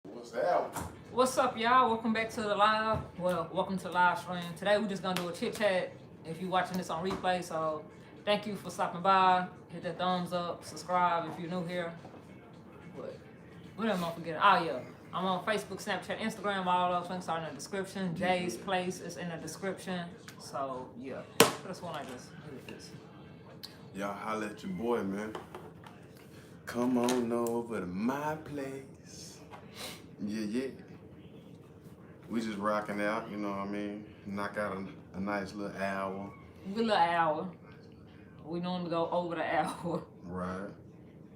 What's that? What's up, y'all? Welcome back to the live. Well, welcome to the live stream. Today we're just gonna do a chit chat. If you're watching this on replay, so thank you for stopping by. Hit that thumbs up, subscribe if you're new here. What am I forgetting? Oh yeah, I'm on Facebook, Snapchat, Instagram. All those links are in the description. Jay's place is in the description. So yeah, this one like this. Look at this. Y'all holla at your boy, man. Come on over to my place. Yeah. We just rocking out, you know what I mean? Knock out a nice little hour. Good little hour. We normally go over the hour. Right.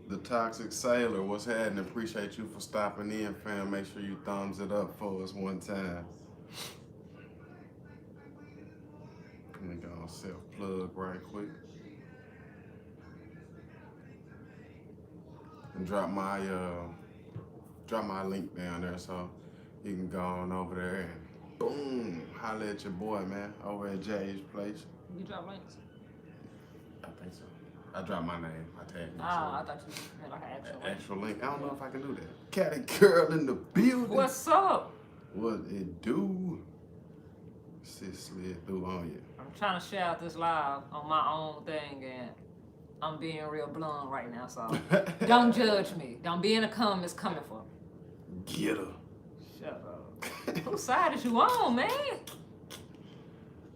The Toxic Sailor, what's happening? Appreciate you for stopping in, fam. Make sure you thumbs it up for us one time. Let me go on self-plug right quick. And drop my link down there so you can go on over there and boom, holla at your boy, man, over at Jay's place. You drop links? I think so. I dropped my name. I tagged you. Ah, I thought you had like an actual link. Actual link. I don't know if I can do that. Catty girl in the building. What's up? What it do? Sis slid through on you. I'm trying to share out this live on my own thing, and I'm being real blunt right now, so don't judge me. Don't be in the comments coming for me. Get her. Shut up. Whose side is you on, man?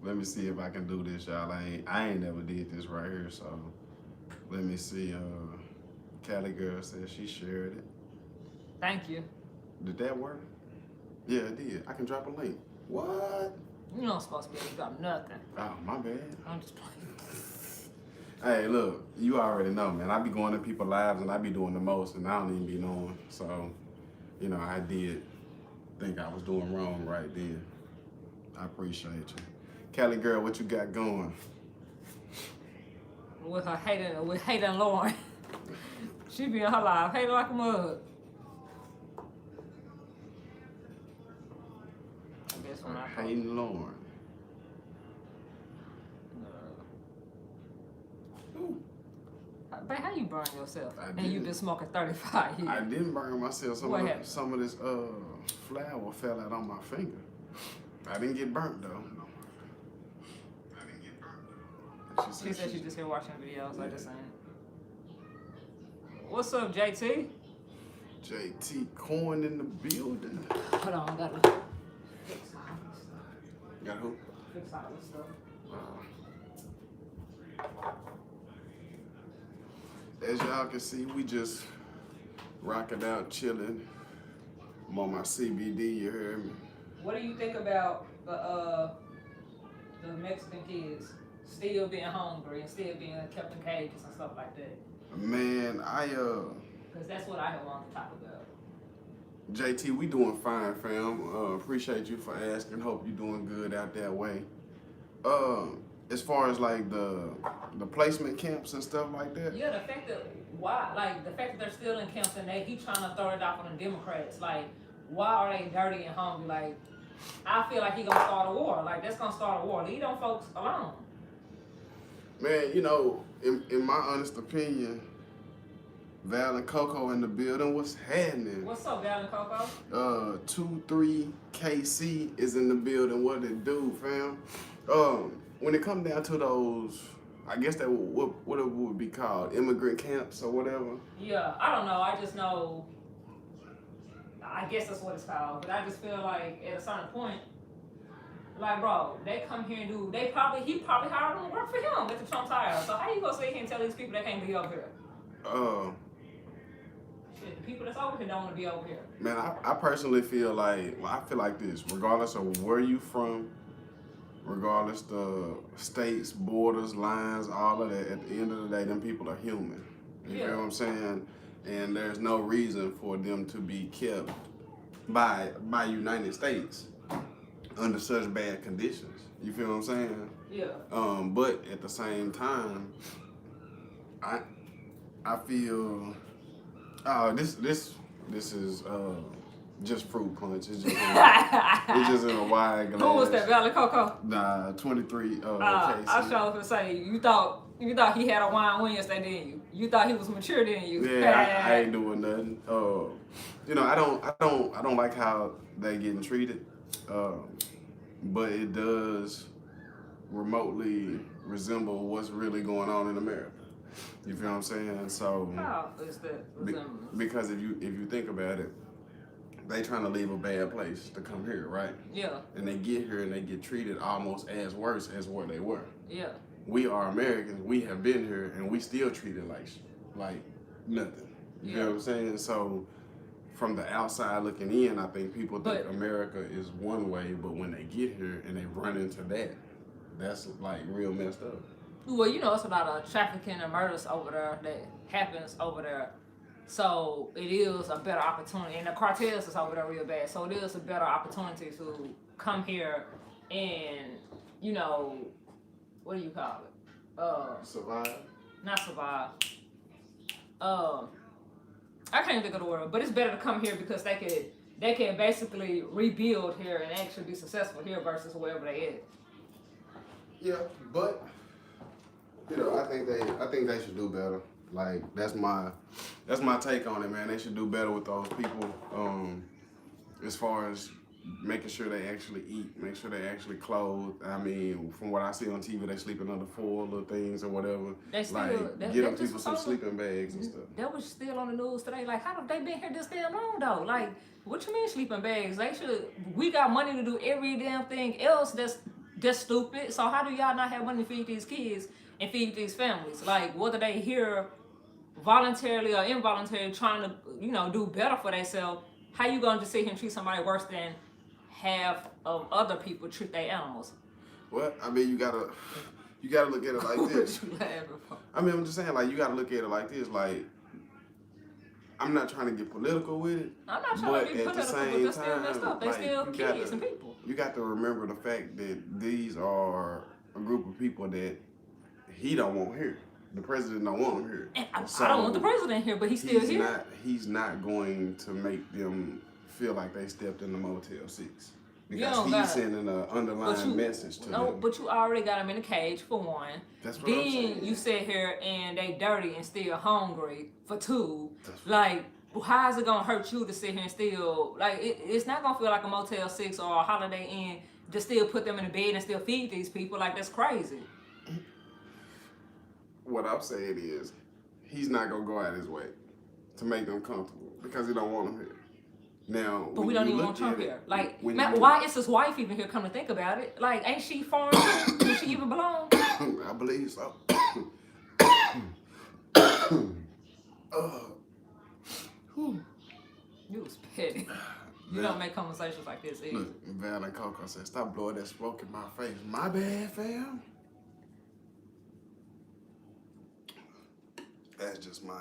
Let me see if I can do this, y'all. I ain't never did this right here, so let me see. Cali girl said she shared it. Thank you. Did that work? Yeah, it did. I can drop a link. What? You're not supposed to be able to drop nothing. Oh, my bad. I'm just playing. Hey, look, you already know, man. I be going to people's lives and I be doing the most, and I don't even be knowing. So, you know, I did think I was doing wrong right then. I appreciate you. Cali girl, what you got going? With hating Lauren. She be in her life, hating like a mug. I guess when I Hating Lauren. Babe, how you burn yourself? I And you didn't. been smoking 35 years. I didn't burn myself. What happened? Some of this flour fell out on my finger. I didn't get burnt though. She said she just here watching videos. I just saying. What's up, JT? JT Coin in the building. Hold on, I gotta fix all this stuff. Got who? Fix all this stuff. As y'all can see, we just rocking out, chilling. I'm on my CBD, you heard me? What do you think about the Mexican kids still being hungry and still being kept in cages and stuff like that? Man, Because that's what I had wanted to talk about. JT, we doing fine, fam. Appreciate you for asking. Hope you doing good out that way. As far as like the placement camps and stuff like that. Yeah, the fact that they're still in camps and he trying to throw it off on the Democrats. Like, why are they dirty and hungry? Like, I feel like he gonna start a war. Like, that's gonna start a war. Leave them folks alone. Man, you know, in my honest opinion, Val and Coco in the building. What's happening? What's up, Val and Coco? 23KC is in the building. What it do, fam? When it come down to those, I guess that what it would be called, immigrant camps or whatever. Yeah, I don't know. I just know. I guess that's what it's called. But I just feel like at a certain point, like, bro, they come here and do. He probably hired them to work for him at the Trump Tower. So how you gonna sit here and tell these people they can't be over here? Shit, the people that's over here don't want to be over here. Man, I personally feel like, I feel like this, regardless of where you from, regardless the states, borders, lines, all of that, at the end of the day, them people are human. You feel what I'm saying? And there's no reason for them to be kept by United States under such bad conditions. You feel what I'm saying? Yeah. But at the same time, I feel this is just fruit punch. It's just in a wide glass. Who was that, Valley Coco? Nah, 23 I was trying to say, you thought You thought he had a wine when yesterday, didn't you? You thought he was mature, didn't you? Yeah, I ain't doing nothing. You know, I don't like how they getting treated, but it does remotely resemble what's really going on in America. You feel what I'm saying? So, How is that resemblance? because if you think about it, they trying to leave a bad place to come here, right? Yeah, And they get here and they get treated almost as worse as where they were. yeah. We are Americans. We have been here and we still treat it like nothing. You Yeah. know what I'm saying? So from the outside looking in, I think people think But- America is one way, but when they get here and they run into that, that's like real messed up. Well, you know, it's a lot of trafficking and murders over there that happens over there. So it is a better opportunity, and the cartels is over there real bad. So it is a better opportunity to come here and, you know, what do you call it? Survive. Not survive. I can't think of the word, but it's better to come here because they can basically rebuild here and actually be successful here versus wherever they at. Yeah, but you know, I think they should do better. Like that's my take on it, man. They should do better with those people. As far as making sure they actually eat, make sure they actually clothe. I mean, from what I see on TV, they sleeping under 4 little things or whatever. They still, like that, get that them people some sleeping bags and stuff. That was still on the news today. Like, how have they been here this damn long though? Like, what you mean sleeping bags? They should. We got money to do every damn thing else. That's stupid. So how do y'all not have money to feed these kids and feed these families? Like, whether they here voluntarily or involuntarily trying to, you know, do better for themselves, how you gonna just sit here and treat somebody worse than half of other people treat their animals? Well, I mean, you gotta look at it like this. What you laughing for? I mean, I'm just saying, like, you gotta look at it like this. Like, I'm not trying to get political with it. I'm not trying to be But at the political, but same they're still messed time, up. They like, still you kids gotta- and people. You got to remember the fact that these are a group of people that he don't want here. The president don't want them here. And I So, don't want the president here, but he's still here. He's not going to make them feel like they stepped in the Motel 6. You Because don't he's gotta- sending an underlying message to No, them. but you already got them in a cage for one. That's what I'm Then saying. you sit here and they dirty and still hungry for two. That's Like, how is it gonna hurt you to sit here and still like it's not gonna feel like a Motel 6 or a Holiday Inn to still put them in the bed and still feed these people? Like, that's crazy. What I'm saying is, he's not gonna go out his way to make them comfortable because he don't want them here. Now, But when we don't you even look want Trump at it, here. Like, when man, you- why is his wife even here? Come to think about it, like, ain't she foreign? Does she even belong? I believe so. You was petty. You don't make conversations like this either. Look, Val and Coco said, "Stop blowing that smoke in my face." My bad, fam. That's just my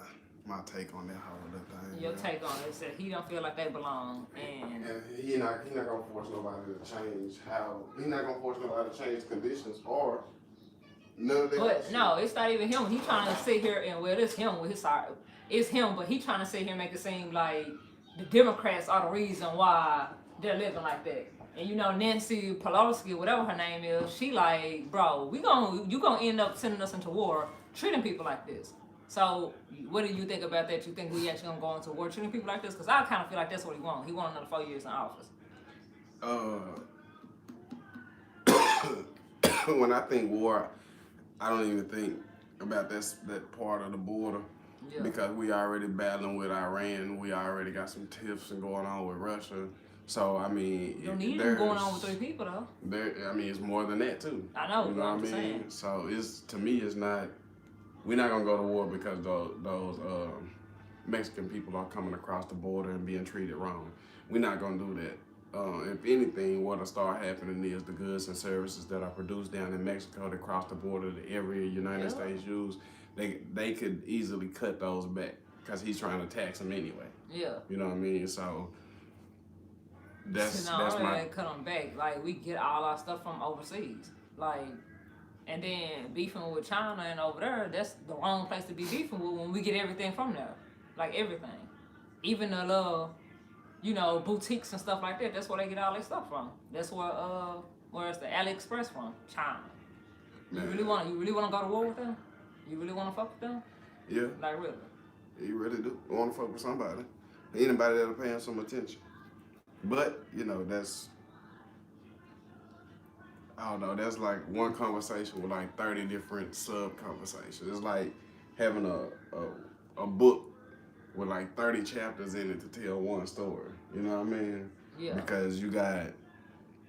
take on that whole little thing. Your man. take on it said he don't feel like they belong, and And he not gonna force nobody to change how. He not gonna force nobody to change conditions or none of that. but shit. no, it's not even him. He trying to sit here and well, it's him with his side. It's him, but he trying to sit here and make it seem like the Democrats are the reason why they're living like that. And you know, Nancy Pelosi, whatever her name is, she like, bro, you gonna end up sending us into war treating people like this. So what do you think about that? You think we actually gonna go into war treating people like this? Because I kind of feel like that's what he wants. He want another 4 years in office. When I think war, I don't even think about that part of the border. Yeah. Because we already battling with Iran, we already got some tiffs and going on with Russia. So I mean, You don't need them going on with 3 people though. I mean, it's more than that too. I know. You know what I mean? Saying. So to me, it's not. We're not gonna go to war because those Mexican people are coming across the border and being treated wrong. We're not gonna do that. If anything, what'll start happening is the goods and services that are produced down in Mexico that cross the border that every United States use, they could easily cut those back because he's trying to tax them anyway. Yeah. You know what I mean? So that's no, my. cut them back. Like, we get all our stuff from overseas. Like, and then beefing with China and over there, that's the wrong place to be beefing with when we get everything from there. Like, everything. Even the little, you know, boutiques and stuff like that, that's where they get all their stuff from. That's where's the AliExpress from? China. You really want to go to war with them? You really want to fuck with them? Yeah. Like really? You really do. You want to fuck with somebody. Anybody that'll pay him some attention. But, you know, I don't know, that's like one conversation with like 30 different sub conversations. It's like having a book with like 30 chapters in it to tell one story. You know what I mean? Yeah. Because you got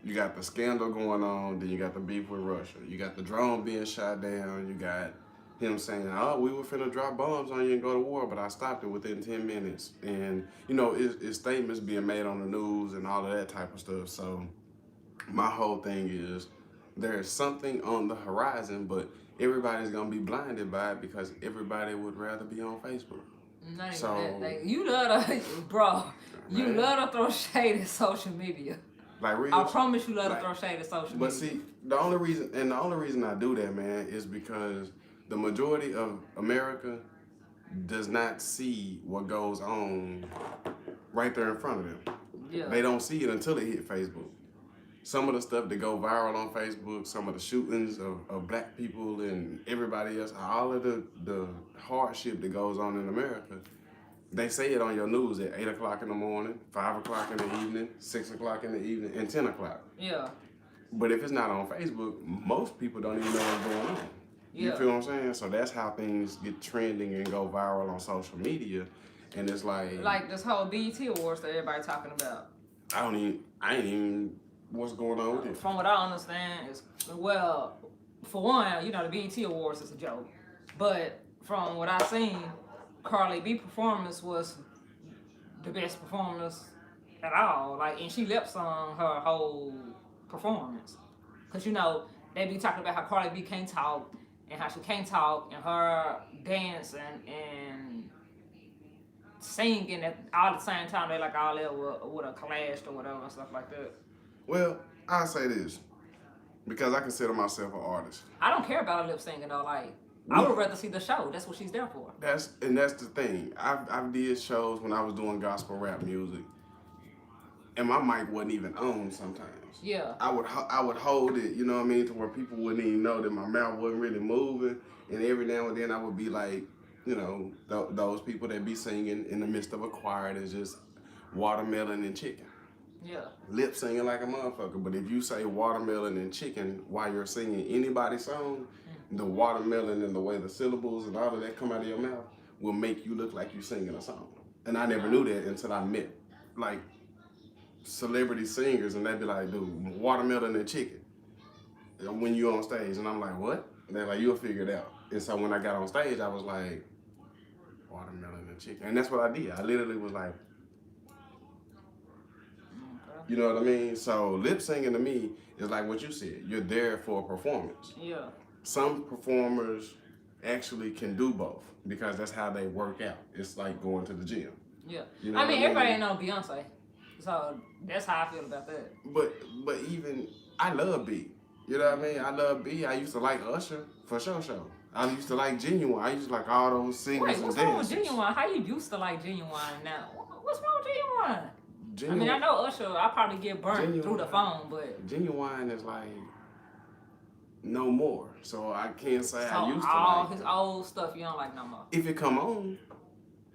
the scandal going on, then you got the beef with Russia. You got the drone being shot down. You got him saying, "Oh, we were finna drop bombs on you and go to war, but I stopped it within 10 minutes." And, you know, it's statements being made on the news and all of that type of stuff. So my whole thing is there's something on the horizon, but everybody's going to be blinded by it because everybody would rather be on Facebook. Not even that. You love to, bro, you love to throw shade at social media. Like real, I promise you love to throw shade at social media. But see, the only reason I do that, man, is because the majority of America does not see what goes on right there in front of them. Yeah. They don't see it until it hit Facebook. Some of the stuff that go viral on Facebook, some of the shootings of black people and everybody else, all of the hardship that goes on in America, they say it on your news at 8 o'clock in the morning, 5 o'clock in the evening, 6 o'clock in the evening, and 10 o'clock. Yeah. But if it's not on Facebook, most people don't even know what's going on. You feel what I'm saying? So that's how things get trending and go viral on social media. And it's like this whole BET Awards that everybody talking about. I ain't even what's going on with it. From what I understand is, well, for one, you know, the BET Awards is a joke. But from what I've seen, Carly B performance was the best performance at all. Like, and she lip sung her whole performance. Cause you know, they be talking about how Carly B can't talk and how she can't talk and her dancing and singing at all the same time. They like all that would have clashed or whatever and stuff like that. Well, I'll say this, because I consider myself an artist. I don't care about lip singing though. Like, I would rather see the show. That's what she's there for. That's the thing. I've did shows when I was doing gospel rap music, and my mic wasn't even on sometimes. Yeah. I would hold it, you know what I mean, to where people wouldn't even know that my mouth wasn't really moving, and every now and then I would be like, you know, those people that be singing in the midst of a choir that's just watermelon and chicken. Yeah. Lip singing like a motherfucker. But if you say watermelon and chicken while you're singing anybody's song, the watermelon and the way the syllables and all of that come out of your mouth will make you look like you're singing a song. And I never knew that until I met like celebrity singers, and they'd be like, "Dude, watermelon and chicken," when you on stage. And I'm like, "What?" And they're like, "You'll figure it out." And so when I got on stage, I was like, watermelon and chicken. And that's what I did. I literally was like, you know what I mean? So lip singing to me is like what you said. You're there for a performance. Yeah. Some performers actually can do both because that's how they work out. It's like going to the gym. Yeah. You know I mean, everybody ain't know Beyonce. So that's how I feel about that. But even, I love B. You know what I mean? I love B. I used to like Usher, for sure. I used to like Genuine. I used to like all those singers and dancers. What's wrong with Genuine? How you used to like Genuine now? What's wrong with Genuine? I mean, I know Usher, I probably get burnt through the phone, but... Genuine is like no more. So I can't say so I used to all like his old stuff you don't like no more. If it come on,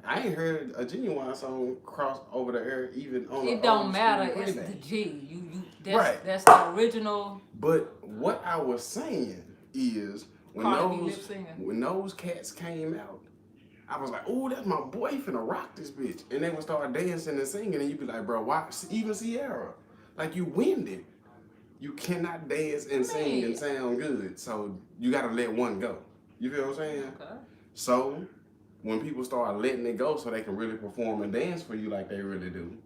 I ain't heard a Genuine song cross over the air even on it don't matter, it's the G. That's the original. But what I was saying is when those cats came out, I was like, "Oh, that's my boy finna rock this bitch," and they would start dancing and singing, and you'd be like, "Bro, why?" Even Sierra, like, you winded. You cannot dance and sing and sound good, so you gotta let one go. You feel what I'm saying? Okay. So when people start letting it go, so they can really perform and dance for you like they really do,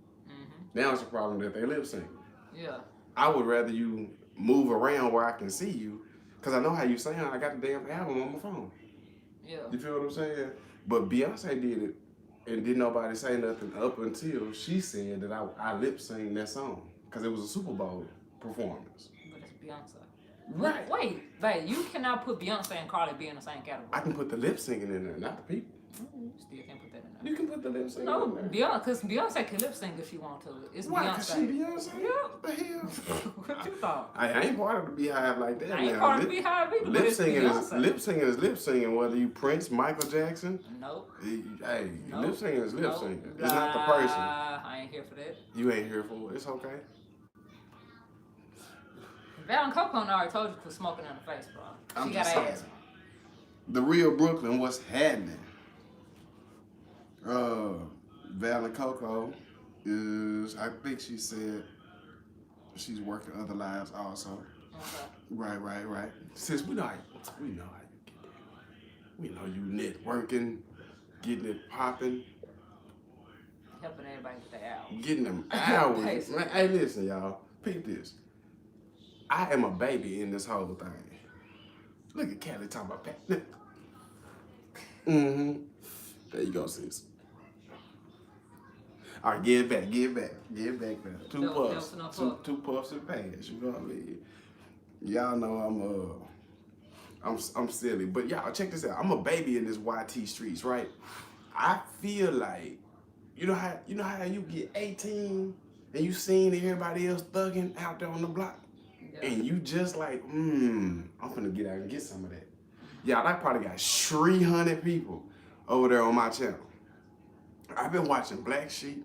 now it's a problem that they lip sync. Yeah. I would rather you move around where I can see you, cause I know how you sound. I got the damn album on my phone. Yeah. You feel what I'm saying? But Beyonce did it, and didn't nobody say nothing up until she said that I lip synced that song, cause it was a Super Bowl performance. But it's Beyonce. Right. Wait, you cannot put Beyonce and Cardi B in the same category. I can put the lip syncing in there, not the people. Still can't put that in there. You can put the lip sync No, in there. Beyonce, because Beyonce can lip sync if she wants to. It's Why? Cause she Beyonce. Beyonce? Yeah. What the hell? What you thought? I ain't part of the Beehive like that. I ain't now. part of the Beehive either, but it's Beyonce. Lip singing is lip singing. Whether you Prince, Michael Jackson. Nope. Hey, Nope. lip singing is lip Nope. singing. It's not the person. I ain't here for that. You ain't here for it. It's okay. Val and Coco already told you to quit smoking in the face, bro. She got asthma. The real Brooklyn, what's happening? Val and Coco is, I think she said she's working other lives also. Okay. Right. Sis, we know how you get down. We know you networking, getting it popping. Helping everybody with their hours. Getting them hours. Man, hey, listen, y'all. Peep this. I am a baby in this whole thing. Look at Callie talking about Pat. Mm-hmm. There you go, sis. All right, get back now. Two puffs and pass. You know what I mean? Y'all know I'm silly, but y'all check this out. I'm a baby in this YT streets, right? I feel like you know how you get 18 and you seen everybody else thugging out there on the block, and you just like, I'm gonna get out and get some of that. Y'all, I probably got 300 people over there on my channel. I've been watching Black Sheep,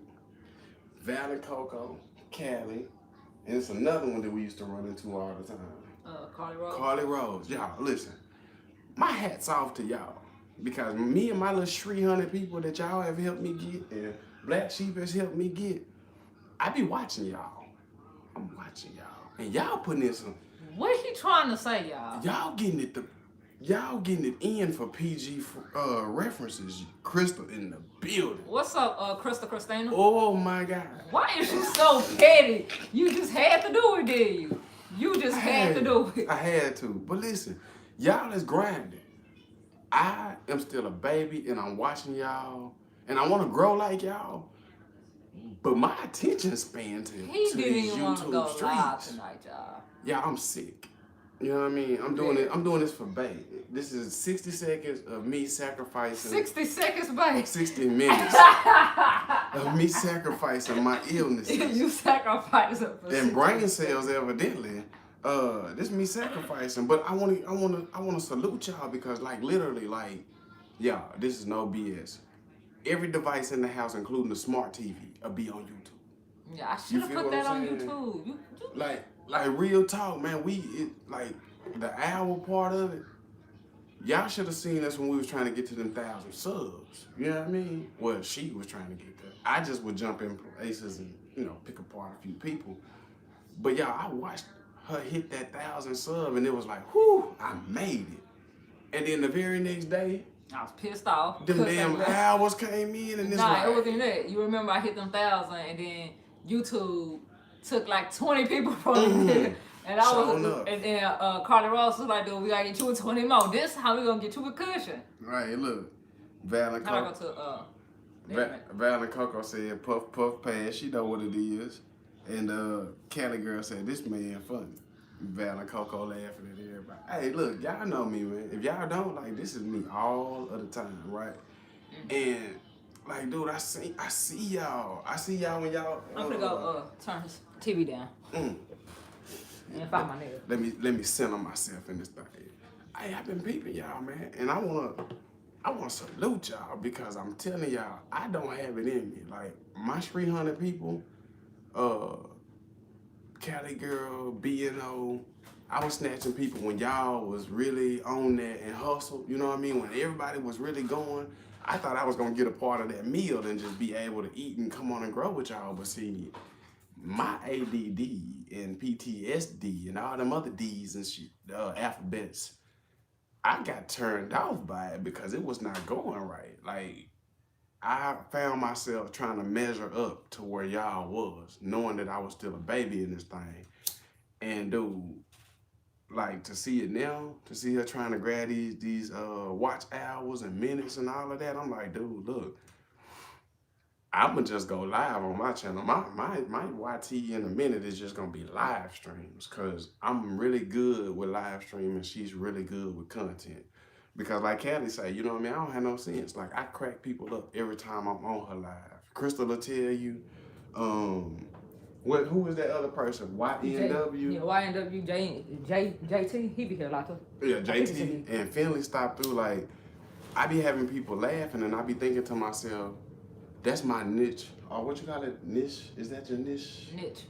Val and Coco, Callie, and it's another one that we used to run into all the time. Carly Rose. Carly Rose. Y'all, listen. My hat's off to y'all. Because me and my little 300 people that y'all have helped me get and Black Sheep has helped me get, I be watching y'all. I'm watching y'all. And y'all putting in some... What he trying to say, y'all? Y'all getting it in for PG references. Crystal in the building. What's up, Crystal Christina? Oh my God. Why is you so petty? You just had to do it, did you? You just had to do it. I had to. But listen, y'all is grinding. I am still a baby and I'm watching y'all and I want to grow like y'all. But my attention span to He didn't these even want to YouTube go live streets. tonight, y'all. Yeah, I'm sick. You know what I mean? I'm doing this for babe. This is 60 seconds of me sacrificing. 60 seconds, babe. 60 minutes of me sacrificing my illnesses. You sacrificed it for And brain cells, evidently. This me sacrificing, but I wanna salute y'all because literally, y'all, this is no BS. Every device in the house, including the smart TV, will be on YouTube. Yeah, I should have put that on YouTube. You Like real talk, man. The hour part of it. Y'all should have seen us when we was trying to get to them 1,000 subs. You know what I mean? Well, she was trying to get there. I just would jump in places and pick apart a few people. But y'all, I watched her hit that 1,000 sub, and it was like, whew, I made it. And then the very next day, I was pissed off. them damn hours came in, and it wasn't that. You remember I hit them 1,000, and then YouTube took like 20 people from me. And I was, and then Carly Ross was like, dude, we gotta get you with 20 more. This how we gonna get you with cushion. Right, look, Val and Coco. How I go to Val and Coco said, puff, puff, pass. She know what it is. And Cali girl said, this man funny. Val and Coco laughing at everybody. Hey, look, y'all know me, man. If y'all don't, this is me all of the time, right? And dude, I see y'all. I see y'all when y'all. I'm gonna go turn this TV down. And find my nigga. Let me center myself in this thing. Hey, I've been peeping y'all, man, and I wanna salute y'all because I'm telling y'all, I don't have it in me. Like my 300 people, Cali girl, BNO, I was snatching people when y'all was really on that and hustle. You know what I mean? When everybody was really going, I thought I was gonna get a part of that meal and just be able to eat and come on and grow with y'all. But see, my ADD and PTSD and all them other D's and shit, alphabets, I got turned off by it because it was not going right. Like, I found myself trying to measure up to where y'all was, knowing that I was still a baby in this thing. And dude, to see it now, to see her trying to grab these watch hours and minutes and all of that, I'm like, dude, look, I'ma just go live on my channel. My YT in a minute is just gonna be live streams because I'm really good with live streaming. She's really good with content. Because like Callie say, you know what I mean? I don't have no sense. Like I crack people up every time I'm on her live. Crystal will tell you, who is that other person? YNW? Yeah, YNW, JT, he be here a lot too. Yeah, JT and Finley stopped through. Like, I be having people laughing and I be thinking to myself, that's my niche. Or what you call it? Niche? Is that your niche? Niche.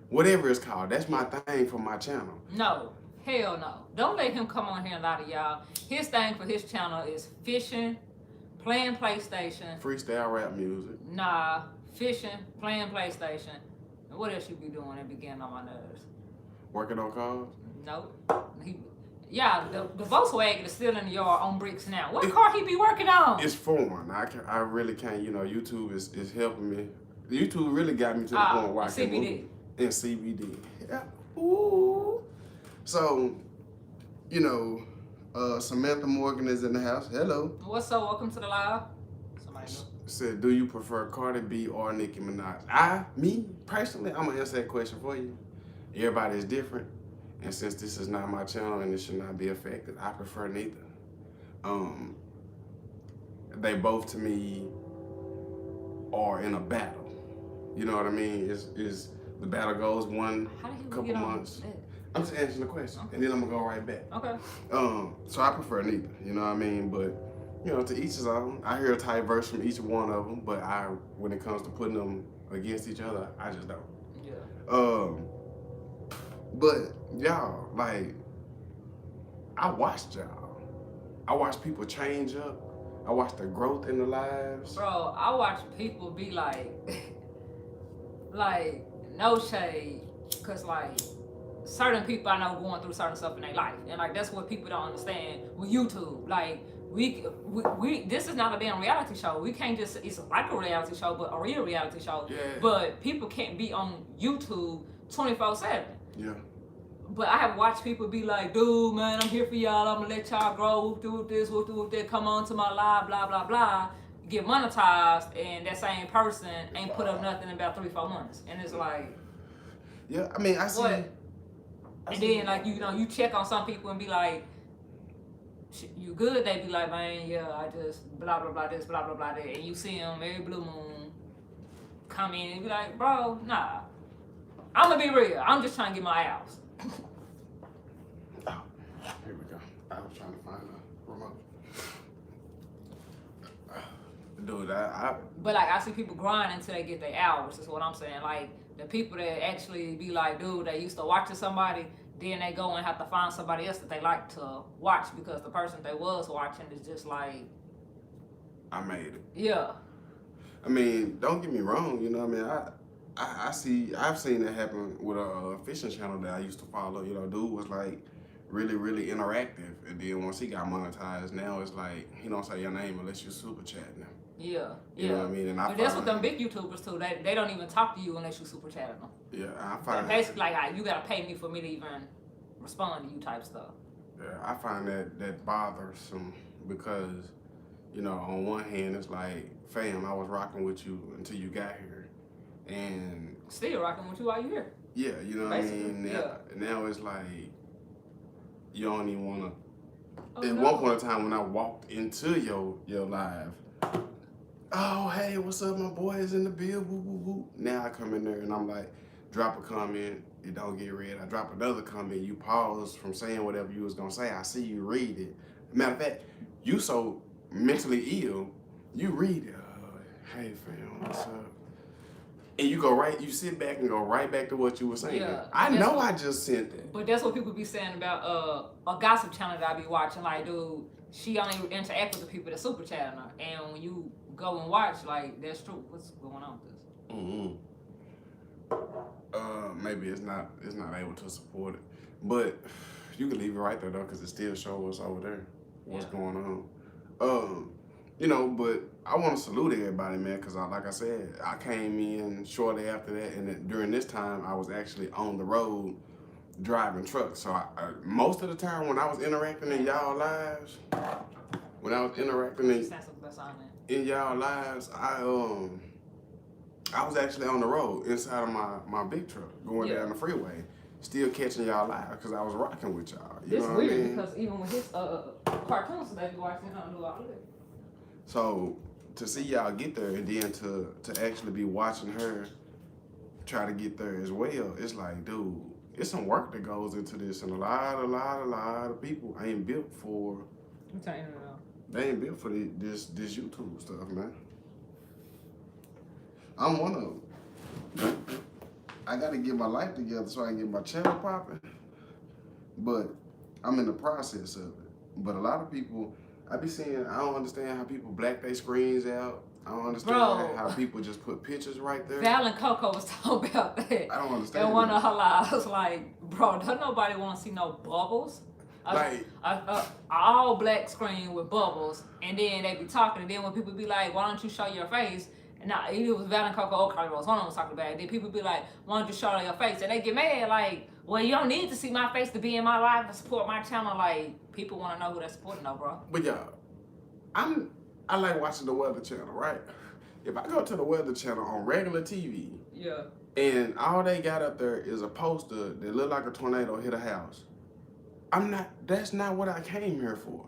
Whatever it's called. That's my thing for my channel. No. Hell no. Don't let him come on here and lie to y'all. His thing for his channel is fishing, playing PlayStation. Freestyle rap music. Nah, fishing, playing PlayStation. And what else you be doing that be getting on my nerves? Working on cars? Nope. The Volkswagen is still in the yard on bricks now. What car he be working on? It's foreign. I really can't, YouTube is helping me. YouTube really got me to the point where I can CBD. move. And CBD. Yeah. Ooh. So, Samantha Morgan is in the house. Hello. What's up? Welcome to the live. Somebody know. Said, do you prefer Cardi B or Nicki Minaj? Me, personally, I'm going to answer that question for you. Everybody is different. And since this is not my channel and it should not be affected, I prefer neither. They both, to me, are in a battle. You know what I mean? Is the battle goes one couple months. I'm just answering the question, and then I'm gonna go right back. Okay. So I prefer neither. You know what I mean? But to each his own. I hear a type verse from each one of them, but when it comes to putting them against each other, I just don't. Yeah. But y'all, like, I watched y'all. I watched people change up. I watched the growth in their lives. Bro, I watch people be like, like, no shade, cause like, certain people I know going through certain stuff in their life, and like that's what people don't understand with YouTube. Like we this is not a damn reality show. We can't just, it's like a reality show, but a real reality show. Yeah. But people can't be on YouTube 24/7. Yeah. But I have watched people be like, dude, man, I'm here for y'all. I'm gonna let y'all grow, do this, do that, come on to my live, blah, blah, blah. Get monetized, and that same person ain't put up nothing in about 3-4 months. And it's like, yeah, I mean, I see. What? And then, like, you check on some people and be like, you good? They be like, man, yeah, I just blah, blah, blah, this, blah, blah, blah, that. And you see them every blue moon come in and be like, bro, nah. I'm gonna be real. I'm just trying to get my house. Oh, here we go. I was trying to find a remote. Dude, But, like, I see people grind until they get their hours, is what I'm saying. Like, the people that actually be like, dude, they used to watch somebody, then they go and have to find somebody else that they like to watch because the person they was watching is just like, I made it. Yeah. I mean, don't get me wrong, you know what I mean? I've seen that happen with a fishing channel that I used to follow. Dude was like really, really interactive. And then once he got monetized, now it's like, he don't say your name unless you super chatting him. Yeah, You know what I mean? And but that's what them big YouTubers too. They don't even talk to you unless you super chatting them. Yeah, I find basically like you gotta pay me for me to even respond to you type stuff. Yeah, I find that bothersome because, on one hand it's like, fam, I was rocking with you until you got here, and still rocking with you while you here. Yeah, you know what I mean. Now it's like you don't even want to. At one point in time, when I walked into your live. Oh, hey, what's up, my boys in the bill, woo, woo, woo. Now I come in there and I'm like, drop a comment, it don't get read. I drop another comment, you pause from saying whatever you was gonna say. I see you read it. Matter of fact, you so mentally ill, you read it. Hey, fam, what's up? And you sit back and go right back to what you were saying. Yeah, I know I just sent it. But that's what people be saying about a gossip channel that I be watching. Like, dude, she only interact with the people that super chatting her. And when you go and watch, like, that's true. What's going on with this? Maybe it's not able to support it, but you can leave it right there though, because it still shows us over there what's going on. But I want to salute everybody, man, because like I said, I came in shortly after that, and during this time I was actually on the road driving trucks. So most of the time when I was interacting in y'all lives, in y'all lives, I was actually on the road inside of my big truck going down the freeway. still catching y'all live because I was rocking with y'all. You It's know what weird I mean? because even with his cartoons that they be watching, I don't do all of it. So to see y'all get there and then to actually be watching her try to get there as well, it's like, dude, it's some work that goes into this, and a lot of people ain't built for. I'm telling you now. They ain't built for this YouTube stuff, man. I'm one of them. I gotta get my life together so I can get my channel popping. But I'm in the process of it. But a lot of people, I be seeing, I don't understand how people black their screens out. I don't understand how people just put pictures right there. Val and Coco was talking about that. I don't understand. And one of her lives, like, bro, doesn't nobody want to see no bubbles? Like a all black screen with bubbles, and then they be talking, and then when people be like, why don't you show your face? And now it was Val and Coco or Carly Rose, one of them was talking about it. Then people be like, why don't you show your face? And they get mad, like, well, you don't need to see my face to be in my life and support my channel. Like, people want to know who they're supporting, though, bro. But y'all, I like watching the Weather Channel, right? If I go to the Weather Channel on regular TV, yeah, and all they got up there is a poster that look like a tornado hit a house, that's not what I came here for.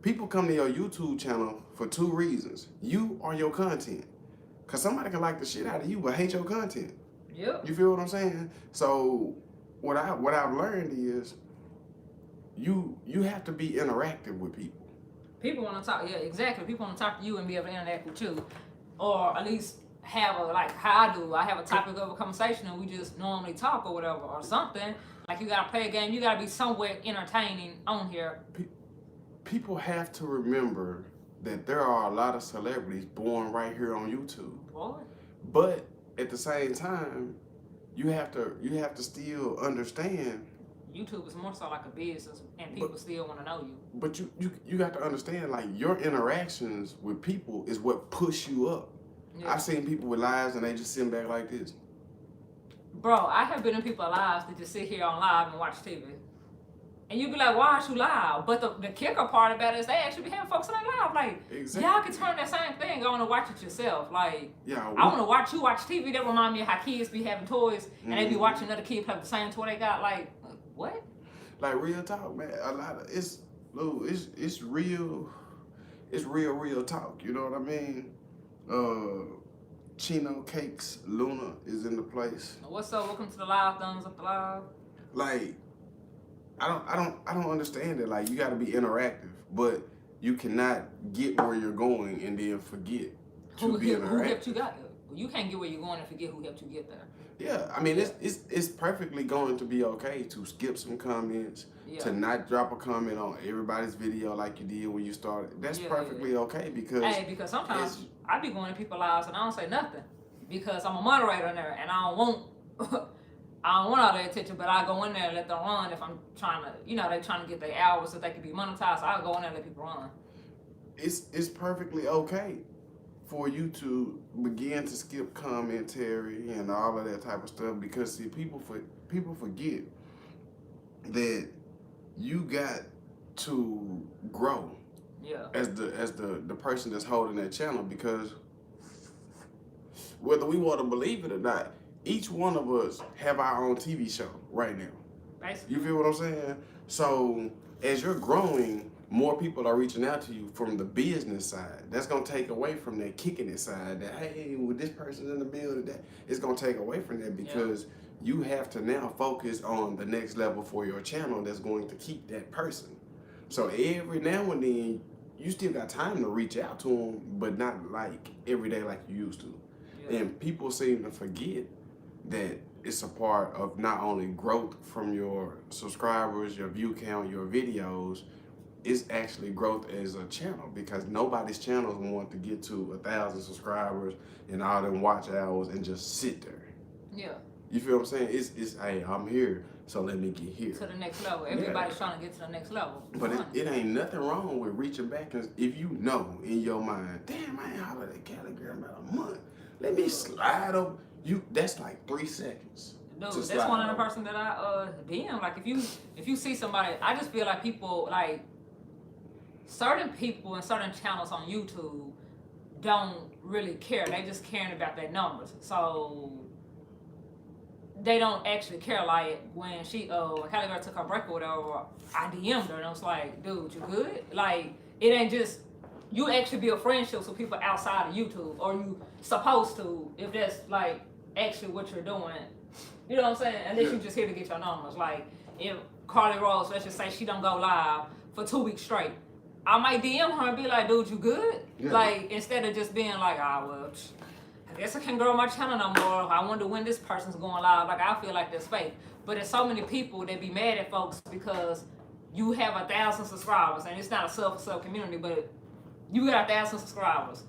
People come to your YouTube channel for two reasons. You or your content. Cause somebody can like the shit out of you but hate your content. yep. You feel what I'm saying? So what I've learned is you have to be interactive with people. People want to talk, yeah, exactly. People want to talk to you and be able to interact with you. Or at least have a, like how I do, I have a topic of a conversation and we just normally talk or whatever, or something. Like you got to play a game, you got to be somewhere entertaining on here. People have to remember that there are a lot of celebrities born right here on YouTube. Boy. But at the same time, you have to still understand. YouTube is more so like a business, and people still want to know you. But you got to understand, like, your interactions with people is what push you up. Yeah. I've seen people with lives and they just sitting back like this. Bro, I have been in people's lives that just sit here on live and watch TV. And you be like, why aren't you live? But the kicker part about it is they actually be having folks on their live. Like, exactly. Y'all can turn that same thing on and watch it yourself. Like, yeah, I want to watch you watch TV. That remind me of how kids be having toys and they be watching another kid play with the same toy they got. Like, what? Like, real talk, man. A lot of it's real. It's real talk. You know what I mean? Chino Cakes Luna is in the place. What's up? Welcome to the live. Thumbs up the live. Like, I don't understand it. Like, you got to be interactive, but you cannot get where you're going and then forget to be interactive. Who helped you got there? You can't get where you're going and forget who helped you get there. Yeah, I mean, it's perfectly going to be okay to skip some comments, to not drop a comment on everybody's video like you did when you started. That's perfectly okay because... Hey, because sometimes I be going to people's lives and I don't say nothing because I'm a moderator in there and I don't want all their attention, but I go in there and let them run if I'm trying to, they trying to get their hours so they can be monetized. So I'll go in there and let people run. It's perfectly okay for you to begin to skip commentary and all of that type of stuff because see, people forget that you got to grow as the person that's holding that channel, because whether we want to believe it or not, each one of us have our own TV show right now. Basically. You feel what I'm saying? So as you're growing, more people are reaching out to you from the business side. That's gonna take away from that kicking it side. That hey, with this person's in the building, that it's gonna take away from that because you have to now focus on the next level for your channel that's going to keep that person. So every now and then, you still got time to reach out to them, but not like every day like you used to. Yeah. And people seem to forget that it's a part of not only growth from your subscribers, your view count, your videos, it's actually growth as a channel, because nobody's channels want to get to 1,000 subscribers and all them watch hours and just sit there. Yeah. You feel what I'm saying? It's hey, I'm here, so let me get here. To the next level. Everybody's trying to get to the next level. But it ain't nothing wrong with reaching back, cause if you know in your mind, damn, I ain't hollered at Cali girl about a month. Let me slide over. That's like 3 seconds. Dude, that's one of the person that I DM. Like if you see somebody, I just feel like people, like certain people and certain channels on YouTube don't really care. They just caring about their numbers. So they don't actually care. Like when Cali Girl took her break or whatever, I DM'd her and I was like, dude, you good? Like it ain't just you actually build friendships with people outside of YouTube, or you supposed to if that's like actually what you're doing. You know what I'm saying? Unless you just here to get your numbers. Like if Carly Rose, let's just say she don't go live for 2 weeks straight, I might DM her and be like, dude, you good? Yeah. Like instead of just being like, well, I guess I can't grow my channel no more. I wonder when this person's going live. Like I feel like that's fake. But there's so many people that be mad at folks because you have 1,000 subscribers, and it's not a sub community, but you got 1,000 subscribers.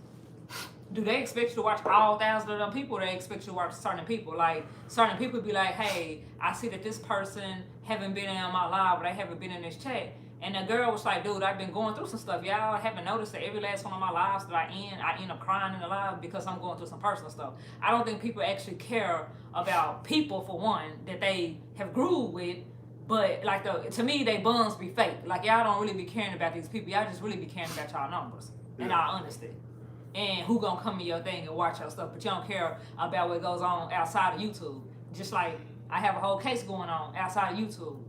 Do they expect you to watch all 1,000 of them people, or they expect you to watch certain people? Like certain people be like, hey, I see that this person haven't been in my live, or they haven't been in this chat. And the girl was like, dude, I've been going through some stuff. Y'all haven't noticed that every last one of my lives that I end up crying in the live because I'm going through some personal stuff. I don't think people actually care about people, for one, that they have grew with. But like to me, they buns be fake. Like y'all don't really be caring about these people. Y'all just really be caring about y'all numbers and our honesty. And who gonna come in your thing and watch your stuff. But you don't care about what goes on outside of YouTube. Just like I have a whole case going on outside of YouTube.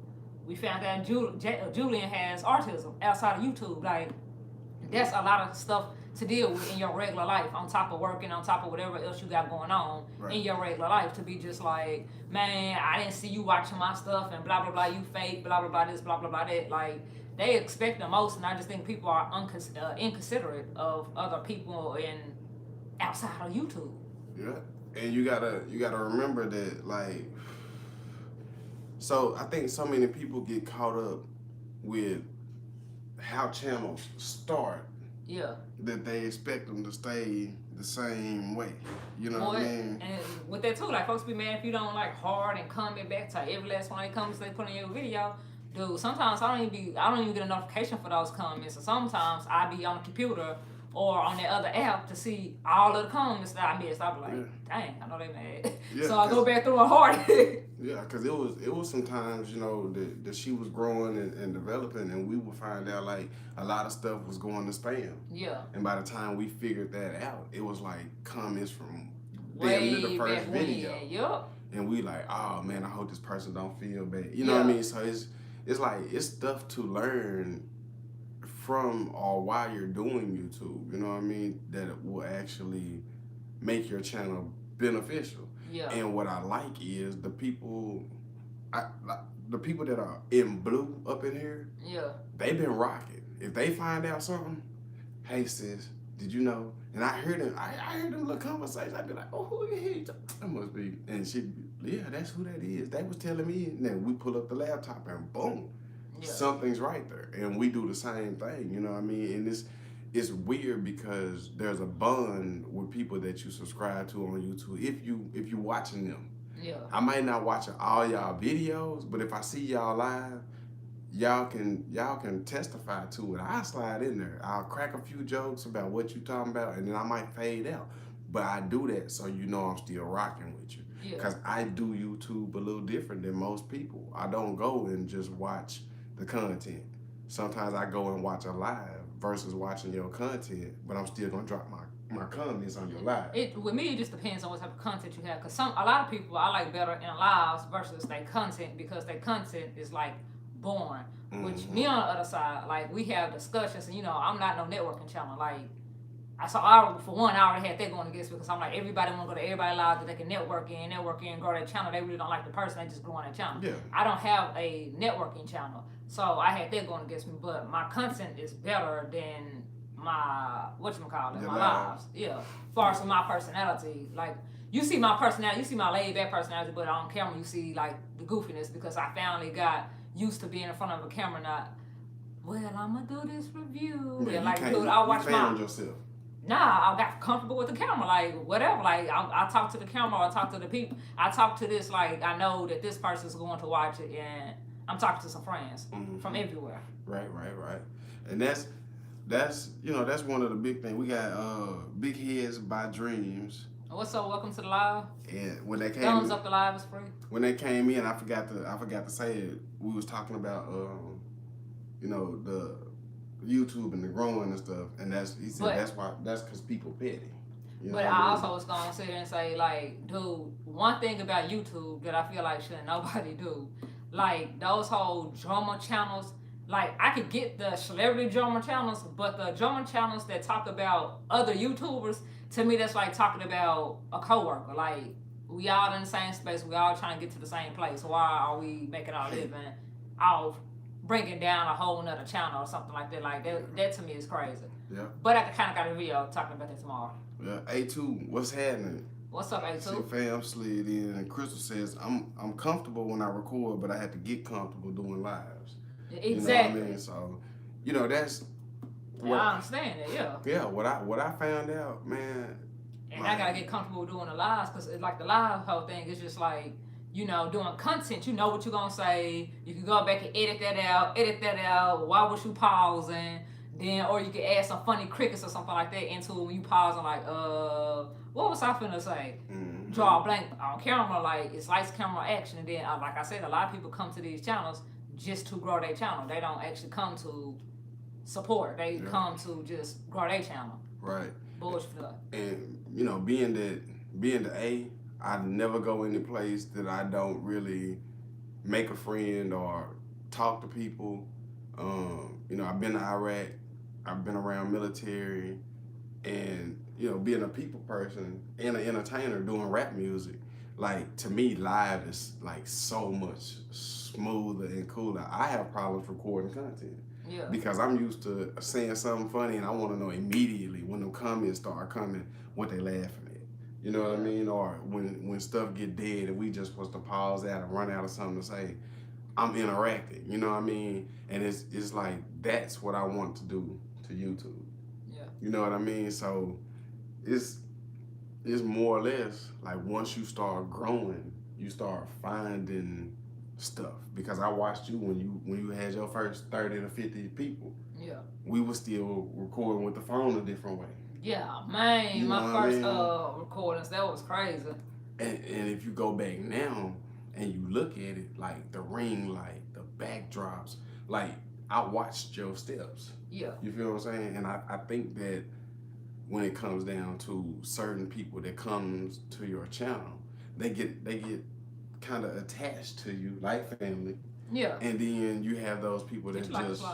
We found out Julian has autism outside of YouTube. Like, that's a lot of stuff to deal with in your regular life, on top of working, on top of whatever else you got going on in your regular life. To be just like, man, I didn't see you watching my stuff, and blah, blah, blah, you fake, blah, blah, blah, this, blah, blah, blah, that. Like, they expect the most, and I just think people are inconsiderate of other people outside of YouTube. Yeah, and you gotta remember that, like, so I think so many people get caught up with how channels start. Yeah. That they expect them to stay the same way. You know what I mean? And with that too, like folks be mad if you don't like hard and comment back to every last one of the comments they put in your video. Dude, sometimes I don't even get a notification for those comments. So sometimes I be on the computer or on that other app to see all of the comments that I missed. I be like, dang, I know they mad. Yeah, so I go back through it hard. Yeah, because it was sometimes, you know, that she was growing and developing, and we would find out like a lot of stuff was going to spam. Yeah. And by the time we figured that out, it was like comments from way the first video. Yup. And we like, oh man, I hope this person don't feel bad. You know what I mean? So it's like it's stuff to learn from or while you're doing YouTube, you know what I mean, that it will actually make your channel beneficial. Yeah. And what I like is the people that are in blue up in here, they've been rocking. If they find out something, hey sis, did you know? And I heard them little conversations. I'd be like, oh, who the hell? That must be. And that's who that is. They was telling me. And then we pull up the laptop and boom. Something's right there, and we do the same thing, you know what I mean? And it's weird because there's a bond with people that you subscribe to on YouTube if you watching them. Yeah. I might not watch all y'all videos, but if I see y'all live, y'all can testify to it. I'll slide in there. I'll crack a few jokes about what you talking about, and then I might fade out. But I do that so you know I'm still rocking with you. Because I do YouTube a little different than most people. I don't go and just watch the content. Sometimes I go and watch a live versus watching your content, but I'm still gonna drop my comments on your live. With me, it just depends on what type of content you have. Cause a lot of people I like better in lives versus their content, because their content is like boring. Which me on the other side, like we have discussions, and I'm not no networking channel. Like for one, I already had that going against me, because I'm like, everybody want to go to everybody live that they can network in, grow their channel. They really don't like the person, they just grow on their channel. Yeah. I don't have a networking channel, so I had that going against me. But my content is better than my my lives. Yeah, as far as my personality, like you see my personality, you see my laid back personality, but on camera you see like the goofiness, because I finally got used to being in front of a camera. Not, well, I'm gonna do this review. Yeah, like, dude, I'll watch my. Yourself. Nah, I got comfortable with the camera, like whatever. Like I talk to the camera, I talk to the people. I talk to this, like I know that this person's going to watch it, and I'm talking to some friends from everywhere. Right. And that's one of the big things. We got Big Heads by Dreams. What's up? Welcome to the live. And when they came, thumbs up, the live is free. When they came in, I forgot to say it. We was talking about the YouTube and the growing and stuff, and that's because people petty. You But know what I I also mean? was gonna sit there and say, like, dude, one thing about YouTube that I feel like shouldn't nobody do, like those whole drama channels. Like I could get the celebrity drama channels, but the drama channels that talk about other YouTubers, to me that's like talking about a coworker. Like we all in the same space, we all trying to get to the same place. Why are we making our living off bringing down a whole nother channel or something like that? Like that to me is crazy. Yeah. But I kind of got a video talking about that tomorrow. Yeah. A2, what's happening? What's up, See, A2? fam slid in, and Crystal says, I'm comfortable when I record, but I have to get comfortable doing lives. Exactly. You know what I mean? So, you know, that's what I understand that, yeah. Yeah, what I found out, man. And I gotta get comfortable doing the lives, because it's like the live whole thing is just like, you know, doing content. You know what you're gonna say. You can go back and edit that out. Why was you pausing? Then, or you can add some funny crickets or something like that into it when you pause and like, what was I finna say? Mm-hmm. Draw a blank on camera, like it's lights, camera, action. And then, like I said, a lot of people come to these channels just to grow their channel. They don't actually come to support. They come to just grow their channel. Right. Bullshit. And you know, being the A, I never go any place that I don't really make a friend or talk to people. You know, I've been to Iraq. I've been around military, and you know, being a people person and an entertainer doing rap music, like to me, live is like so much smoother and cooler. I have problems recording content. Yeah. Because I'm used to saying something funny and I want to know immediately when them comments start coming what they laughing at. You know what I mean? Or when stuff get dead and we just supposed to pause out and run out of something to say, I'm interacting. You know what I mean? And it's like that's what I want to do to YouTube. Yeah. You know what I mean? So it's more or less like once you start growing, you start finding stuff. Because I watched you when you had your first 30 to 50 people. Yeah. We were still recording with the phone a different way. Yeah, man, You know my what I first mean? recordings, that was crazy. And if you go back now and you look at it, like the ring light, the backdrops, like I watched your steps. Yeah. You feel what I'm saying? And I think that when it comes down to certain people that comes to your channel, they get kind of attached to you like family. Yeah. And then you have those people that like just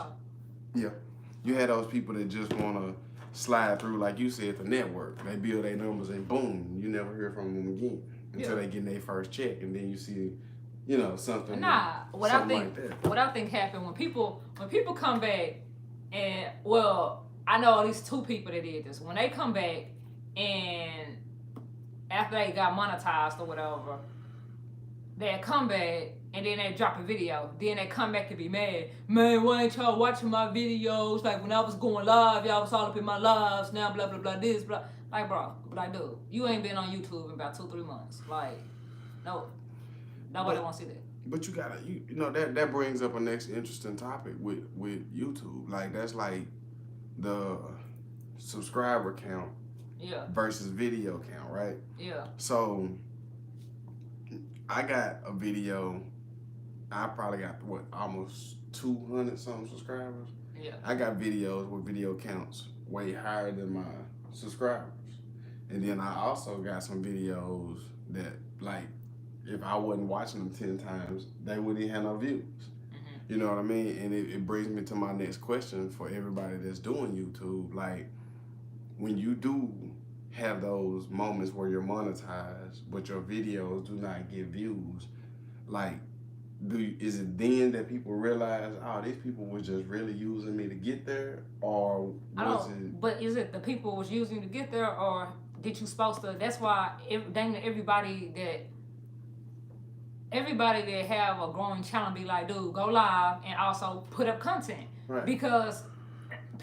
you have those people that just want to slide through, like you said, the network. They build their numbers and boom, you never hear from them again until they get their first check, and then you see, you know, something. What I think happened when people come back, and well, I know at least 2 people that did this. When they come back and after they got monetized or whatever, they come back and then they drop a video. Then they come back to be mad. Man, why ain't y'all watching my videos? Like when I was going live, y'all was all up in my lives. Now blah blah blah this blah. Like bro, like dude, you ain't been on YouTube in about 2-3 months. Like, no, nobody wants to see that. But you gotta, you know, that brings up a next interesting topic with YouTube. Like that's like the subscriber count versus video count, right? Yeah. So I got a video. I probably got almost 200 something subscribers. Yeah. I got videos with video counts way higher than my subscribers, and then I also got some videos that like if I wasn't watching them 10 times, they wouldn't even have no views. You know what I mean? And it brings me to my next question for everybody that's doing YouTube. Like, when you do have those moments where you're monetized, but your videos do not get views, like, is it then that people realize, oh, these people was just really using me to get there? Or was it... But is it the people was using to get there, or did you supposed to... That's why everybody that have a growing channel be like, dude, go live and also put up content. Right. Because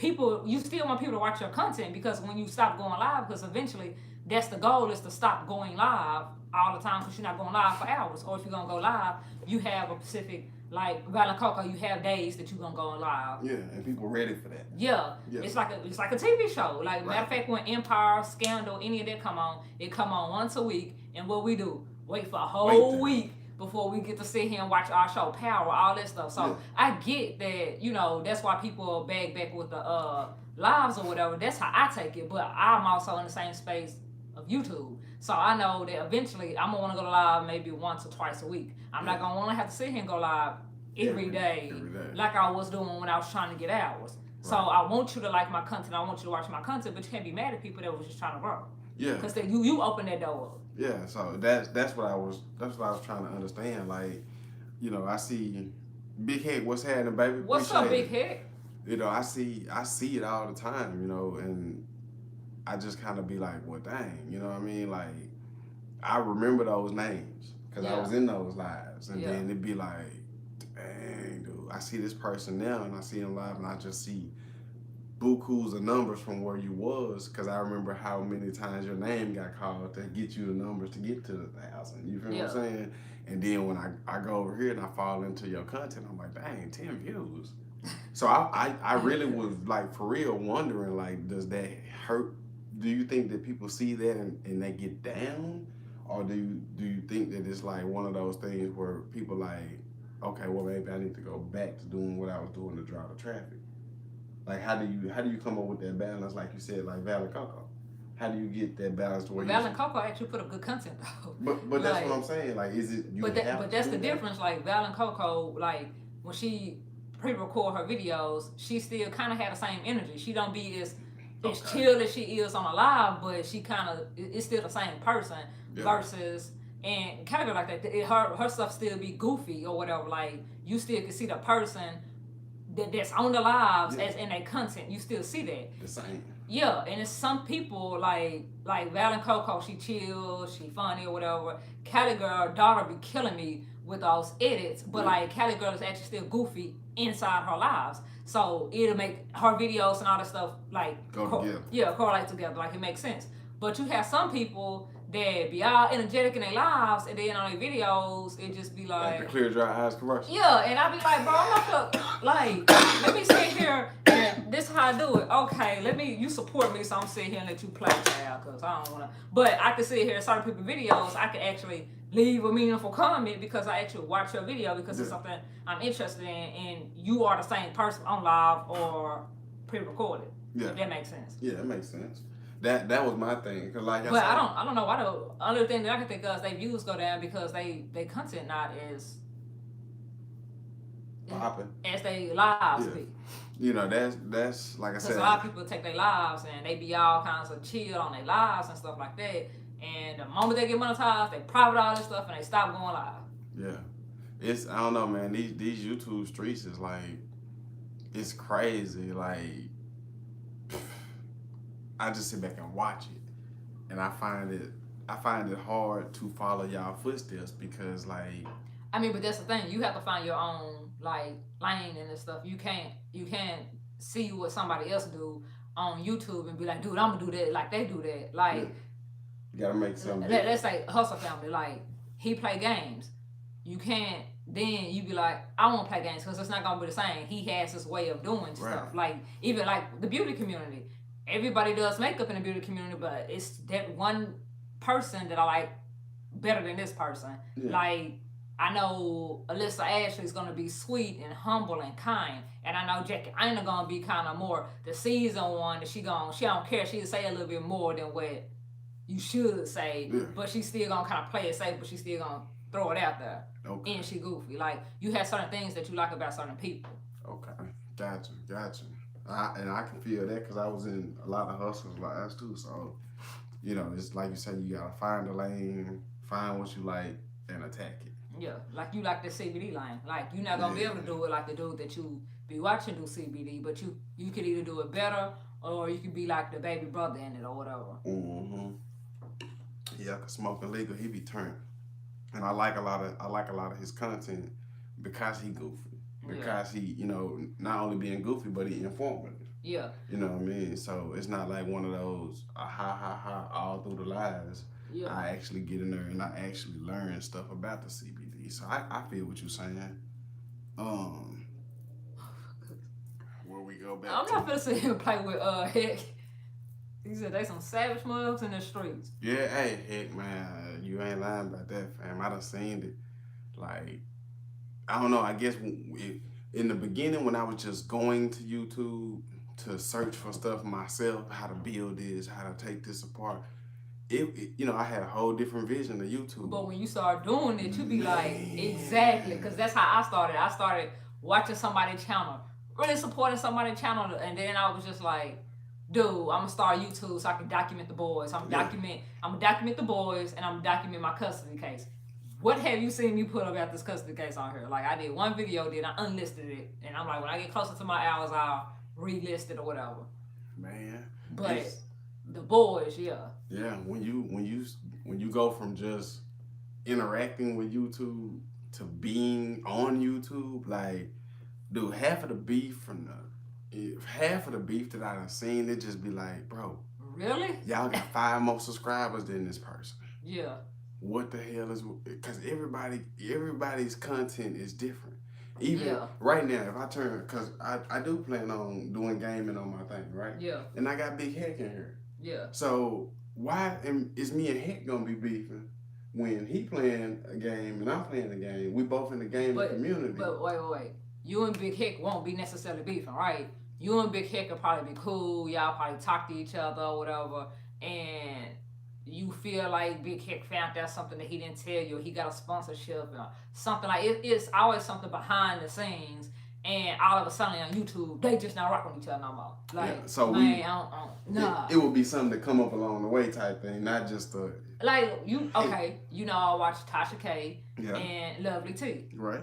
you still want people to watch your content, because when you stop going live, because eventually that's the goal, is to stop going live all the time, because you're not going live for hours. Or if you're going to go live, you have a specific, like Valen Coco, you have days that you're going to go live. Yeah, and people ready for that. Yeah. It's like a TV show. Like, matter of fact, when Empire, Scandal, any of that come on, it come on once a week. And what we do, wait for a whole week before we get to sit here and watch our show, Power, all that stuff. So I get that, you know, that's why people bag back with the lives or whatever. That's how I take it. But I'm also in the same space of YouTube. So I know that eventually I'm gonna want to go live maybe once or twice a week. I'm not gonna want to have to sit here and go live every day like I was doing when I was trying to get hours. So I want you to like my content. I want you to watch my content, but you can't be mad at people that was just trying to grow. Yeah. Because you open that door up. Yeah. So that's what I was trying to understand. Like, you know, I see Big Head. What's happening, baby? What's up, Big Head? You know, I see it all the time. You know, and I just kind of be like, well, dang. You know what I mean? Like, I remember those names because I was in those lives, and then it'd be like, dang, dude. I see this person now, and I see him live, and I just see bukus of numbers from where you was, because I remember how many times your name got called to get you the numbers to get to the 1,000. You feel what I'm saying? And then when I go over here and I fall into your content, I'm like, dang, 10 views. So I really was like, for real, wondering, like, does that hurt? Do you think that people see that and they get down? Or do you think that it's like one of those things where people like, okay, well, maybe I need to go back to doing what I was doing to draw the traffic? Like, how do you come up with that balance, like you said, like Val and Coco? How do you get that balance to where Val and Coco actually put up good content though. But that's what I'm saying. Like, is it but that's the difference. Like Val and Coco, like when she pre-record her videos, she still kind of had the same energy. She don't be as chill as she is on a live, but she kind of it's still the same person versus. And kind of like that, her stuff still be goofy or whatever. Like you still can see the person that's on the lives as in their content. You still see that. The same. Yeah, and it's some people like Val and Coco. She chill, she funny or whatever. Cali Girl daughter be killing me with those edits, but like Cali Girl is actually still goofy inside her lives. So it'll make her videos and all that stuff like correlate together. Like it makes sense. But you have some people that be all energetic in their lives, and then on their videos, it just be like the clear, dry eyes commercial. Yeah, and I be like, bro, I'm not gonna, like, let me sit here and this is how I do it. Okay, you support me, so I'm sitting here and let you play, child, because I don't wanna. But I can sit here and start people's videos. I can actually leave a meaningful comment because I actually watch your video because it's something I'm interested in, and you are the same person on live or pre-recorded. Yeah, that makes sense. Yeah, that makes sense. That was my thing, cause like I said, I don't know why the other thing that I can think of is they views go down because they content not as popping as they lives be. You know, that's like I said. Because a lot of people take their lives and they be all kinds of chill on their lives and stuff like that. And the moment they get monetized, they private all this stuff and they stop going live. Yeah, I don't know, man. These YouTube streets is like, it's crazy. Like, I just sit back and watch it, and I find it hard to follow y'all footsteps because, like, I mean, but that's the thing. You have to find your own like lane and this stuff. You can't see what somebody else do on YouTube and be like, dude, I'm gonna do that like they do that. Like, you gotta make something. Let's say Hustle Family. Like, he play games. You can't. Then you be like, I won't play games because it's not gonna be the same. He has his way of doing stuff. Like even like the beauty community. Everybody does makeup in the beauty community, but it's that one person that I like better than this person. Yeah. Like, I know Alyssa Ashley's gonna be sweet and humble and kind, and I know Jackie Aina gonna be kind of more the season one that she don't care. She'll say a little bit more than what you should say, but she's still gonna kind of play it safe, but she's still gonna throw it out there. Okay. And she goofy. Like, you have certain things that you like about certain people. Okay, gotcha. And I can feel that because I was in a lot of hustles like us too. So, you know, it's like you said, you gotta find the lane, find what you like, and attack it. Yeah, like you like the CBD line. Like, you're not gonna be able to do it like the dude that you be watching do CBD, but you could either do it better or you could be like the baby brother in it or whatever. Mm-hmm. Yeah, cause smoking legal, he be turned, and I like a lot of his content because he goofy. Because he, you know, not only being goofy, but he informative. Yeah. You know what I mean? So it's not like one of those ha all through the lives. Yeah. I actually get in there and I actually learn stuff about the CBD. So I feel what you're saying. Where we go back I'm not gonna sit here and play with Heck. He said they some savage mugs in the streets. Yeah, hey, Heck, man, you ain't lying about that, fam. I done seen it. Like, I don't know, I guess in the beginning when I was just going to YouTube to search for stuff myself, how to build this, how to take this apart, I had a whole different vision of YouTube. But when you start doing it, you be like, Man. exactly, because that's how I started. I started watching somebody's channel, really supporting somebody's channel, and then I was just like, dude, I'm gonna start YouTube so I can document the boys. I'm gonna document the boys, and I'm gonna document my custody case. What have you seen me put about this custody case on here? Like, I did one video, then I unlisted it, and I'm like, when I get closer to my hours, I'll relist it or whatever. Man, but the boys, yeah. Yeah, when you go from just interacting with YouTube to being on YouTube, like, dude, half of the beef that I done seen, it just be like, bro, really? Y'all got 5 more subscribers than this person. Yeah. What the hell is? Because everybody's content is different. Even right now, if I turn, because I do plan on doing gaming on my thing, right? Yeah. And I got Big Heck in here. Yeah. So why is me and Heck gonna be beefing when he playing a game and I'm playing a game? We both in the gaming community. But wait. You and Big Heck won't be necessarily beefing, right? You and Big Heck will probably be cool. Y'all probably talk to each other or whatever. And you feel like Big Heck found out something that he didn't tell you. He got a sponsorship or something like it's always something behind the scenes. And all of a sudden on YouTube, they just not rocking each other no more. Like, yeah, so nah. It would be something to come up along the way type thing, not just a... Like, I watched Tasha K and Lovely T. Right.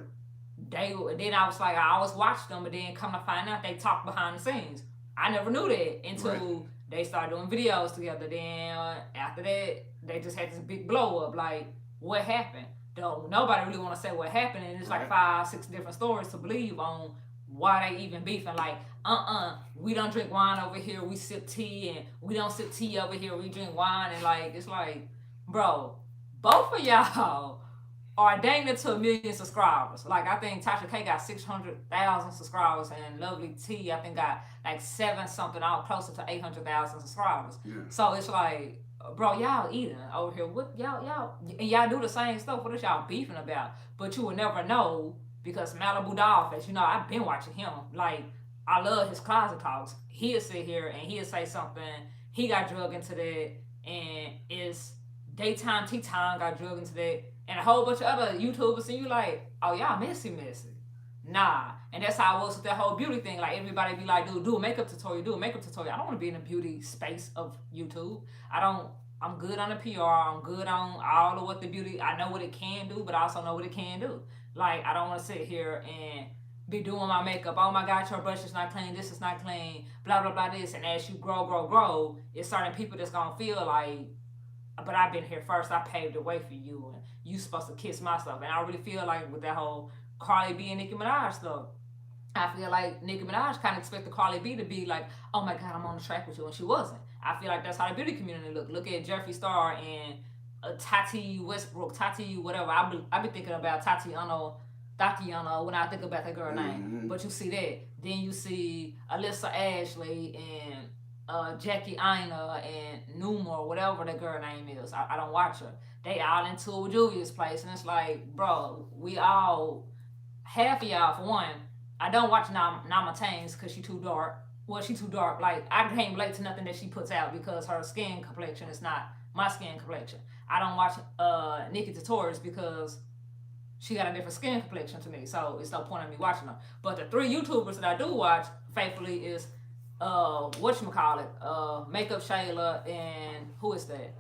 Then I was like, I always watched them, but then come to find out they talk behind the scenes. I never knew that until they started doing videos together. Then after that, they just had this big blow up. Like, what happened? Though nobody really want to say what happened, and it's like 5, 6 different stories to believe on why they even beefing. Like, we don't drink wine over here, we sip tea, and we don't sip tea over here, we drink wine, and like, it's like, bro, both of y'all are dang it to 1 million subscribers. Like, I think Tasha K got 600,000 subscribers, and Lovely T, I think, got like 7 something, out closer to 800,000 subscribers. Yeah. So it's like, bro, y'all eating over here. What y'all do the same stuff. What is y'all beefing about? But you will never know because Malibu Dollface, I've been watching him. Like, I love his closet talks. He'll sit here and he'll say something. He got drugged into that, and it's daytime tea time got drugged into that, and a whole bunch of other YouTubers. And you like, oh, y'all messy. Nah. And that's how I was with that whole beauty thing. Like, everybody be like, do a makeup tutorial. I don't want to be in the beauty space of YouTube. I'm good on the PR. I'm good on all of what the beauty, I know what it can do, but I also know what it can do. Like, I don't want to sit here and be doing my makeup. Oh my God, your brush is not clean. This is not clean. Blah, blah, blah, this. And as you grow, it's certain people that's going to feel like, but I've been here first. I paved the way for you. And you supposed to kiss my stuff. And I really feel like with that whole Cardi B and Nicki Minaj stuff, I feel like Nicki Minaj kind of expected Cardi B to be like, oh my God, I'm on the track with you, and she wasn't. I feel like that's how the beauty community look. Look at Jeffree Star and Tati Westbrook, Tati whatever. I be thinking about Tatiana when I think about that girl name. But you see that. Then you see Alyssa Ashley and Jackie Aina and Numa or whatever that girl name is. I don't watch her. They all into it with Julia's place, and it's like, bro, we all, half of y'all for one, I don't watch Nama Tames because she too dark. Well, she too dark. Like, I can't relate to nothing that she puts out because her skin complexion is not my skin complexion. I don't watch Nikki Tutorials because she got a different skin complexion to me. So it's no point in me watching her. But the 3 YouTubers that I do watch faithfully is whatchamacallit, Makeup Shayla, and who is that?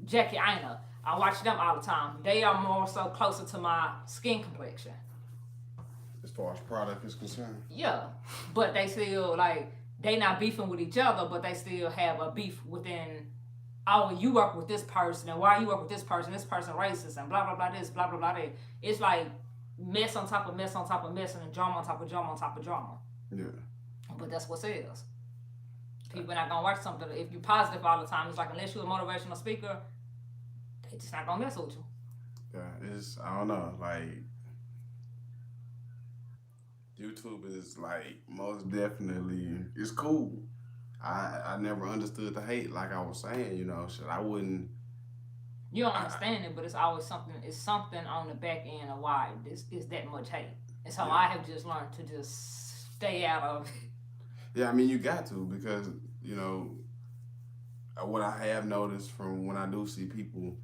Jackie Aina. I watch them all the time. They are more so closer to my skin complexion. As far as product is concerned? Yeah. But they still, like, they not beefing with each other, but they still have a beef within, oh, you work with this person, and why you work with this person racist, and blah, blah, blah, this, blah, blah, blah, that. It's like mess on top of mess on top of mess, and drama on top of drama on top of drama. Yeah. But that's what sells. People not gonna watch something. If you're positive all the time, it's like, unless you're a motivational speaker, they just not gonna mess with you. Yeah, I don't know, like, YouTube is like most definitely, it's cool. I never understood the hate, like I was saying, I wouldn't. You don't understand it, but it's always something. It's something on the back end of why this is that much hate, and so I have just learned to just stay out of it. Yeah, I mean, you got to, because what I have noticed from when I do see people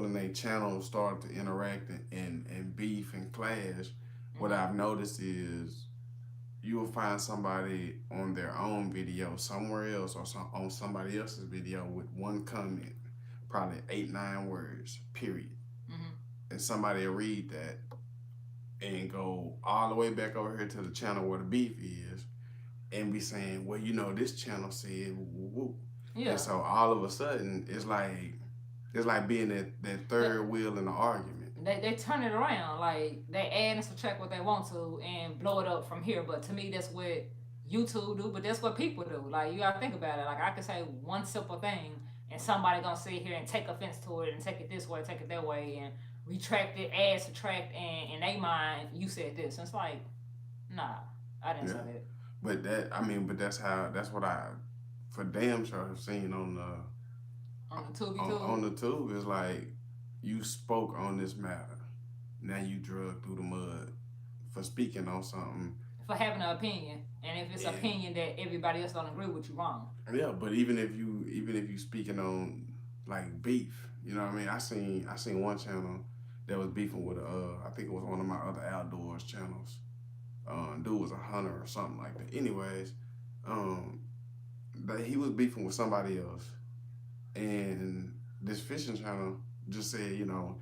in their channel start to interact and beef and clash, what I've noticed is you will find somebody on their own video somewhere else or on somebody else's video with one comment, probably 8, 9 words, period. Mm-hmm. And somebody will read that and go all the way back over here to the channel where the beef is and be saying, well, you know, this channel said woo woo. Yeah. And so all of a sudden it's like being that third wheel in the argument. They turn it around, like they add and subtract what they want to and blow it up from here. But to me, that's what YouTube do. But that's what people do. Like you gotta think about it. Like I could say one simple thing, and somebody gonna sit here and take offense to it and take it this way, take it that way, and retract it, add, subtract, and in their mind, you said this. And it's like, nah, I didn't say that. But that's what I for damn sure have seen on the tube is like, you spoke on this matter. Now you drug through the mud for speaking on something. For having an opinion. And if it's an opinion that everybody else don't agree with, you wrong. Yeah, but even if you speaking on like beef, you know what I mean? I seen one channel that was beefing with I think it was one of my other outdoors channels. Dude was a hunter or something like that. Anyways, he was beefing with somebody else. And this fishing channel just said, you know,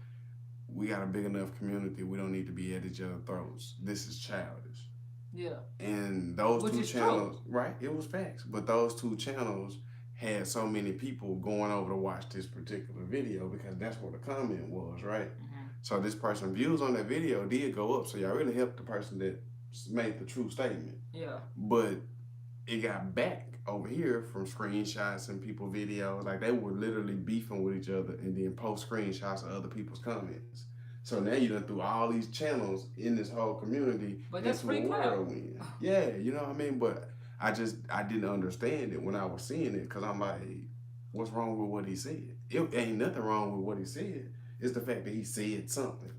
we got a big enough community. We don't need to be at each other's throats. This is childish. Yeah. And those Which two is channels, true. right? It was facts. But those two channels had so many people going over to watch this particular video because that's what the comment was, right? Mm-hmm. So this person's views on that video did go up. So y'all really helped the person that made the true statement. Yeah. But it got back over here from screenshots and people videos. Like they were literally beefing with each other and then post screenshots of other people's comments. So now you done threw all these channels in this whole community. But that's free clout. Yeah, you know what I mean? But I didn't understand it when I was seeing it because I'm like, what's wrong with what he said? It ain't nothing wrong with what he said. It's the fact that he said something.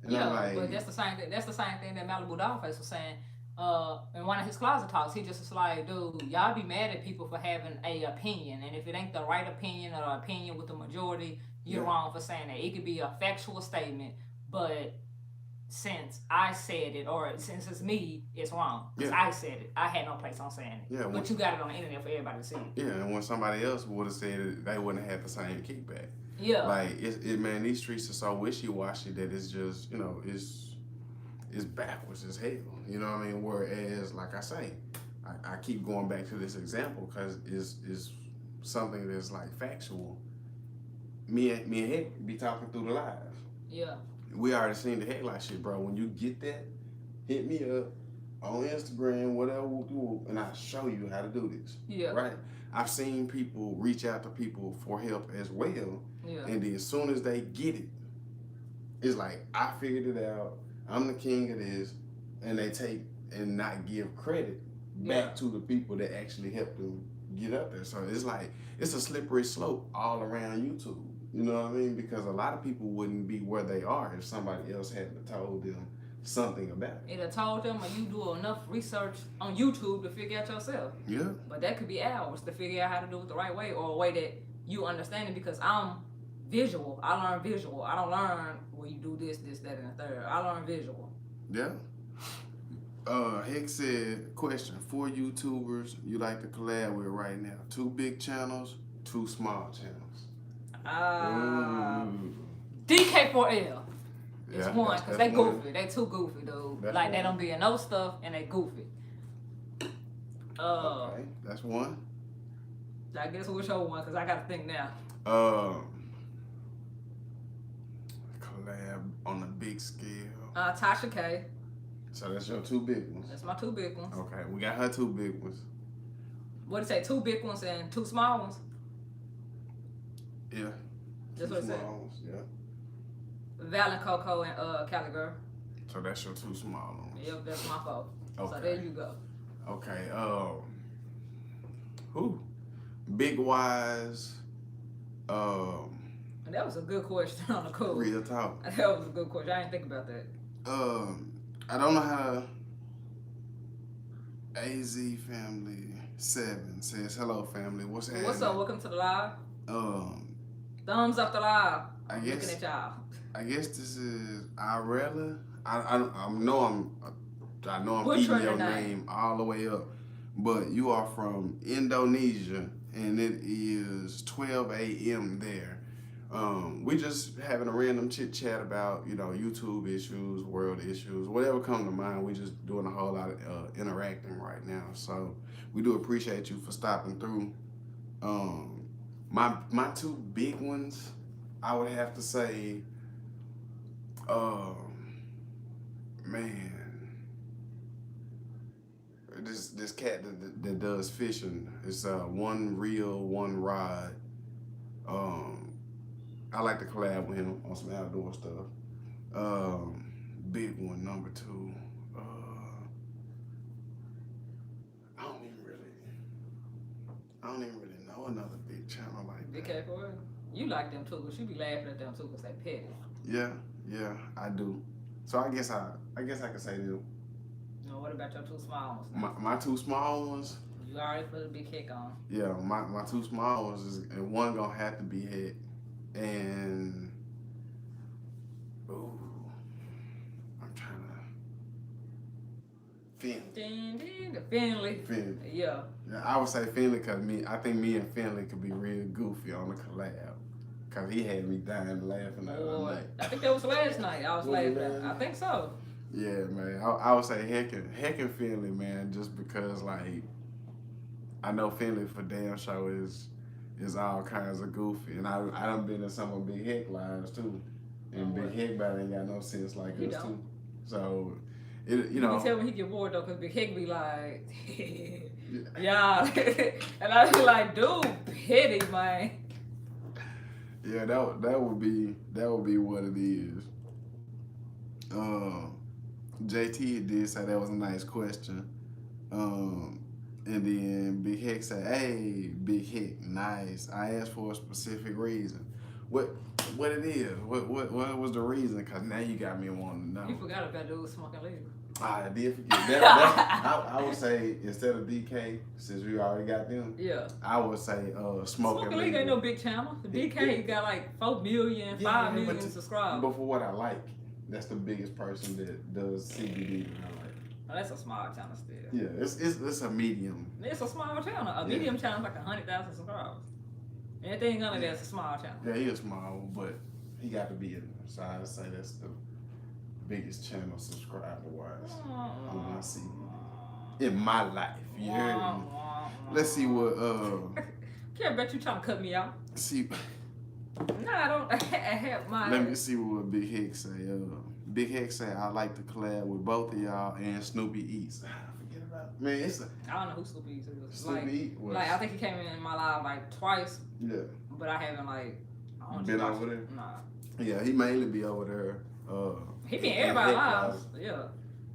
And yeah, I'm like, but that's the same thing. That's the same thing that Malibu Dollface was saying. In one of his closet talks, he just was like, dude, y'all be mad at people for having a opinion, and if it ain't the right opinion or opinion with the majority, you're wrong for saying that. It could be a factual statement, but since I said it, or since it's me, it's wrong. Because I said it. I had no place on saying it. Yeah, but you got it on the internet for everybody to see. Yeah, and when somebody else would have said it, they wouldn't have had the same kickback. Yeah. Like, man, these streets are so wishy-washy that it's just, you know, it's backwards as hell. You know what I mean? Whereas, like I say, I keep going back to this example because it's something that's like factual. Me and Heck be talking through the live. Yeah. We already seen the headlight shit, bro. When you get that, hit me up on Instagram, whatever we'll do, and I'll show you how to do this. Yeah. Right? I've seen people reach out to people for help as well. Yeah. And then as soon as they get it, it's like, I figured it out. I'm the king of this. And they take and not give credit back to the people that actually helped them get up there. So it's like, it's a slippery slope all around YouTube. You know what I mean? Because a lot of people wouldn't be where they are if somebody else hadn't told them something about it. Either told them or you do enough research on YouTube to figure out yourself. Yeah. But that could be hours to figure out how to do it the right way or a way that you understand it because I'm visual. I learn visual. I don't learn where you do this, that, and the third. I learn visual. Yeah. Heck said, question, 4 YouTubers you like to collab with right now? 2 big channels, 2 small channels. DK4L. It's Yeah, one, because they goofy. They too goofy, dude. That's like, one. they don't be in no stuff, and they goofy. Okay, that's one. I guess which other one, because I got to think now. Collab on a big scale. Tasha K. So that's your 2 big ones. That's my 2 big ones. Okay, we got her 2 big ones. What did it say? 2 big ones and 2 small ones? Yeah. That's what it said. Small ones, yeah. Val and Coco and Cali Girl. So that's your 2 small ones. Yep, that's my fault. Okay. So there you go. Okay, who? Big Wise, And that was a good question on the code. real talk. That was a good question. I didn't think about that. I don't know how AZ family. 7 says, "Hello, family. What's happening?" What's up? Welcome to the live. Um, Thumbs up the live. I I'm guess looking at y'all. I guess this is Irella. I know I'm Butchering eating the your name. name all the way up, but you are from Indonesia, and it is 12 a.m. there. We just having a random chit chat about YouTube issues, world issues, whatever come to mind. We just doing a whole lot of interacting right now. So we do appreciate you for stopping through. My two big ones, I would have to say, man, this cat that does fishing. It's one reel, one rod. I like to collab with him on some outdoor stuff. Big one, number two. I don't even really know another big channel like Big that. cat for it. You like them too, but you be laughing at them too because they petty. Yeah, I do. So I guess I could say them. Now, what about your two small ones? Now? My two small ones. You already put a big kick on. Yeah, my two small ones is, and one gonna have to be Heck, and ooh, I'm trying to Finley. Finley. Yeah. Yeah, I would say Finley because I think me and Finley could be real goofy on the collab. Cause he had me dying laughing at Boy, I think that was last night. I was laughing at. I think so. Yeah, man. I would say Heck and Finley, man, just because like I know Finley for damn show is all kinds of goofy, and I done been in some of Big Heck lives too, and Big Heck about ain't got no sense like us too. So you know. You can tell when he get bored though, cause Big Heck be like, yeah, and I be like, dude, pity, man. Yeah, that would be what it is. JT did say that was a nice question. And then Big Heck said, "Hey, Big Heck, nice. I asked for a specific reason. What it is? What was the reason? Cause now you got me wanting to know." You forgot about dude smoking leaf. I did forget that. I would say instead of DK, since we already got them. Yeah. I would say smoking leaf ain't no big channel. DK got like 4 million, 5 million subscribers. But for what I like, that's the biggest person that does CBD that I like. Oh, that's a small channel still. Yeah, it's a medium. It's a small channel. A medium channel is like 100,000 subscribers. Anything under there is a small channel. Yeah, he is small, but he got to be in there. So I'd say that's the biggest channel subscriber wise on my CBD in my life. You heard me? Let's see what Can't bet you trying to cut me out. see. No, I don't. I have my. Let me see what Big Heck say. Big Heck say I like to collab with both of y'all and Snoopy Eats. Forget about man. I don't know who Snoopy Eats is. Snoopy Eats. Like I think he came in my live like twice. Yeah. But I haven't like. Been over there. Nah. Yeah, he mainly be over there. He be in everybody's lives. Yeah.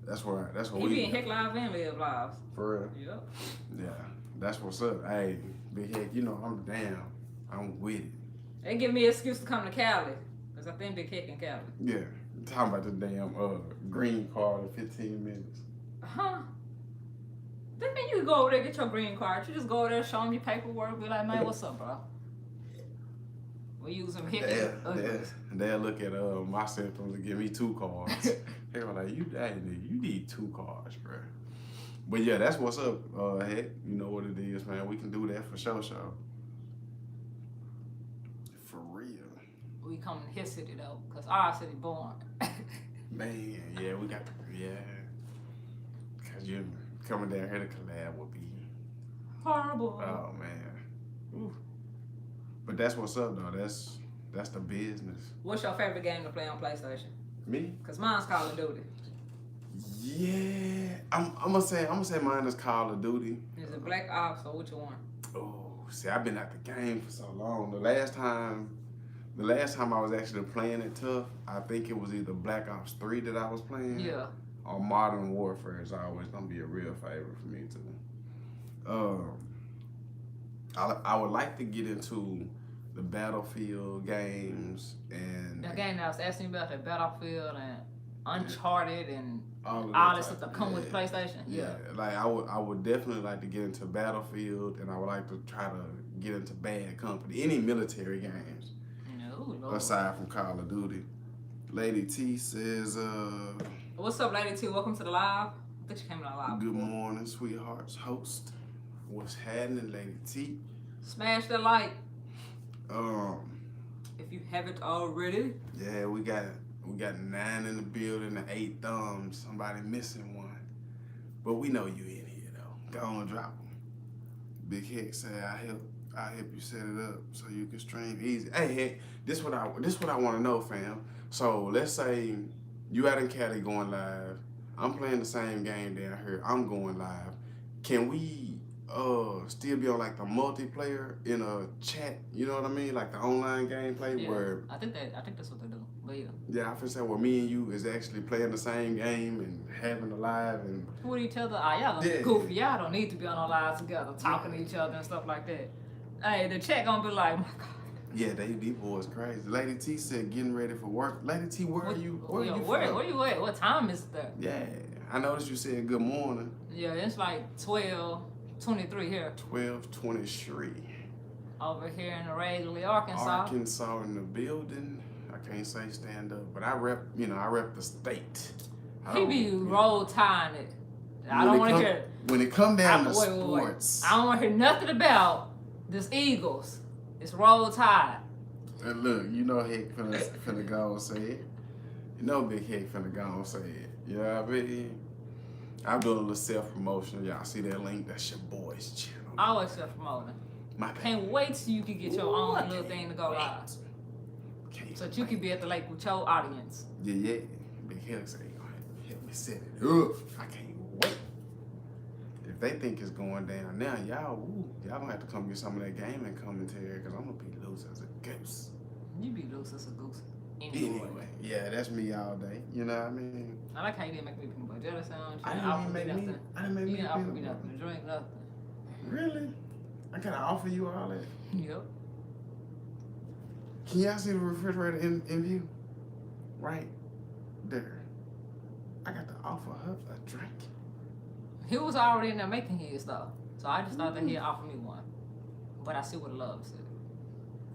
That's where he be in Heck Live and Live Lives. For real. Yep. Yeah. That's what's up. Hey, Big Heck, I'm down. I'm with it. They give me an excuse to come to Cali. Because I think Big Heck in Cali. Yeah. Talking about the damn green card in 15 minutes. Huh? That mean you go over there get your green card. You just go over there, show them your paperwork, be like, man, what's up, bro? We use them here. They'll look at my symptoms and give me 2 cards. They were like, you need 2 cards, bro. But yeah, that's what's up, Heck. You know what it is, man. We can do that for sure. For real. We come to his city though, cause our city born. Man, yeah, we got cause you coming down here to collab would be horrible. Oh man. Ooh. But that's what's up though. That's the business. What's your favorite game to play on PlayStation? Me? Cause mine's Call of Duty. Yeah, I'm gonna say mine is Call of Duty. Is it Black Ops or which one? Oh, see, I've been at the game for so long. The last time I was actually playing it tough, I think it was either Black Ops 3 that I was playing. Yeah. Or Modern Warfare is always gonna be a real favorite for me too. I would like to get into the Battlefield games and the game that I was asking you about, the Battlefield and Uncharted and all all that this stuff type- that come with PlayStation. Yeah, like I would definitely like to get into Battlefield, and I would like to try to get into Bad Company, any military games No, Lord. aside from Call of Duty. Lady T says, What's up, Lady T? Welcome to the live. I think she came on live. "Good before. morning, sweethearts." Host, what's happening, Lady T? Smash that like Um, if you haven't already. yeah, we got 9 in the building and 8 thumbs. Somebody missing one, but we know you in here though. Go on, drop them. Big Heck say I help you set it up so you can stream easy. Hey Heck, this what I want to know, fam. So let's say you out in Cali going live. I'm playing the same game down here. I'm going live. Can we still be on like the multiplayer in a chat? You know what I mean? Like the online gameplay where I think that's what they do. But yeah. yeah, I feel say where me and you is actually playing the same game and having a live and With each other, y'all gonna be goofy. Y'all don't need to be on a live together, talking to each other and stuff like that. Hey, the chat gonna be like, my God. yeah, these boys crazy. Lady T said getting ready for work. Lady T, where are you? Where you at? What time is it there? Yeah, I noticed you said good morning. Yeah, it's like 12:23 here. 12:23. Over here in Wrigley, Arkansas. Arkansas in the building. I can't say stand up, but I rep the state. He be roll tying it. I don't want to hear. When it come down to sports, I don't want to hear nothing about this Eagles. It's roll tide. And look, you know Heck finna go and say it. You know Big Heck finna go and say it. You know what I mean? I'm doing a little self-promotion. Y'all see that link? That's your boy's channel. Always self-promoting. My bad. Can't wait till you can get your own little thing to go live. So that you can be at the lake with your audience. Yeah. Big Heck say, help me set it up. I can't wait. If they think it's going down now, y'all gonna have to come get some of that gaming commentary because I'm gonna be loose as a goose. You be loose as a goose. Anyway, yeah, that's me all day. You know what I mean? I like how you didn't make me peanut butter jelly sandwich. I didn't make me You didn't offer me nothing to drink, nothing. Really? I gotta offer you all that? Yep. Can y'all see the refrigerator in view? Right there. I got to offer her a drink. He was already in there making his though. So I just thought that he'd offer me one. But I see what love said.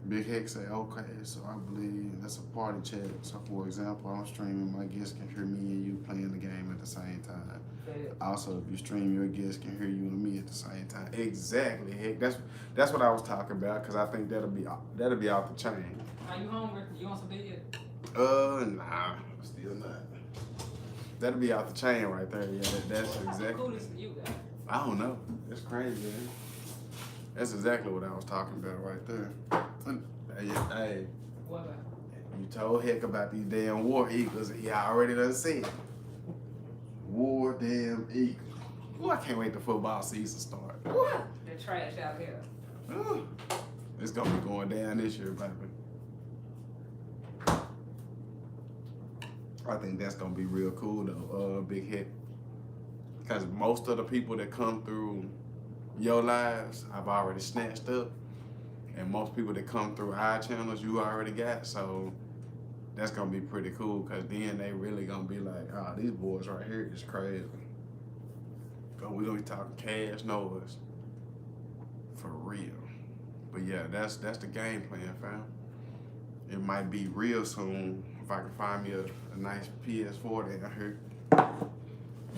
Big Heck say, okay, so I believe that's a party chat. So for example, I'm streaming, my guests can hear me and you playing the game at the same time. Also, if you stream, your guests can hear you and me at the same time. Exactly, Heck. That's what I was talking about, because I think that'll be off the chain. Are you hungry? You want some beer? Nah, still not. That'll be off the chain right there. Yeah, that's exactly. How cool is you guys? I don't know. That's crazy, man. That's exactly what I was talking about right there. Hey, What? you told Heck about these damn War Eagles, and he already done said. War damn Eagles. Ooh, I can't wait till football season start. They're trash out here. Ooh. It's gonna be going down this year, baby. I think that's gonna be real cool though, Big Heck. Because most of the people that come through your lives, I've already snatched up. And most people that come through our channels, you already got. So that's gonna be pretty cool, because then they really gonna be like, these boys right here is crazy. But we gonna be talking cash noise. For real. But yeah, that's the game plan, fam. It might be real soon if I can find me a nice PS4 down here.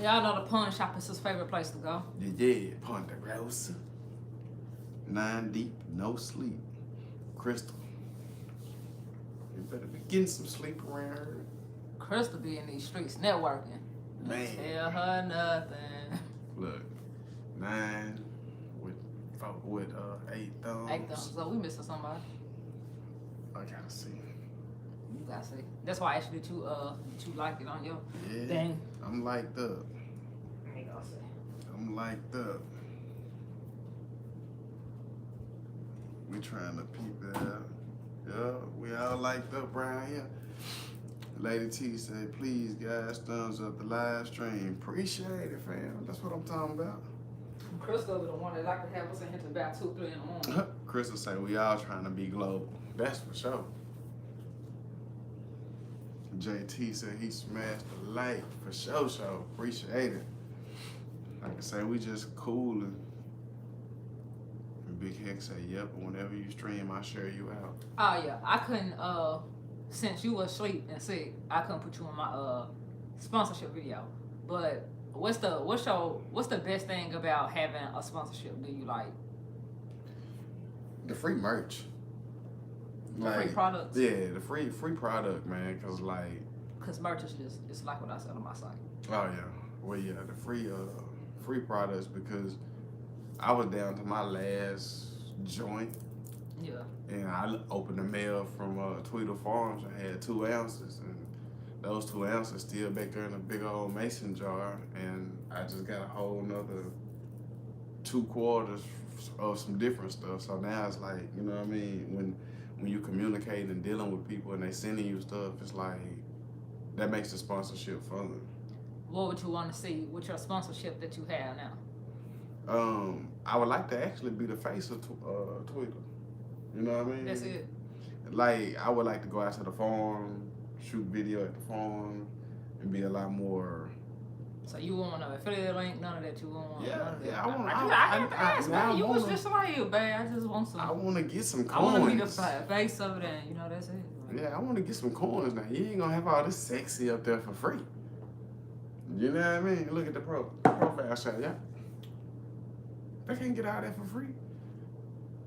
Y'all know the pawn shop is his favorite place to go. Yeah, Ponderosa. 9 deep, no sleep. Crystal. You better be getting some sleep around her. Crystal be in these streets networking. Man. Tell her nothing. Look, 9 with 8 thumbs. 8 thumbs. So we missing somebody. I gotta see. You gotta see. That's why I asked you that you like it on your thing. I'm liked up. I ain't gonna say. I'm liked up. We trying to peep that out. Yeah, we all liked up around here. Lady T said, please guys, thumbs up the live stream. Appreciate it, fam. That's what I'm talking about. Crystal be the one that like to have us in here till about 2, 3 in the morning. Crystal say we all trying to be global. That's for sure. JT said he smashed the like for sure. Appreciate it. Like I say, we just coolin'. And Big Heck said, yep, whenever you stream, I share you out. Oh yeah, I couldn't. Since you was asleep and sick, I couldn't put you in my sponsorship video. But what's the best thing about having a sponsorship? Do you like The free merch. free products? Yeah, the free product, man. Cause merch is just, it's like what I said on my site. Oh yeah, well yeah, the free products, because I was down to my last joint. Yeah. And I opened the mail from Tweedle Farms. I had 2 ounces, and those 2 ounces still back there in a big old mason jar. And I just got a whole nother 2 quarters of some different stuff. So now it's like, you know what I mean? When you communicate and dealing with people and they sending you stuff, it's like, that makes the sponsorship fun. What would you want to see with your sponsorship that you have now? I would like to actually be the face of Twitter. You know what I mean? That's it. Like, I would like to go out to the farm, shoot video at the farm, and be a lot more. So you want an affiliate link? None of that. You want? Yeah, none of that. yeah. I want. I have to ask, man. You was just like, babe, I just want some. I want to get some I coins. want to be the face of it, and you know that's it. Like, Yeah, I want to get some coins now. You ain't gonna have all this sexy up there for free. You know what I mean? Look at the profile shot, yeah. They can't get all that for free.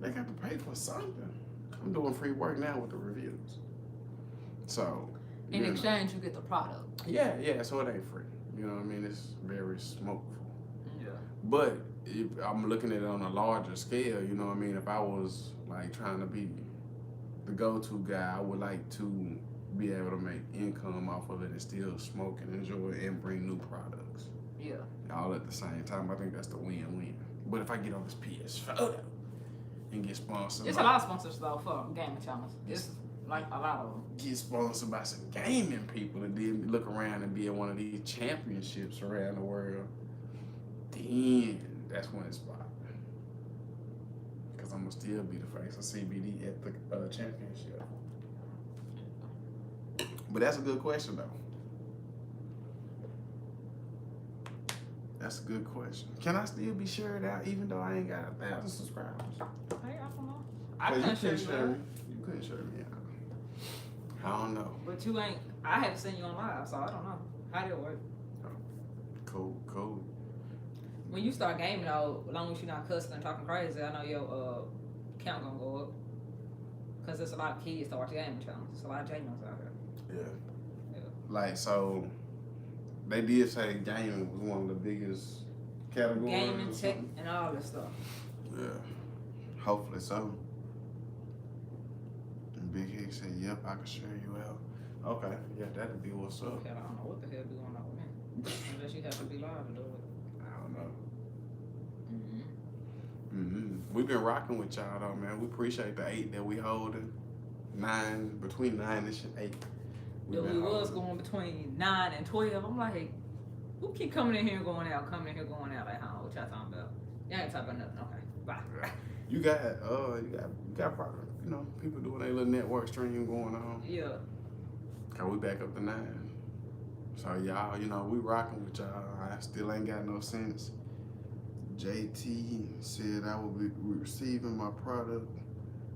They got to pay for something. I'm doing free work now with the reviews. So. in exchange, you get the product. Yeah, so it ain't free. You know what I mean? It's very smokeful. Yeah. But if I'm looking at it on a larger scale, you know what I mean? If I was like trying to be the go-to guy, I would like to be able to make income off of it and still smoke and enjoy it and bring new products. Yeah. All at the same time. I think that's the win-win. But if I get on this PS photo and get sponsored, It's a lot of sponsors though for gaming channels. It's like a lot of them. Get sponsored by some gaming people and then look around and be in one of these championships around the world, then that's when it's popping. Because I'm going to still be the face of CBD at the championship. But that's a good question, though. That's a good question. Can I still be shared out even though I ain't got 1,000 subscribers? Hey, I don't know. I You couldn't share couldn't share me. you. You couldn't share me out. I don't know. But you ain't. I haven't seen you on live, so I don't know how did it work. Cool. When you start gaming, though, as long as you're not cussing and talking crazy, I know your count gonna go up. Cause there's a lot of kids that watch gaming channels. There's a lot of J-Nos out here. Yeah. Like, so, they did say gaming was one of the biggest categories. Gaming, tech, and all this stuff. Yeah. Hopefully so. And Big Hick said, yep, I can share you out. Okay. Yeah, that'd be what's up. Hell, I don't know what the hell going on with me. Unless you have to be live to do it. I don't know. We've been rocking with y'all though, man. We appreciate the 8 that we holding. 9, between 9-ish and 8. Then we was going between 9 and 12. I'm like, who keep coming in here and going out, coming in here going out? Like, huh? What y'all talking about? Y'all ain't talking about nothing. Okay, bye. You got probably, you know, people doing their little network stream going on. Yeah. Cause we back up to 9. So y'all, you know, we rocking with y'all. I still ain't got no sense. JT said I will be receiving my product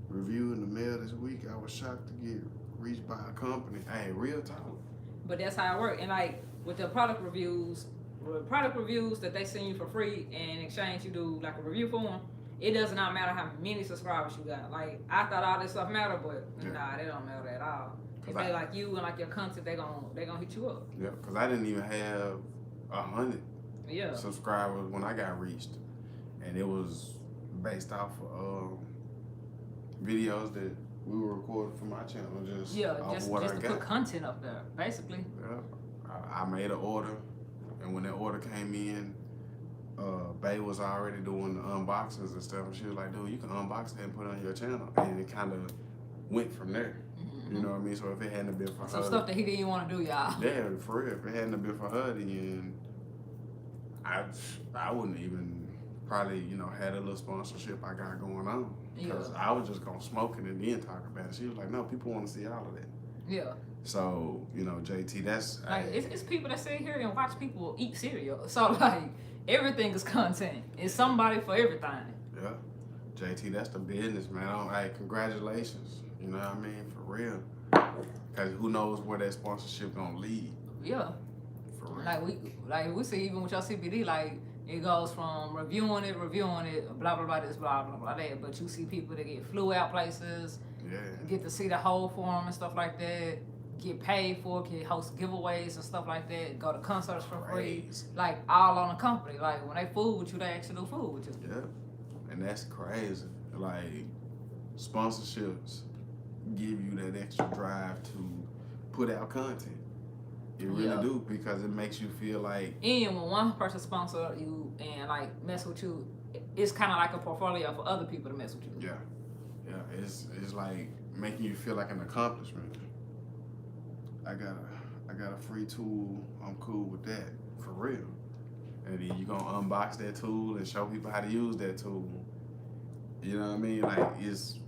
review in the mail this week. I was shocked to get reached by a company. Hey, real talk. But that's how it works. And like with the product reviews that they send you for free, and in exchange you do like a review for them, it does not matter how many subscribers you got. Like, I thought all this stuff mattered, but nah, they don't matter at all. If they like you and like your content, they gonna hit you up. Yeah, because I didn't even have 100 Yeah. subscribers when I got reached. And it was based off of videos that we were recording for my channel, just just to put content up there, basically. Yeah. I made an order, and when that order came in, Bay was already doing the unboxings and stuff, and she was like, dude, you can unbox that and put it on your channel. And it kind of went from there. You know what I mean? So if it hadn't been for her... Some stuff that he didn't want to do, y'all. Yeah, for real. If it hadn't been for her, then I wouldn't even probably, you know, had a little sponsorship I got going on. Because I was just going to smoke it and then talk about it. She was like, no, people want to see all of that. Yeah. So, you know, JT, that's Like it's people that sit here and watch people eat cereal. So like everything is content. It's somebody for everything. yeah. JT, that's the business, man. Hey, congratulations. You know what I mean? For real. Cause who knows where that sponsorship gonna lead. Yeah. For real. Like we see even with your CBD, like it goes from reviewing it, blah blah blah this, blah blah blah that. But you see people that get flew out places, Yeah. get to see the whole forum and stuff like that, get paid for it, can host giveaways and stuff like that, go to concerts for free, Crazy. like all on the company. Like when they fool with you, they actually do fool with you. Yeah. And that's crazy. Like sponsorships give you that extra drive to put out content. It really Yeah. do, because it makes you feel like, And when one person sponsor you and like mess with you, it's kind of like a portfolio for other people to mess with you. yeah, it's like making you feel like an accomplishment. I got a free tool. I'm cool with that, for real. And then you gonna unbox that tool and show people how to use that tool. You know what I mean? Like it's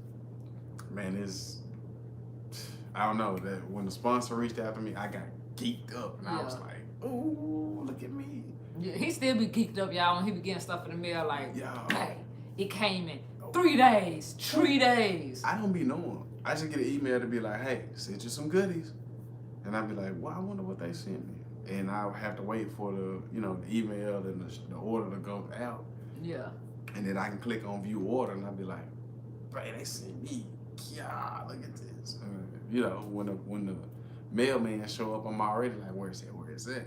I don't know, that when the sponsor reached out to me, I got geeked up and I was Yeah. like, ooh, look at me. Yeah, he still be geeked up, y'all, when he be getting stuff in the mail like, Yeah. hey, it came in 3 days, 3 days. I don't be knowing. I just get an email to be like, hey, sent you some goodies. And I'd be like, well, I wonder what they sent me. And I'll have to wait for the email and the order to go out. Yeah. And then I can click on view order and I'll be like, bro, they sent me. Yeah, look at this. When the mailman show up, I'm already like, where's that?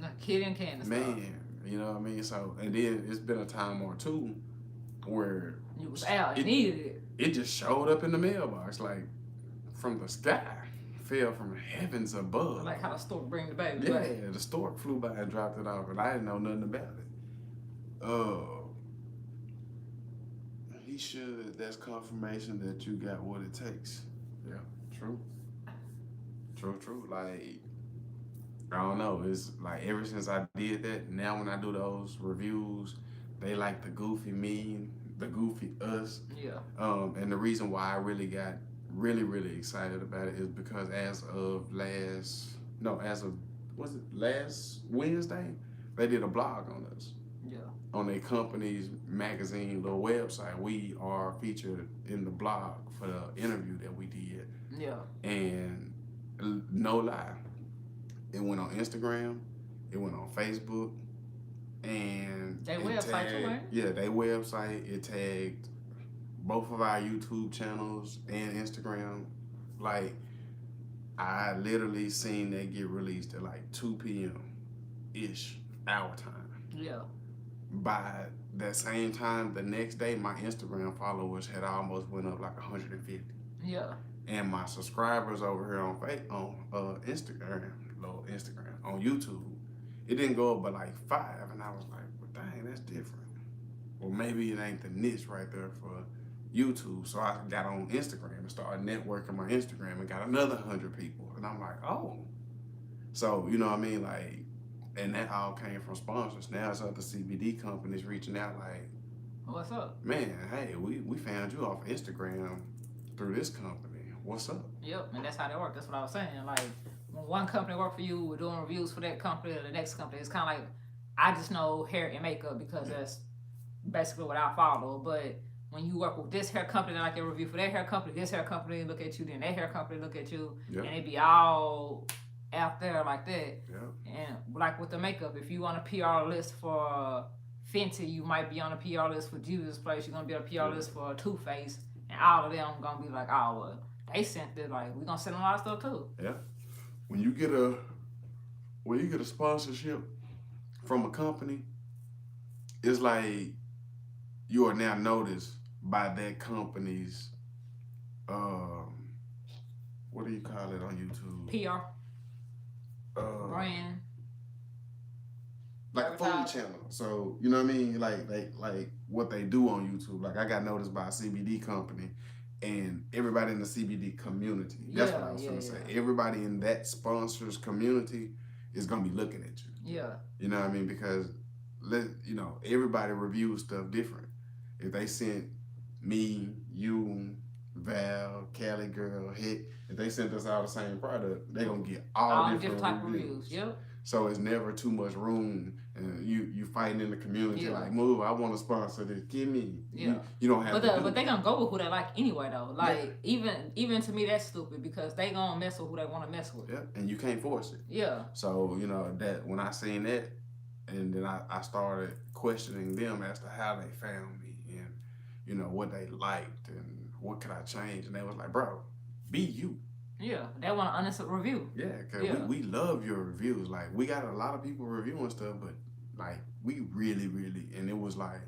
Like kid and can and Man, stuff. you know what I mean? So, and then it's been a time or two where You was out, you needed it. it just showed up in the mailbox, like from the sky, fell from heavens above. Like how the stork bring the baby Yeah, back. the stork flew by and dropped it off, and I didn't know nothing about it. He should. That's confirmation that you got what it takes. Yeah, true. Like, I don't know. It's like ever since I did that, now when I do those reviews, they like the goofy me, the goofy us. Yeah. And the reason why I really got really excited about it is because as of last Wednesday, they did a blog on us. Yeah. On their company's magazine little website. We are featured in the blog for the interview that we did. Yeah. And no lie, it went on Instagram, it went on Facebook, and They website too, right? Yeah, they website. It tagged both of our YouTube channels and Instagram. Like, I literally seen that get released at like 2 p.m. ish our time. Yeah. By that same time, the next day, my Instagram followers had almost went up like 150. Yeah. And my subscribers over here on Instagram, on YouTube, it didn't go up but like 5. And I was like, well, dang, that's different. Well, maybe it ain't the niche right there for YouTube. So I got on Instagram and started networking my Instagram and got another 100 people. And I'm like, oh. So, you know what I mean? Like, and that all came from sponsors. Now it's other CBD companies reaching out like, what's up? Man, hey, we found you off Instagram through this company. What's up? Yep, and that's how they work. That's what I was saying. Like, when one company work for you, we're doing reviews for that company or the next company. It's kind of like, I just know hair and makeup because that's basically what I follow. But when you work with this hair company, then I can review for their hair company, this hair company look at you, then their hair company look at you, Yep. and it be all out there like that. Yep. And like with the makeup, if you on a PR list for Fenty, you might be on a PR list for Juvia's Place. You're gonna be on a PR list for Too Faced, and all of them gonna be like, oh well, they sent it. Like we gonna send them a lot of stuff too. Yeah. When you get a sponsorship from a company, it's like you are now noticed by that company's what do you call it on YouTube? PR. Brand. Like a food channel. So you know what I mean? Like what they do on YouTube. Like I got noticed by a CBD company and everybody in the CBD community. That's what I was gonna say. Everybody in that sponsor's community is gonna be looking at you. Yeah. You know what I mean? Because everybody reviews stuff different. If they sent me, you, Val, Cali Girl, Hit. If they sent us all the same product, they gonna get All all different different type of reviews. reviews. Yep. So it's never too much room, and you fighting in the community Yeah. like, move, I want to sponsor this, give me. Yeah. You don't have to. But they gonna go with who they like anyway though. Like even to me that's stupid because they gonna mess with who they want to mess with. Yeah, and you can't force it. Yeah. So that when I seen that, and then I started questioning them as to how they found me and what they liked and what could I change, and they was like, bro, be you. Yeah, they want an honest review. Yeah, because we love your reviews. Like, we got a lot of people reviewing stuff, but, like, we really, really, and it was like,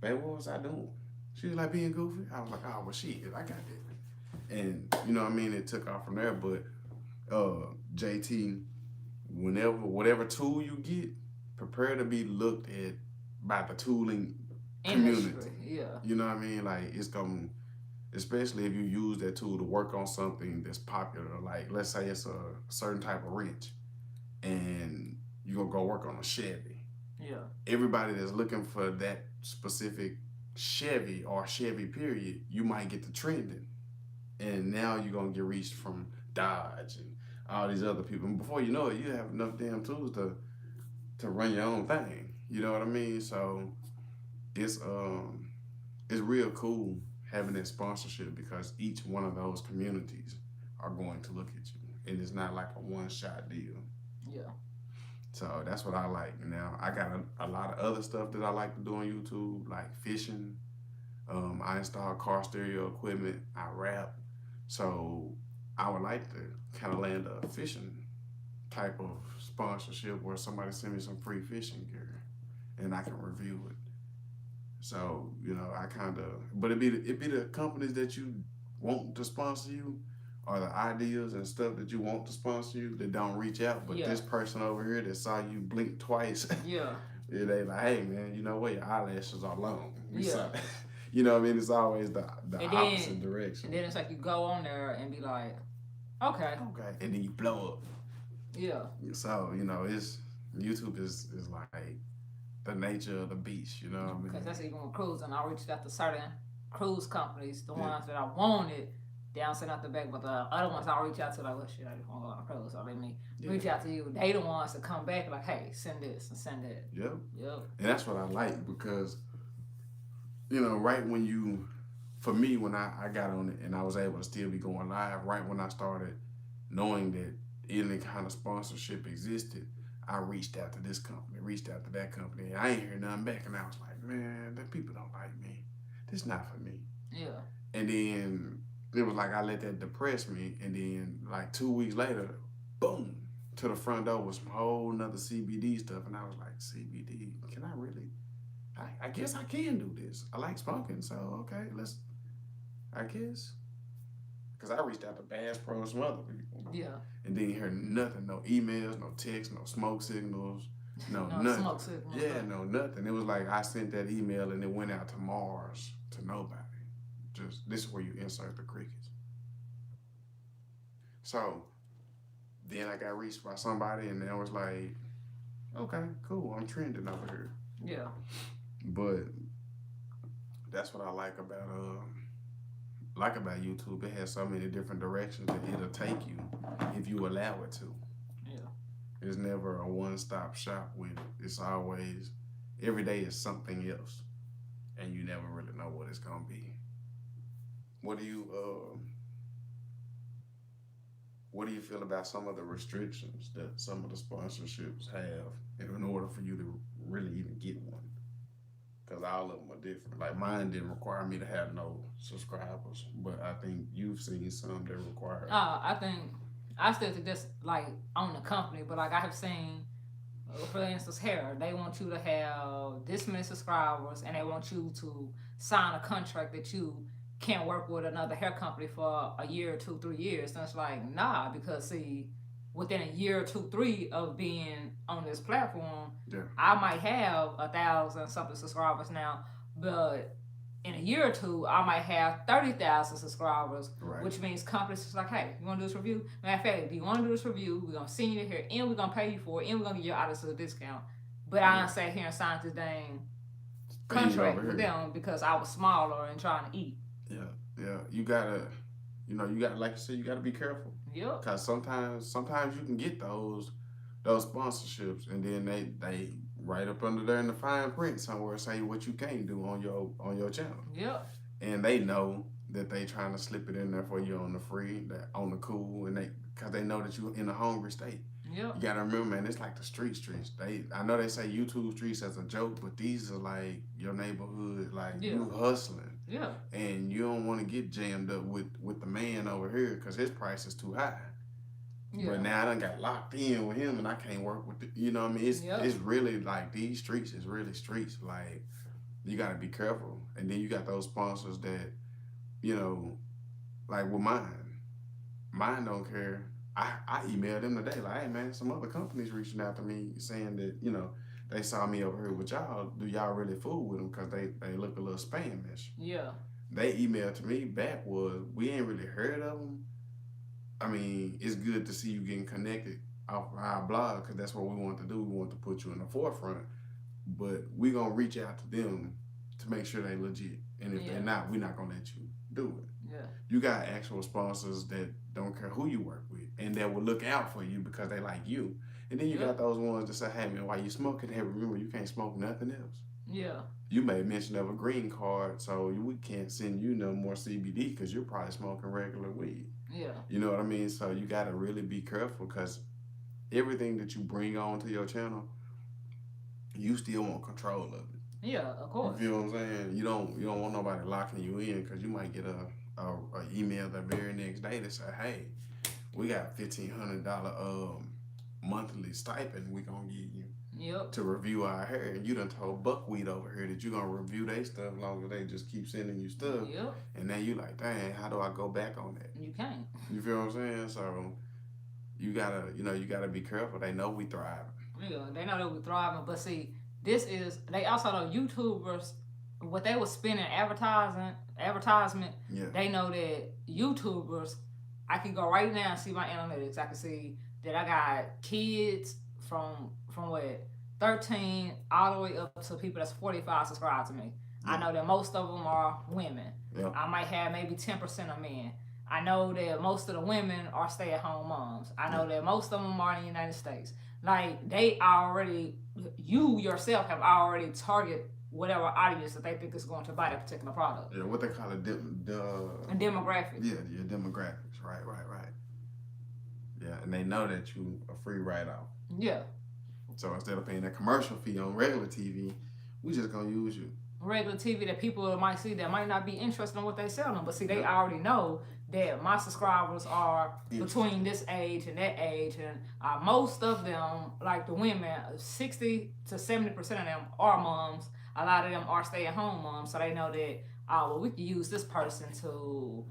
babe, what was I doing? She was like, being goofy. I was like, oh, well, shit, I got that. And, you know what I mean? It took off from there, but JT, whatever tool you get, prepare to be looked at by the tooling community. Yeah. You know what I mean? Like, it's going to, especially if you use that tool to work on something that's popular, like let's say it's a certain type of wrench and you're going to go work on a Chevy. Yeah. Everybody that's looking for that specific Chevy or Chevy period, you might get the trending. And now you're going to get reached from Dodge and all these other people. And before you know it, you have enough damn tools to run your own thing. You know what I mean? So it's real cool having that sponsorship because each one of those communities are going to look at you. And it's not like a one-shot deal. Yeah. So that's what I like. Now, I got a lot of other stuff that I like to do on YouTube, like fishing. I install car stereo equipment. I rap. So I would like to kind of land a fishing type of sponsorship where somebody send me some free fishing gear and I can review it. So, I kind of, but it be the companies that you want to sponsor you or the ideas and stuff that you want to sponsor you that don't reach out. But this person over here that saw you blink twice, they like, hey, man, you know what? Your eyelashes are long. You know what I mean? It's always the opposite direction. And then it's like you go on there and be like, okay. And then you blow up. Yeah. So, it's YouTube is like the nature of the beast, you know what I mean? Because that's even with cruising. I reached out to certain cruise companies, the ones that I wanted, they don't send out the back, but the other ones I reach out to, like, well, shit, I just want to go on a cruise, so let me reach out to you. They the ones that come back, like, hey, send this and send that. Yep. And that's what I like because, right when for me, when I got on it and I was able to still be going live, right when I started knowing that any kind of sponsorship existed, I reached out to this company, reached out to that company, and I ain't hear nothing back, and I was like, man, them people don't like me. This not for me. Yeah. And then it was like I let that depress me, and then like 2 weeks later, boom, to the front door with some whole nother CBD stuff, and I was like, CBD, can I really? I guess I can do this. I like smoking, so okay, I guess. Because I reached out to Bass Pro and some other people. Yeah. And didn't hear nothing. No emails, no texts, no smoke signals, no nothing. Smoke signals. Yeah, no nothing. It was like I sent that email and it went out to Mars to nobody. Just, this is where you insert the crickets. So, then I got reached by somebody and I was like, okay, cool, I'm trending over here. Yeah. But that's what I like about YouTube. It has so many different directions that it'll take you if you allow it to. Yeah. It's never a one-stop shop with it. It's always, every day is something else. And you never really know what it's going to be. What do you feel about some of the restrictions that some of the sponsorships have in order for you to really even get one? Because all of them are different. Like mine didn't require me to have no subscribers, but I think you've seen some that require. I still think that's like on the company, but like I have seen, for instance, hair. They want you to have this many subscribers, and they want you to sign a contract that you can't work with another hair company for a year, 2, 3 years. And it's like, nah, because see, within a year, 2, 3 of being on this platform, I might have 1,000 something subscribers now, but in a year or two, I might have 30,000 subscribers, which means companies is like, hey, you want to do this review? Matter of fact, do you want to do this review? We're going to send you here, and we're going to pay you for it, and we're going to give you an artist a discount. But I didn't sit here and sign this dang contract with them because I was smaller and trying to eat. Yeah, Yeah, you gotta, you got like you said, you gotta be careful. Yep. Cause sometimes you can get those sponsorships, and then they right up under there in the fine print somewhere say what you can't do on your channel, Yep. and they know that they trying to slip it in there for you on the free, that on the cool, and cause they know that you in a hungry state. Yep. You gotta remember, man, it's like the streets. I know they say YouTube streets as a joke, but these are like your neighborhood, like Yeah. you hustling, Yeah. and you don't want to get jammed up with the man over here because his price is too high. Yeah. But now I done got locked in with him, and I can't work with you know what I mean? It's really like these streets is really streets. Like you gotta be careful, and then you got those sponsors that you know, like with mine don't care. I emailed them today, like, hey man, some other companies reaching out to me saying that, they saw me over here with y'all. Do y'all really fool with them? Because they look a little spamish. Yeah. They emailed to me back was, we ain't really heard of them. I mean, it's good to see you getting connected off our blog because that's what we want to do. We want to put you in the forefront. But we going to reach out to them to make sure they legit. And if they're not, we're not going to let you do it. Yeah. You got actual sponsors that don't care who you work with and that will look out for you because they like you. And then you got those ones that say, hey man, why you smoking? Hey, remember, you can't smoke nothing else. Yeah. You made mention of a green card, so we can't send you no more CBD because you're probably smoking regular weed. Yeah. You know what I mean? So you got to really be careful because everything that you bring onto your channel, you still want control of it. Yeah, of course. You feel what I'm saying? You don't want nobody locking you in because you might get a email the very next day that say, hey, we got $1,500 monthly stipend we gonna give you to review our hair, and you done told Buckwheat over here that you gonna review their stuff as long as they just keep sending you stuff. And now you like, dang, how do I go back on that? You can't. You feel what I'm saying? So you gotta be careful. They know we thriving. Yeah, they know that we thriving, but see, they also know YouTubers, what they was spending advertisement, they know that YouTubers, I can go right now and see my analytics. I can see that I got kids from what, 13 all the way up to people that's 45 subscribe to me. I know that most of them are women. I might have maybe 10% of men. I know that most of the women are stay-at-home moms. I know that most of them are in the United States. Like, you yourself have already targeted whatever audience that they think is going to buy that particular product. Yeah, what they call it, demographics. Yeah, your demographics. Right. Yeah, and they know that you a free write-off. Yeah. So instead of paying a commercial fee on regular TV, we just gonna use you. Regular TV that people might see that might not be interested in what they sell them, but see, they already know that my subscribers are between this age and that age, and most of them, like the women, 60 to 70% of them are moms. A lot of them are stay-at-home moms, so they know that we can use this person to,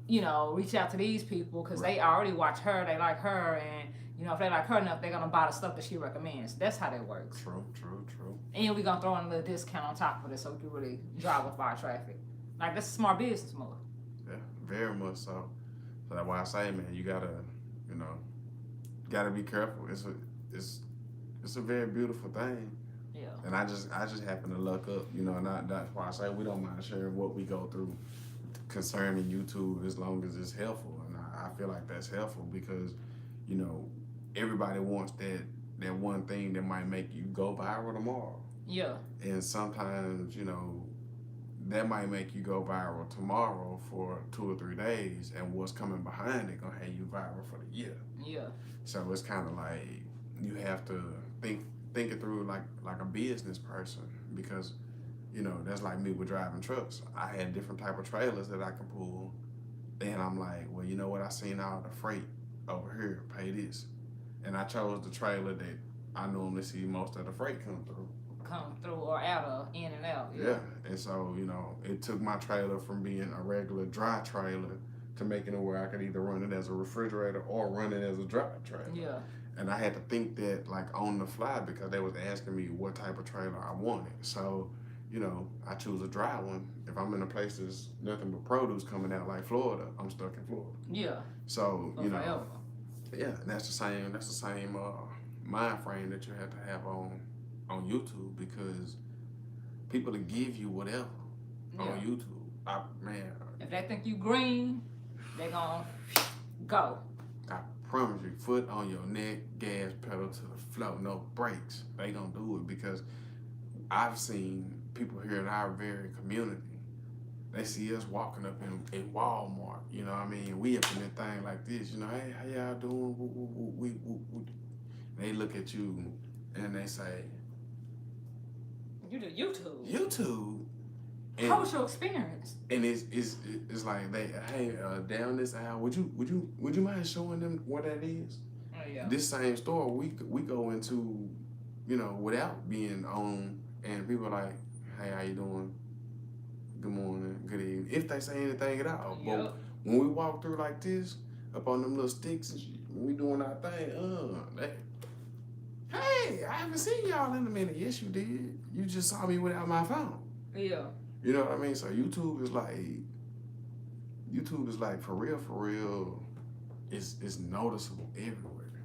reach out to these people because they already watch her, they like her, and if they like her enough, they're gonna buy the stuff that she recommends. That's how that works. True. And we're gonna throw in a little discount on top of it so we can really drive up our traffic. Like, that's a smart business move. Yeah, very much so. So that's why I say, man, you gotta be careful. It's a very beautiful thing. Yeah. And I just happen to luck up, and that's why I say we don't mind sharing what we go through concerning YouTube as long as it's helpful. And I feel like that's helpful because, everybody wants that one thing that might make you go viral tomorrow. Yeah. And sometimes, that might make you go viral tomorrow for 2 or 3 days, and what's coming behind it gonna have you viral for the year. Yeah. So it's kind of like you have to think it through like a business person because, that's like me with driving trucks. I had different type of trailers that I can pull, and I'm like, well, you know what? I seen all the freight over here, pay this, and I chose the trailer that I normally see most of the freight come through or out of, in and out. Yeah. And so, it took my trailer from being a regular dry trailer to making it where I could either run it as a refrigerator or run it as a dry trailer. Yeah. And I had to think that like on the fly because they was asking me what type of trailer I wanted. So, I choose a dry one. If I'm in a place that's nothing but produce coming out like Florida, I'm stuck in Florida. Yeah. So, forever. Yeah, and that's the same mind frame that you have to have on YouTube because people to give you whatever on YouTube. If they think you green, they gonna go. I promise you, foot on your neck, gas pedal to the floor, no brakes. They gonna do it because I've seen people here in our very community. They see us walking up in Walmart, you know what I mean? We up in that thing like this, you know, hey, how y'all doing? They look at you and they say, You do YouTube. YouTube? And, How was your experience? and it's like they, hey, down this aisle, would you mind showing them what that is? Oh, yeah. This same store we go into, you know, without being on, and people are like, hey, how you doing? Good morning, good evening. If they say anything at all. Yep. But when we walk through like this, up on them little sticks and shit, when we doing our thing, hey, I haven't seen y'all in a minute. Yes, you did. You just saw me without my phone. Yeah. You know what I mean? So YouTube is like for real, it's noticeable everywhere.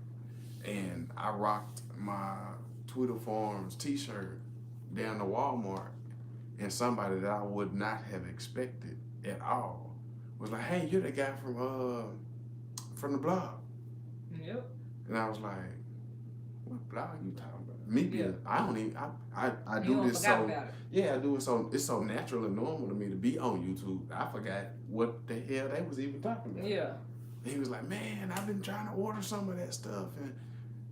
And I rocked my Twitter Forums t-shirt down to Walmart, and somebody that I would not have expected at all was like, hey, you're the guy from the blog. Yep. And I was like, what blog you talking about? Me being, I don't even, I You do don't this forgot so, about it. yeah, I do it so, it's so natural and normal to me to be on YouTube. I forgot what the hell they was even talking about. Yeah. He was like, man, I've been trying to order some of that stuff. And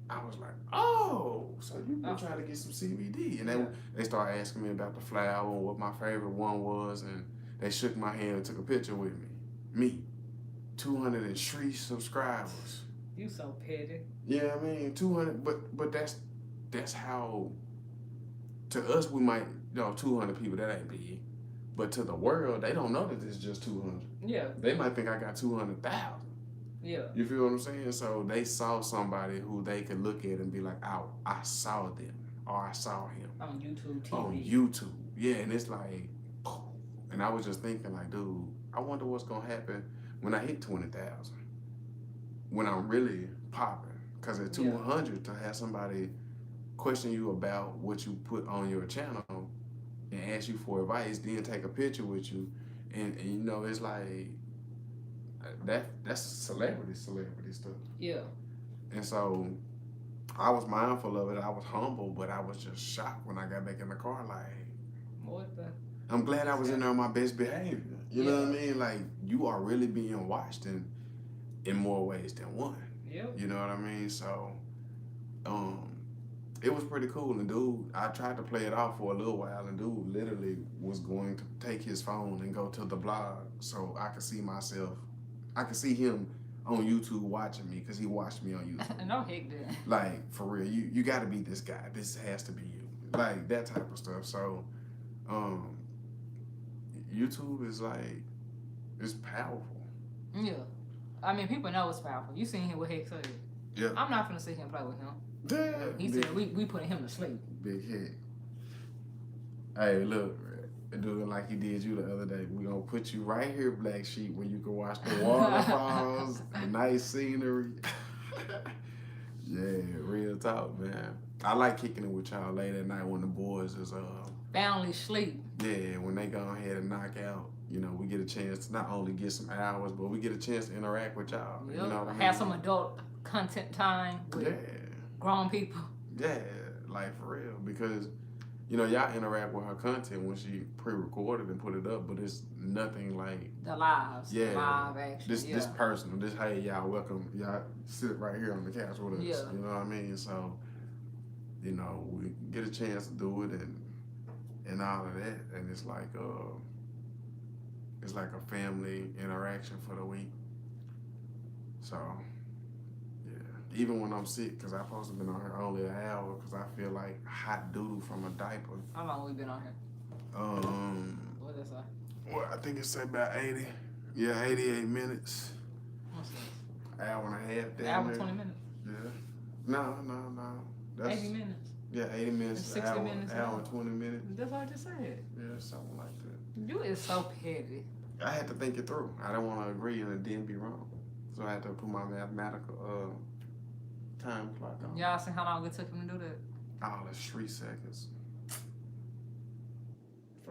I was like, oh, so you've been trying to get some CBD. And they started asking me about the flower and what my favorite one was. And they shook my hand and took a picture with me. Me, 203 subscribers. You so petty. Yeah, I mean, 200, but that's how, to us, we might, 200 people, that ain't big. But to the world, they don't know that it's just 200. Yeah. They might think I got 200,000. Yeah. You feel what I'm saying? So they saw somebody who they could look at and be like, oh, I saw them, or I saw him. On YouTube TV. On YouTube. Yeah, and it's like, and I was just thinking like, dude, I wonder what's going to happen when I hit 20,000. When I'm really popping. Because at 200, to have somebody question you about what you put on your channel and ask you for advice, then take a picture with you, and you know, it's like, that's celebrity stuff. Yeah. And so I was mindful of it. I was humble, but I was just shocked when I got back in the car. Like, What the? I'm glad I was in there on my best behavior. You know what I mean? Like, you are really being watched in more ways than one. Yep. You know what I mean? So, it was pretty cool. And dude, I tried to play it off for a little while, and dude literally was going to take his phone and go to the blog so I could see myself. I could see him on YouTube watching me, because he watched me on YouTube. No heck then. Like, for real, you got to be this guy. This has to be you. Like, that type of stuff. So, YouTube is like, it's powerful. Yeah. I mean, people know it's powerful. You seen him what Heck said. Yeah. I'm not gonna sit here and play with him. Yeah. He said we putting him to sleep. Big head. Hey, look, doing like he did you the other day. We're going to put you right here, Black Sheep, where you can watch the waterfalls, the nice scenery. Yeah, real talk, man. I like kicking it with y'all late at night when the boys is Family sleep. yeah, when they go ahead and knock out. You know, we get a chance to not only get some hours, but we get a chance to interact with y'all. Yep. You know what I mean? Have some adult content time with grown people. Yeah, like for real. Because, you know, y'all interact with her content when she pre-recorded and put it up, but it's nothing like The lives. Yeah. The live action. this personal. This, hey, y'all, welcome. Y'all sit right here on the couch with us. Yeah. You know what I mean? So, you know, we get a chance to do it and all of that. And it's like a family interaction for the week. So, yeah. Even when I'm sick, because I've supposed to been on here only an hour, because I feel like hot doodle from a diaper. How long we been on here? What is that? Well, I think it's about 80. Yeah, 88 minutes. What's this? Hour and a half. Hour and 20 minutes. Yeah. No. That's 80 minutes. Yeah, 80 minutes. 60 hour, minutes. Hour and 20 minutes. That's what I just said. Yeah, something like that. You is so petty. I had to think it through. I didn't want to agree and it didn't be wrong. So I had to put my mathematical time clock on. Y'all seen how long it took him to do that? Oh, that's 3 seconds.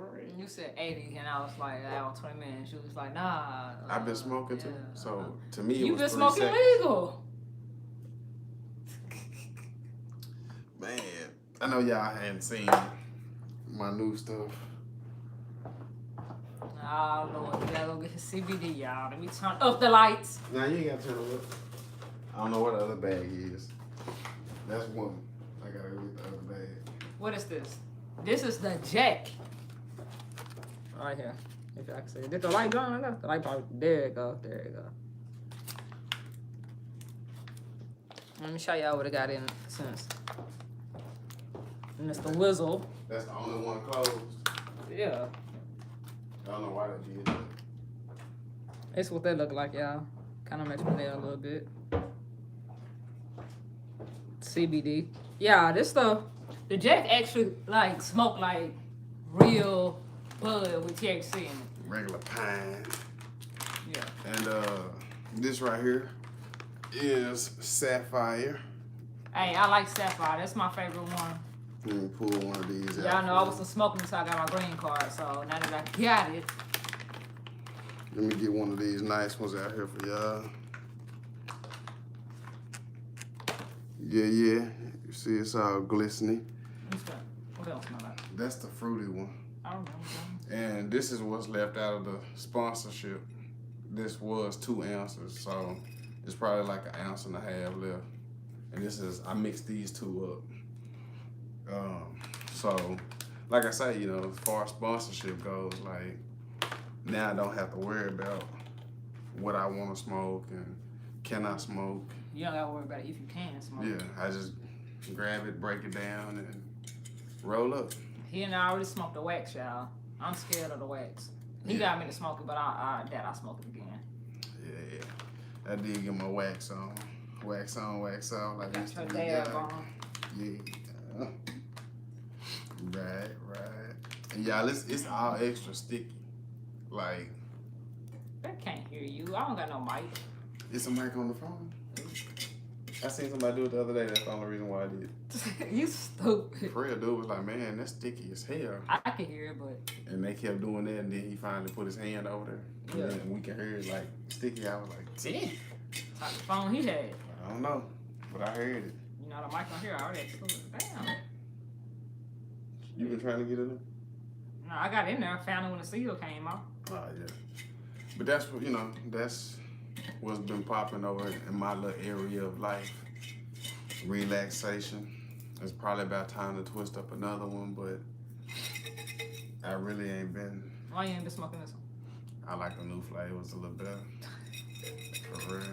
For real. You said 80, and I was like, "Oh, 20 minutes." She was like, "Nah." I've been smoking too, yeah. so to me, it You've was been 3 smoking seconds. legal. Man, I know y'all hadn't seen my new stuff. Oh Lord, we gotta go get his CBD, y'all. Let me turn up the lights. Now you ain't gotta turn it up. I don't know what the other bag is. That's one. I gotta go get the other bag. What is this? This is the Jack. Right here. If I can see it. Did the light go on? The light probably. There it go. There it go. Let me show y'all what I got in since. And it's the Whizzle. That's the only one closed. Yeah. I don't know why they did that. It's what they look like, y'all. Kind of makes me nail a little bit. CBD. Yeah, this stuff. The Jack actually like smoke like real bud with THC in it. Regular pine. Yeah. And this right here is Sapphire. Hey, I like Sapphire. That's my favorite one. Let me pull one of these out. Y'all know I wasn't smoking until I got my green card, so now that I got it. Let me get one of these nice ones out here for y'all. Yeah. You see it's all glistening. What's that? What else smell like? That's the fruity one. I don't know. And this is what's left out of the sponsorship. This was 2 ounces, so it's probably like 1.5 ounces left. And this is, I mixed these two up. So, like I say, you know, as far as sponsorship goes, like, now I don't have to worry about what I want to smoke and can I smoke. You don't gotta worry about it if you can smoke. Yeah, I just grab it, break it down, and roll up. He and I already smoked the wax, y'all. I'm scared of the wax. He got me to smoke it, but I smoke it again. Yeah. I did get my wax on. Wax on, wax off. Like Got this your to dab be on. Yeah. Right. And y'all, it's all extra sticky. Like, They can't hear you. I don't got no mic. it's a mic on the phone. I seen somebody do it the other day. That's the only reason why I did. You stupid. For real, dude was like, man, that's sticky as hell. I can hear it, but And they kept doing that, and then he finally put his hand over there. Yeah. And then we can hear it like sticky. I was like, damn. like the phone he had. I don't know, but I heard it. You know the mic on here. I already had to it. Damn. You been trying to get it in? No, I got in there. I found it when the seal came off. Oh, yeah. But that's what, you know, that's what's been popping over in my little area of life. Relaxation. It's probably about time to twist up another one, but I really ain't been. Why you ain't been smoking this one? I like the new flavors a little better. For real.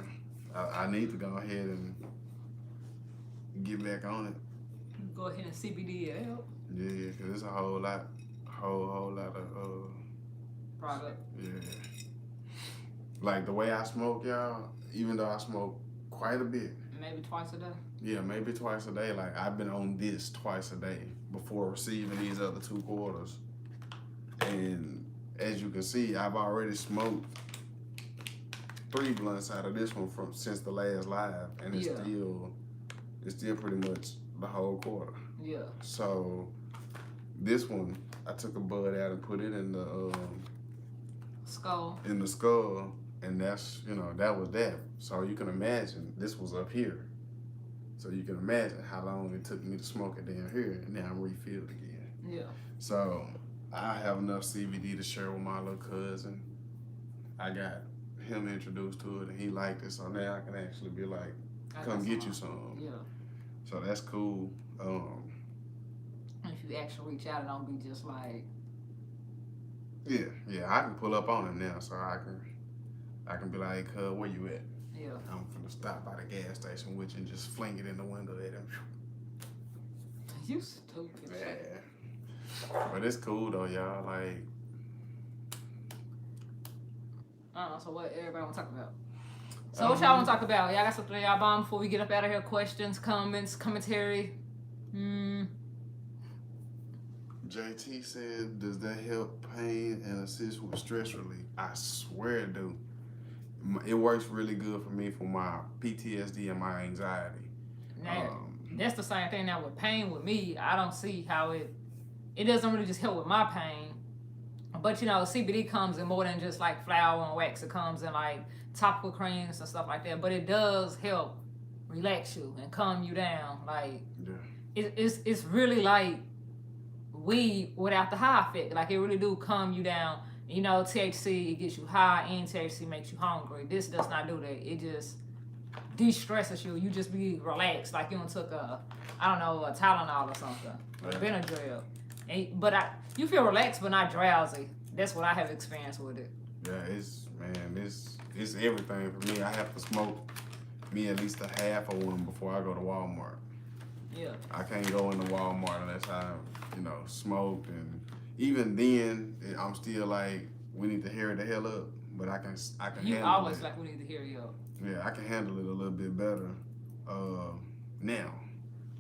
I need to go ahead and get back on it. Go ahead and CBD it out. Yeah, because it's a whole lot of, Product. yeah. Like the way I smoke, y'all, even though I smoke quite a bit, Maybe twice a day. yeah, maybe twice a day. Like I've been on this twice a day before receiving these other 2 quarters. And as you can see, I've already smoked 3 blunts out of this one since the last live, and it's still pretty much the whole quarter. Yeah. So this one, I took a bud out and put it in the Skull. and that's, you know, that was that. So you can imagine this was up here. So you can imagine how long it took me to smoke it down here, and now I'm refilled again. Yeah. So I have enough CBD to share with my little cousin. I got him introduced to it, and he liked it. So now I can actually be like, come get you some. Yeah. So that's cool. And if you actually reach out, it don't be just like. Yeah, I can pull up on him now, so I can be like, hey, cuz, where you at? Yeah. I'm finna stop by the gas station with you and just fling it in the window at him. You stupid. Yeah. But it's cool though, y'all. Like, I don't know. So what everybody want to talk about? So what y'all want to talk about? Y'all got something y'all bomb before we get up out of here? Questions, comments, commentary. JT said, does that help pain and assist with stress relief? I swear it do. It works really good for me for my PTSD and my anxiety. Now, that's the same thing now with pain with me. I don't see how it doesn't really just help with my pain. But you know, CBD comes in more than just like flour and wax. It comes in like topical creams and stuff like that. But it does help relax you and calm you down. Like Yeah. it's really like weed without the high effect. Like it really do calm you down. You know, THC it gets you high and THC makes you hungry. This does not do that. It just de-stresses you. You just be relaxed, like you took I don't know, a Tylenol or something, or Yeah. Benadryl. You feel relaxed but not drowsy. That's what I have experienced with it. Yeah, it's everything for me. I have to smoke me at least a half of one before I go to Walmart. Yeah. I can't go into Walmart unless I, smoked, and even then, I'm still like, we need to hurry the hell up. But I can You handle always it. like we need to hear you. Yeah, I can handle it a little bit better now.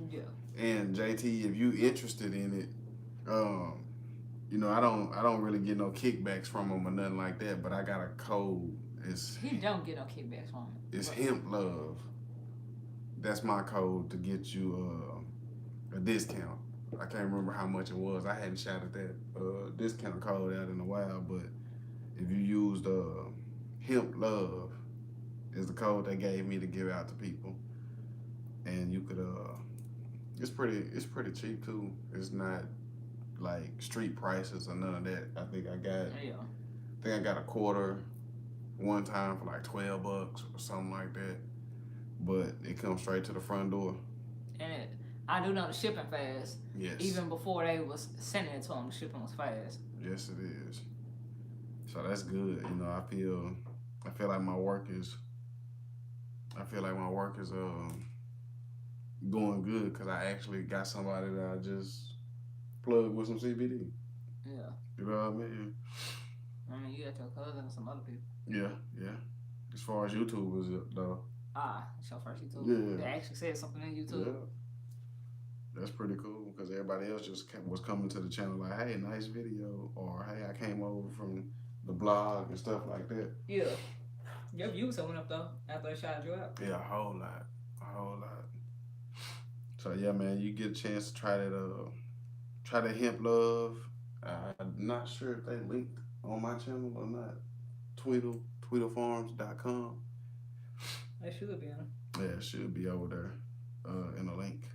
Yeah. And JT, if you interested in it, I don't really get no kickbacks from them or nothing like that. But I got a code. He don't get no kickbacks from it. It's Hemp Love. That's my code to get you a discount. I can't remember how much it was. I hadn't shouted that discount code out in a while, but if you used Hemp Love is the code they gave me to give out to people, and you could it's pretty cheap too. It's not like street prices or none of that. I think I got a quarter one time for like $12 or something like that. But it comes straight to the front door. And I do know the shipping fast. Yes. Even before they was sending it to them, the shipping was fast. Yes, it is. So that's good. I feel like my work is going good because I actually got somebody that I just plugged with some CBD. Yeah. You know what I mean? I mean, you got your cousin and some other people. Yeah. As far as YouTube is though. It's your first YouTube. Yeah. They actually said something in YouTube. Yeah. That's pretty cool because everybody else just was coming to the channel like, hey, nice video, or hey, I came over from the blog and stuff like that. Yeah. Your views went up though after they shouted you out. Yeah, a whole lot. So yeah, man, you get a chance to try that Hemp Love. I'm not sure if they linked on my channel or not. Tweedlefarms.com. They should be on. Yeah, it should be over there in the link.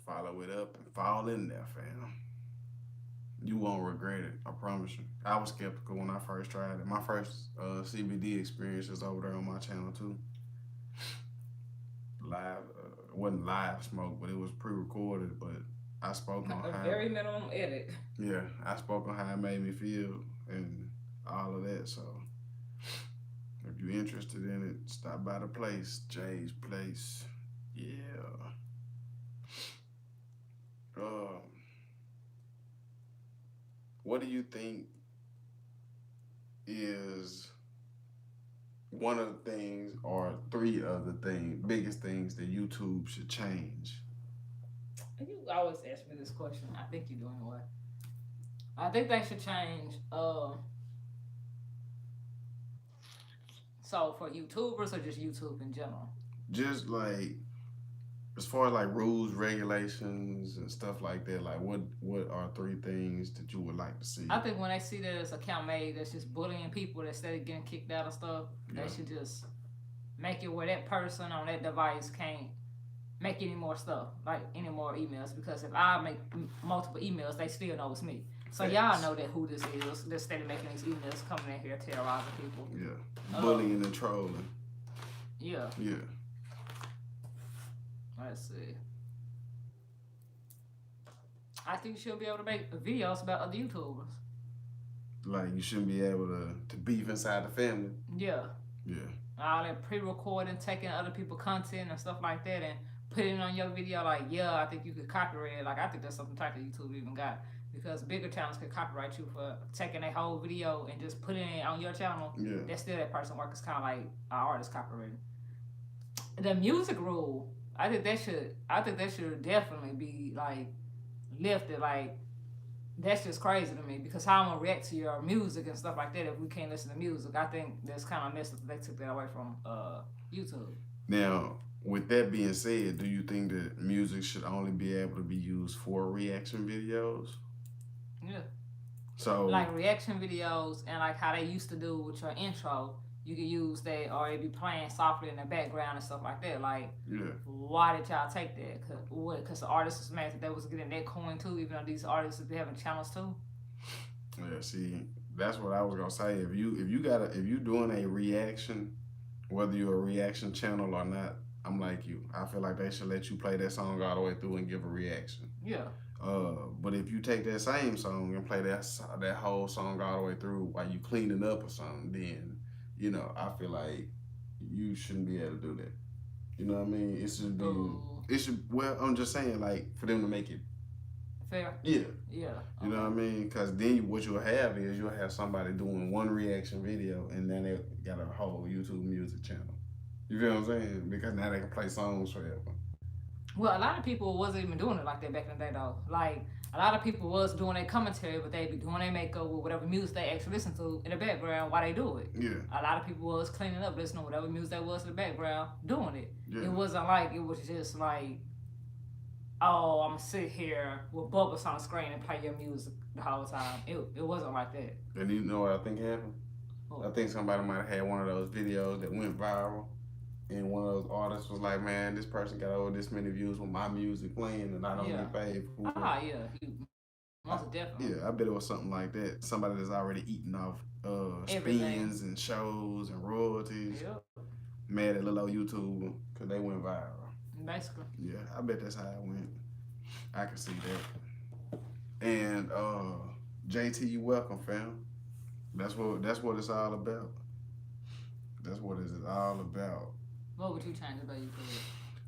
Follow it up and fall in there, fam. You won't regret it, I promise you. I was skeptical when I first tried it. My first CBD experience is over there on my channel too. Live, it wasn't live smoke, but it was pre-recorded. But I spoke on a very minimum edit. Yeah, I spoke on how it made me feel and all of that. So if you're interested in it, stop by the place, Jay's Place. Yeah. What do you think is one of the things or three of the biggest things that YouTube should change? You always ask me this question. I think you do anyway. I think they should change. So for YouTubers or just YouTube in general? Just like, as far as like rules, regulations, and stuff like that, like what are three things that you would like to see? I think when they see that it's an account made that's just bullying people that instead of getting kicked out of stuff, they should just make it where that person on that device can't make any more stuff, like any more emails. Because if I make multiple emails, they still know it's me. So y'all know that who this is. They're steady making these emails, coming in here terrorizing people. Yeah, bullying and trolling. Yeah. Yeah. Let's see. I think you should be able to make videos about other YouTubers. Like you shouldn't be able to beef inside the family. Yeah. Yeah. All that pre-recording, taking other people's content and stuff like that and putting it on your video like, yeah, I think you could copyright it. Like, I think that's something type of YouTube even got. Because bigger channels could copyright you for taking a whole video and just putting it on your channel. Yeah. That's still that person work. It's kind of like an artist copyrighted. The music rule, I think that should definitely be like lifted. Like, that's just crazy to me because how I'm gonna react to your music and stuff like that if we can't listen to music. I think that's kind of messed up that they took that away from YouTube. Now, with that being said, do you think that music should only be able to be used for reaction videos? Yeah. So like reaction videos and like how they used to do with your intro. You could use that, or it be playing softly in the background and stuff like that. Like, yeah, why did y'all take that? Cause the artists was mad that they was getting that coin too, even though these artists be having channels too. yeah. See, that's what I was gonna say. If you doing a reaction, whether you're a reaction channel or not, I'm like you. I feel like they should let you play that song all the way through and give a reaction. Yeah. But if you take that same song and play that whole song all the way through while you cleaning up or something, then I feel like you shouldn't be able to do that. You know what I mean? It should be. Ooh. It should. Well, I'm just saying, like, for them to make it Fair. yeah. Yeah. You know what I mean? Because then what you'll have is you'll have somebody doing one reaction video and then they got a whole YouTube music channel. You feel what I'm saying? Because now they can play songs forever. Well, a lot of people wasn't even doing it like that back in the day, though. Like, a lot of people was doing their commentary, but they be doing their makeup with whatever music they actually listen to in the background while they do it. Yeah. A lot of people was cleaning up, listening to whatever music that was in the background, doing it. Yeah. It wasn't like, it was just like, oh, I'm gonna sit here with bubbles on the screen and play your music the whole time. It wasn't like that. And you know what I think happened? What? I think somebody might have had one of those videos that went viral. And one of those artists was like, man, this person got over this many views with my music playing and I don't get paid for it. Yeah. Most definitely. Yeah, I bet it was something like that. Somebody that's already eating off spins and shows and royalties. Yep. Mad at little old YouTuber because they went viral. Basically. Yeah, I bet that's how it went. I can see that. And JT, you welcome, fam. That's what it's all about. That's what it's all about. What would you change about you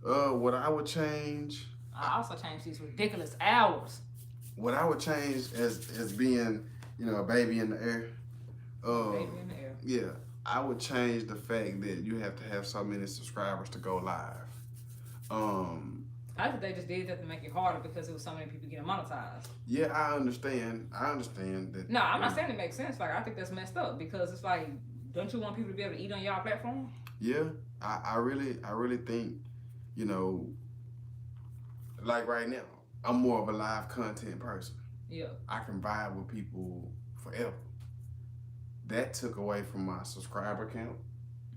could? What I would change. I also changed these ridiculous hours. What I would change as being, a baby in the air. Baby in the air. Yeah, I would change the fact that you have to have so many subscribers to go live. I think they just did that to make it harder because it was so many people getting monetized. Yeah, I understand that. No, I'm not saying it makes sense. Like, I think that's messed up because it's like, don't you want people to be able to eat on y'all platform? Yeah, I really think, like right now, I'm more of a live content person. Yeah. I can vibe with people forever. That took away from my subscriber count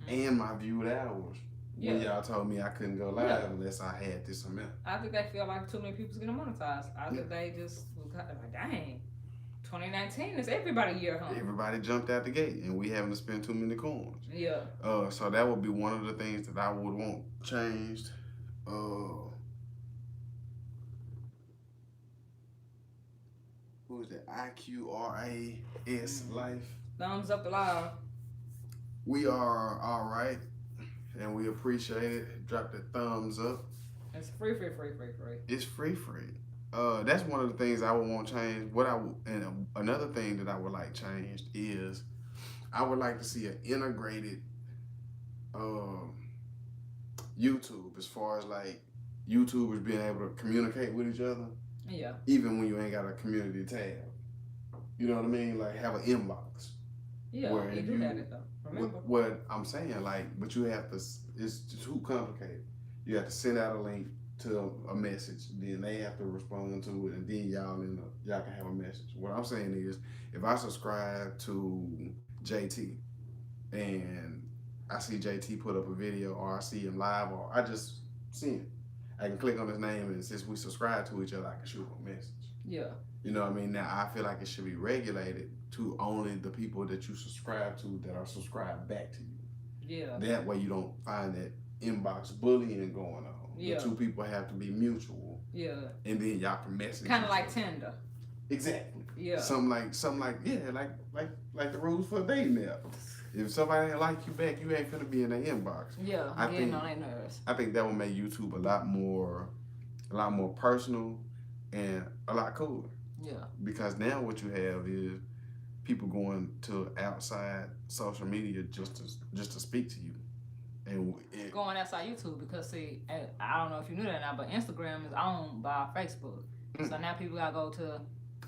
and my viewed hours. Yeah. When y'all told me I couldn't go live unless I had this amount. I think they feel like too many people's getting monetized. I think they just like, dang, 2019 is everybody year, huh? Everybody jumped out the gate, and we having to spend too many coins. Yeah. So that would be one of the things that I would want changed. Who is that? IQRAS Life. Thumbs up the live. We are all right, and we appreciate it. Drop the thumbs up. It's free. It's free. That's one of the things I would want changed. And another thing that I would like changed is I would like to see an integrated YouTube as far as like YouTubers being able to communicate with each other. Yeah. Even when you ain't got a community tab. You know what I mean? Like have an inbox. Yeah, you do have it though. Remember? What I'm saying, like, but you have to, it's too complicated. You have to send out a link to a message, then they have to respond to it, and then y'all can have a message. What I'm saying is, if I subscribe to JT and I see JT put up a video, or I see him live, or I just see him, I can click on his name, and since we subscribe to each other, I can shoot him a message. Yeah. You know what I mean? Now, I feel like it should be regulated to only the people that you subscribe to that are subscribed back to you. Yeah. That way you don't find that inbox bullying going on. Yeah. The two people have to be mutual. Yeah. And then y'all can message. Kind of like Tinder. Exactly. Yeah. Something like the rules for a dating app. If somebody ain't like you back, you ain't finna be in their inbox. Yeah. Getting on their nerves. I think that would make YouTube a lot more personal and a lot cooler. Yeah. Because now what you have is people going to outside social media just to speak to you. And going outside YouTube because see, I don't know if you knew that now, but Instagram is owned by Facebook. So now people gotta go to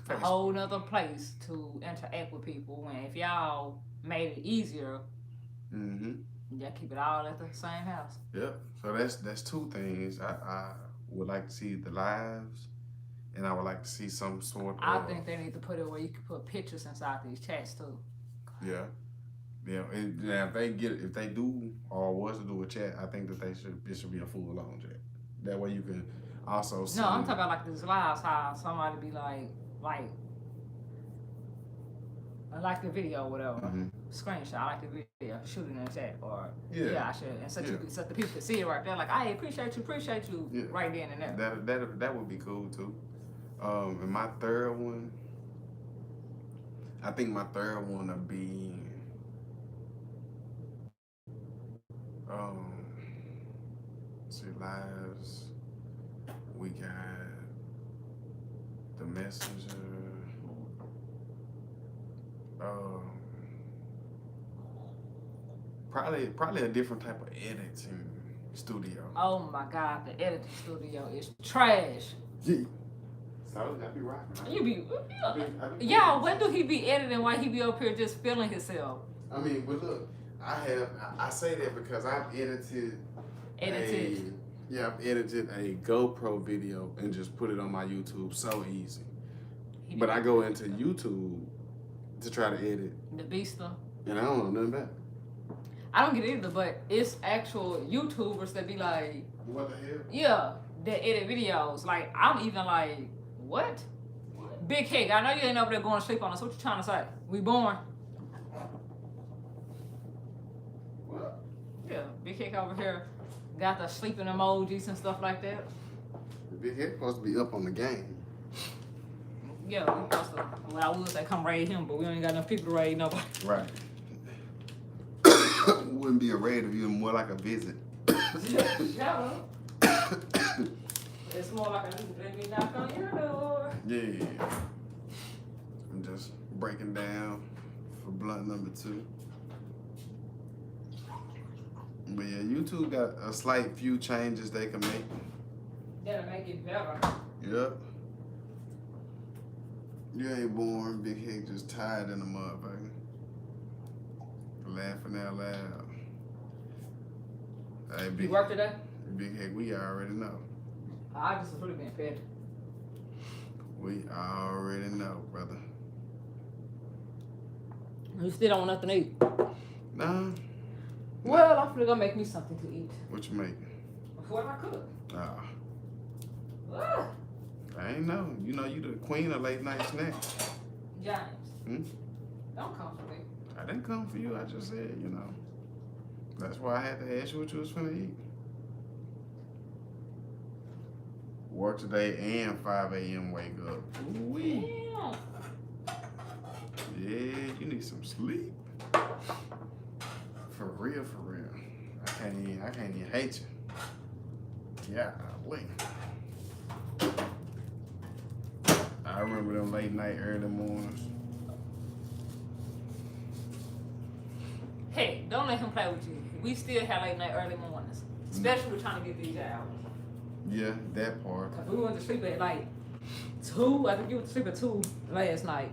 a whole nother place to interact with people. When if y'all made it easier, y'all keep it all at the same house. Yep. So that's two things. I would like to see the lives and I would like to see some sort of. I think they need to put it where you can put pictures inside these chats too. Yeah. Yeah, and if they do or was to do a chat, I think that it should be a full on chat. That way you can also see. No, I'm talking about like this lives, how somebody be like I like the video or whatever. Mm-hmm. Screenshot, I like the video, shoot it in the chat, or yeah, I should, and so the people can see it right there. Like, I appreciate you, right then and there. That would be cool too. And my third one, I think my third one would be see lives. We got the messenger. Probably a different type of editing studio. Oh my God, the editing studio is trash. Yeah. So I be rocking. You be, I be yeah. When do he be editing? Why he be up here just feeling himself? I mean, but look, I say that because I've edited. I've edited a GoPro video and just put it on my YouTube so easy. But I go into YouTube to try to edit. The Beaster. And I don't know nothing about it. I don't get it either, but it's actual YouTubers that be like, what the hell? Yeah, that edit videos. Like, I'm even like, what? Big Hick, I know you ain't over there going to sleep on us. What you trying to say? We born? What? Yeah, Big Hick over here got the sleeping emojis and stuff like that. Big Hick supposed to be up on the game. Yeah, we supposed to. Well, I would say come raid him, but we ain't got enough people to raid nobody. Right. Wouldn't be a raid if you were more like a visit. Shut up. It's more like a let me knock on your door. Yeah. I'm just breaking down for blunt number 2. But yeah, YouTube got a slight few changes they can make. That'll make it better. Yep. You ain't born, Big Hick just tired in the motherfucker. Laughing out loud. Hey, You work today? Big Hick, we already know. I just was really being petty. We already know, brother. You still don't want nothing to eat? Nah. Well, I'm finna go make me something to eat. What you making? What I cook? Ah. I ain't know. You know you the queen of late night snacks. James. Don't come for me. I didn't come for you. I just said, you know. That's why I had to ask you what you was finna eat. Work today and 5 a.m. wake up. Ooh-wee. Yeah, you need some sleep. For real, for real. I can't even hate you. Yeah, wait. I remember them late night, early mornings. Hey, don't let him play with you. We still have late night, early mornings. Especially we're trying to get these hours. Yeah, that part. Cause we went to sleep at like 2. I think you went to sleep at 2 last night.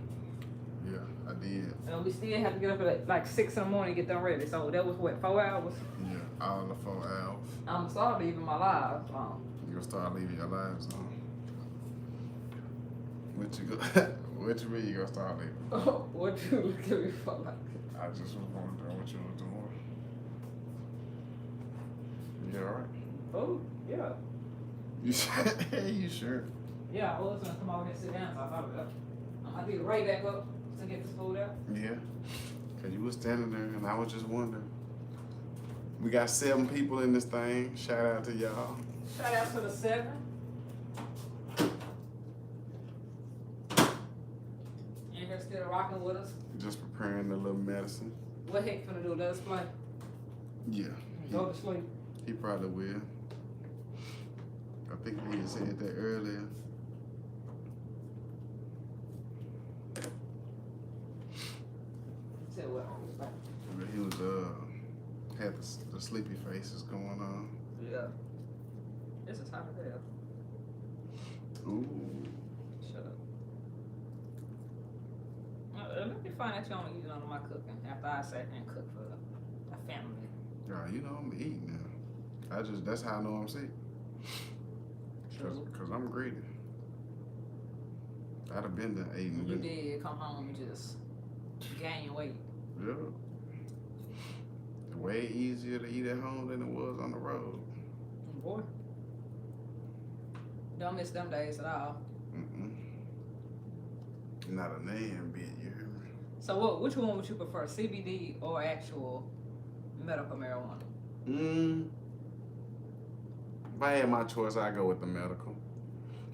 Yeah, I did. And we still have to get up at like 6 in the morning to get them ready. So that was what, 4 hours? Yeah, all the 4 hours. I'm sorry leaving my lives on. You gonna start leaving your lives on. What you mean you gonna start leaving? What you looking at me for like? I just was wondering what you was doing. You alright? Oh, yeah. You sure? Yeah, I was gonna come over here and sit down, so I thought about it. I'm gonna be right back up to get this food out. Yeah. Cause you was standing there and I was just wondering. We got 7 people in this thing. Shout out to y'all. Shout out to the 7. You here still rocking with us? Just preparing a little medicine. What Hick finna do? Let us play? Yeah. Go to sleep. He probably will. I think he had said that earlier. Said what? But he was had the sleepy faces going on. Yeah. This is hot as hell. Ooh. Shut up. Let me find out you don't eat none of my cooking after I sat here and cook for the family. Yeah, you know I'm eating now. That's how I know I'm sick. Cause I'm greedy. I'd have been there eating. You did come home and just gain weight. Yeah. Way easier to eat at home than it was on the road. Boy. Don't miss them days at all. Not a name bit, you hear me? So which one would you prefer, CBD or actual medical marijuana? If I had my choice, I'd go with the medical.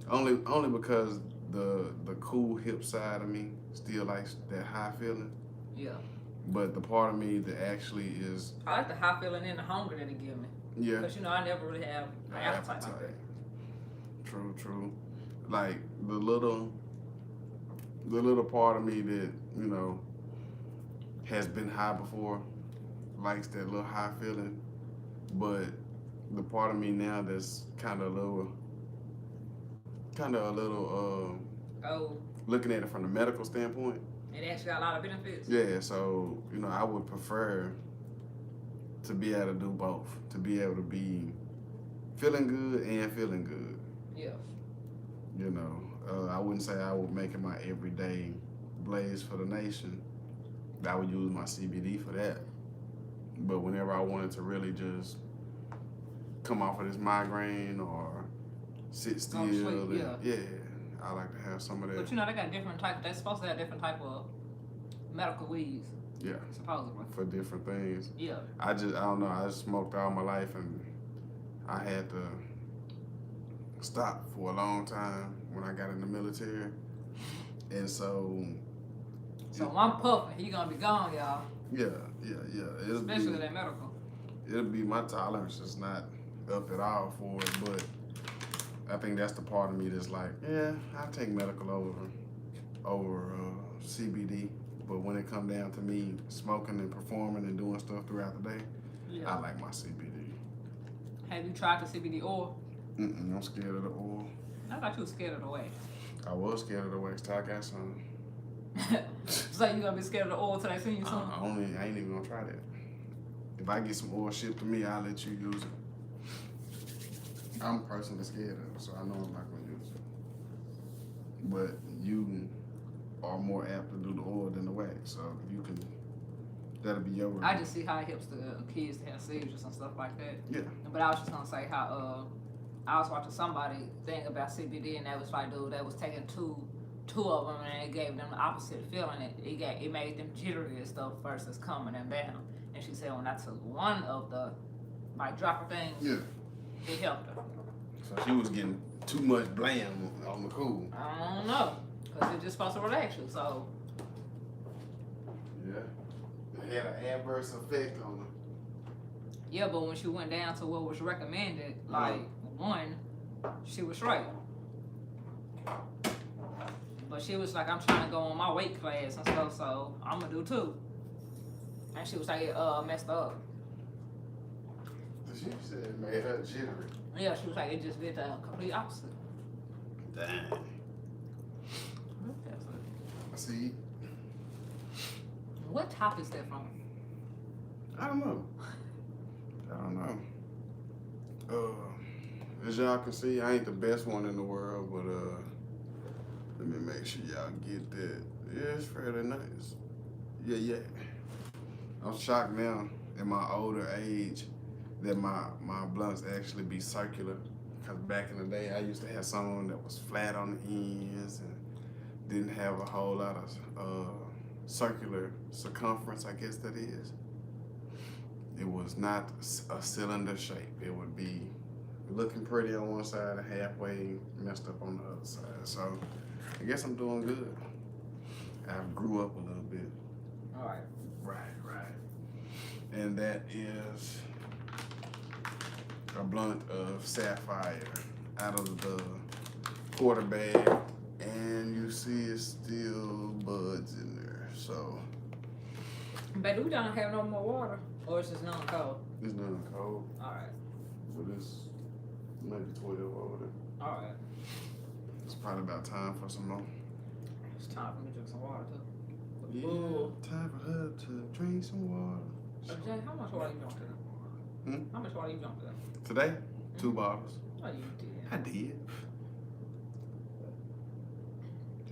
Only because the cool hip side of me still likes that high feeling. Yeah. But the part of me that actually is... I like the high feeling and the hunger that it give me. Yeah. Because, I never really have an appetite like that. True. Like, the little part of me that, has been high before, likes that little high feeling. But the part of me now that's kind of a little, looking at it from the medical standpoint. It actually got a lot of benefits. Yeah, so, I would prefer to be able to do both. To be able to be feeling good and feeling good. Yeah. I wouldn't say I would make it my everyday blaze for the nation. I would use my CBD for that. But whenever I wanted to really just come off of this migraine or sit still, I like to have some of that. But they got different type. They're supposed to have different type of medical weeds. Yeah. Supposedly. For different things. Yeah. I don't know. I smoked all my life and I had to stop for a long time when I got in the military. And so I'm puffing, he gonna be gone, y'all. Yeah. Especially that medical. It'll be my tolerance is not up at all for it, but I think that's the part of me that's like, yeah, I'll take medical over CBD. But when it come down to me smoking and performing and doing stuff throughout the day, I like my CBD. Have you tried the CBD oil? I'm scared of the oil. I thought you were scared of the wax. I was scared of the wax till I got some. So you gonna be scared of the oil till they send you some? I ain't even gonna try that. If I get some oil shipped to me, I'll let you use it. I'm personally scared of it, so I know I'm not gonna use it. But you are more apt to do the oil than the wax, so you can. That'll be your. I just see how it helps the kids to have seizures and stuff like that. Yeah. But I was just gonna say how I was watching somebody thing about CBD and that was like, dude, that was taking two of them and it gave them the opposite feeling. It made them jittery and stuff versus calming them down. And she said when I took one of the dropper things, it helped her. So she was getting too much blam on the cool. I don't know, cause it's just supposed to relax you. So it had an adverse effect on her. Yeah, but when she went down to what was recommended, like one, she was straight. But she was like, I'm trying to go on my weight class and stuff, so I'm gonna do two. And she was like, it messed up. She said it made her jittery. Yeah, she was like, it just did the complete opposite. Dang. See? What top is that from? I don't know. As y'all can see, I ain't the best one in the world, but let me make sure y'all get that. Yeah, it's fairly nice. Yeah. I'm shocked now in my older age that my blunts actually be circular. Cause back in the day, I used to have some that was flat on the ends and didn't have a whole lot of circular circumference, I guess that is. It was not a cylinder shape. It would be looking pretty on one side and halfway messed up on the other side. So I guess I'm doing good. I grew up a little bit. All right. Right. And that is a blunt of Sapphire out of the quarter bag. And you see it's still buds in there, so. Baby, we don't have no more water. Or it's just non-cold? It's non-cold. All right. But it's maybe 12 over there. All right. It's probably about time for some more. It's time for me to drink some water, too. Yeah, Ooh. time for her to drink some water. Jay, how much water you drunk today? How much water you drunk today? Today? 2 bottles. Oh, you did. I did.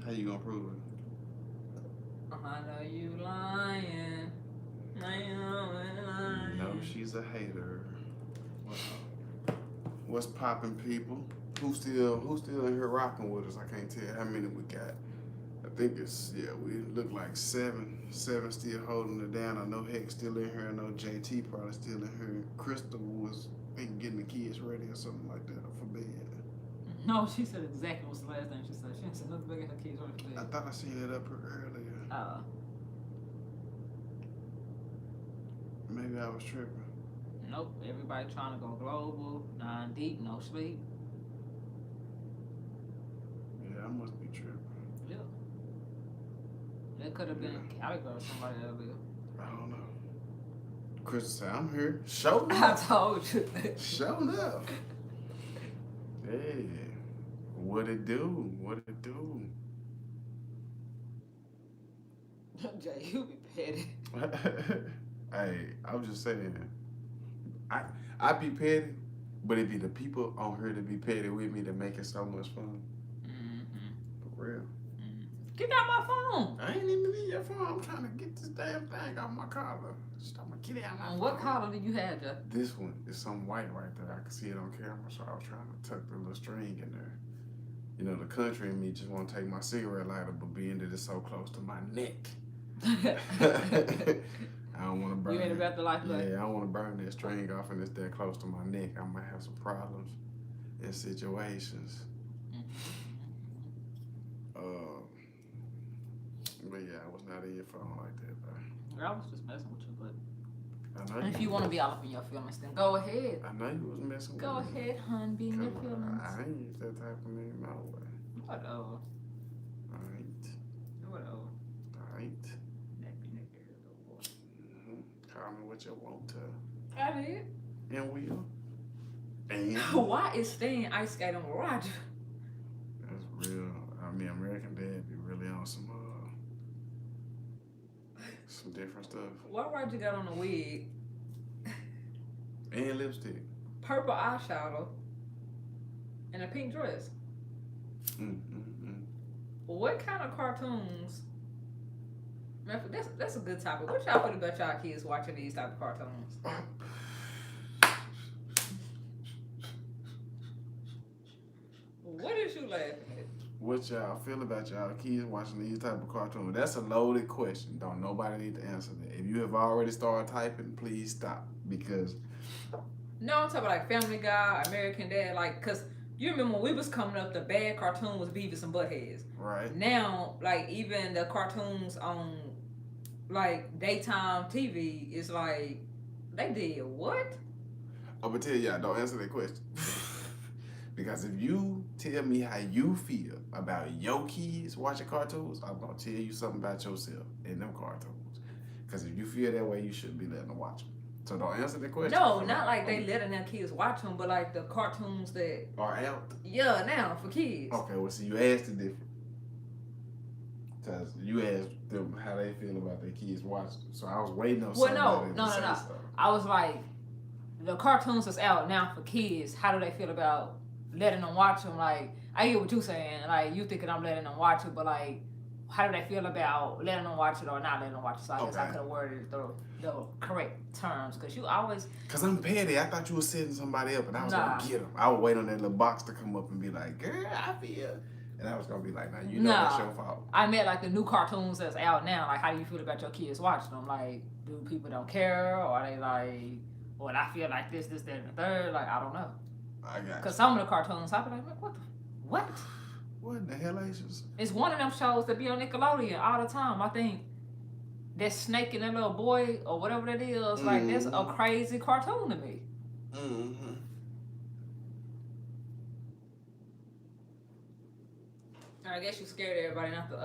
How you gonna prove it? I know you lying. I know you lying. No, she's a hater. What's poppin', people? Who's still in here rocking with us? I can't tell how many we got. I think it's we look like seven. Seven still holding it down. I know Heck still in here. I know JT probably still in here. Crystal was getting the kids ready or something like that for bed. No, she said exactly what's the last thing she said. She didn't say nothing big at her kids ready for bed. I thought I seen it up here earlier. Maybe I was tripping. Nope. Everybody trying to go global, 9 deep, no sleep. Yeah, I must be tripping. Yeah. It could have been Calico or somebody earlier. I don't know. Crystal said, I'm here. Show I up. told you. Show up. Hey. What it do? What it do? Jay, you be petty. Hey, I was just saying. I be petty, but it be the people on here that be petty with me that make it so much fun. For real. Get out my phone. I ain't even in your phone. I'm trying to get this damn thing off my collar. I'm gonna get it out my phone. What collar do you have, Jay? This one is some white right there. I can see it on camera, so I was trying to tuck the little string in there. You know, the country in me just want to take my cigarette lighter, but being that it's so close to my neck, I don't want to burn. You ain't about the life, Yeah, I don't want to burn that string off, and it's that close to my neck. I might have some problems in situations. But yeah, I was not in your phone like that, though. Girl, I was just messing with you, but I know if you want to be all up in your feelings, then go ahead. I know you was messing with Go me. ahead, hun, be in your feelings. I ain't that type of nigga, no way. Whatever. Alright. Whatever. Alright. Nappy nigga, boy. Call me what you want to. I did. And will. And Why is Stan ice skating with Roger? that's real. I mean, American Dad be really on some different stuff. Why Roger got on a wig, And lipstick. purple eyeshadow, and a pink dress? What kind of cartoons? Man, that's a good topic. What y'all feel about y'all kids watching these type of cartoons? What is you laughing at? What y'all feel about y'all kids watching these type of cartoons? That's a loaded question. Don't nobody need to answer that. If you have already started typing, please stop. Because No, I'm talking about like Family Guy, American Dad, like, cause you remember when we was coming up, the bad cartoon was Beavis and Buttheads. right. Now, like, even the cartoons on like daytime TV is like, they did what? I'm gonna tell y'all, don't answer that question. Because if you tell me how you feel about your kids watching cartoons, I'm gonna tell you something about yourself in them cartoons. Because if you feel that way, you shouldn't be letting them watch them. So don't answer the question. No, not like they letting their kids watch them, but like the cartoons that are out. Yeah, now for kids. Okay, well, see, you asked it different. Because you asked them how they feel about their kids watching. So I was waiting on somebody no. to say something. I was like, the cartoons that's out now for kids, how do they feel about letting them watch them? Like, I get what you're saying. Like, you thinking I'm letting them watch it, but like, how do they feel about letting them watch it or not letting them watch it? So I guess I could have worded it the correct terms. Because you always... Because I'm petty. I thought you were setting somebody up and I was going to get them. I would wait on that little box to come up and be like, girl, I feel... And I was going to be like, nah, you know that's your fault. I meant like the new cartoons that's out now. Like, how do you feel about your kids watching them? Like, do people don't care? Or are they like, well, I feel like this, that, and the third? Like, I don't know. I got you. Because some of the cartoons, I be like, what? What in the hell is this? It's one of them shows that be on Nickelodeon all the time. I think that Snake and that little boy or whatever that is, like, that's a crazy cartoon to me. I guess you scared everybody not to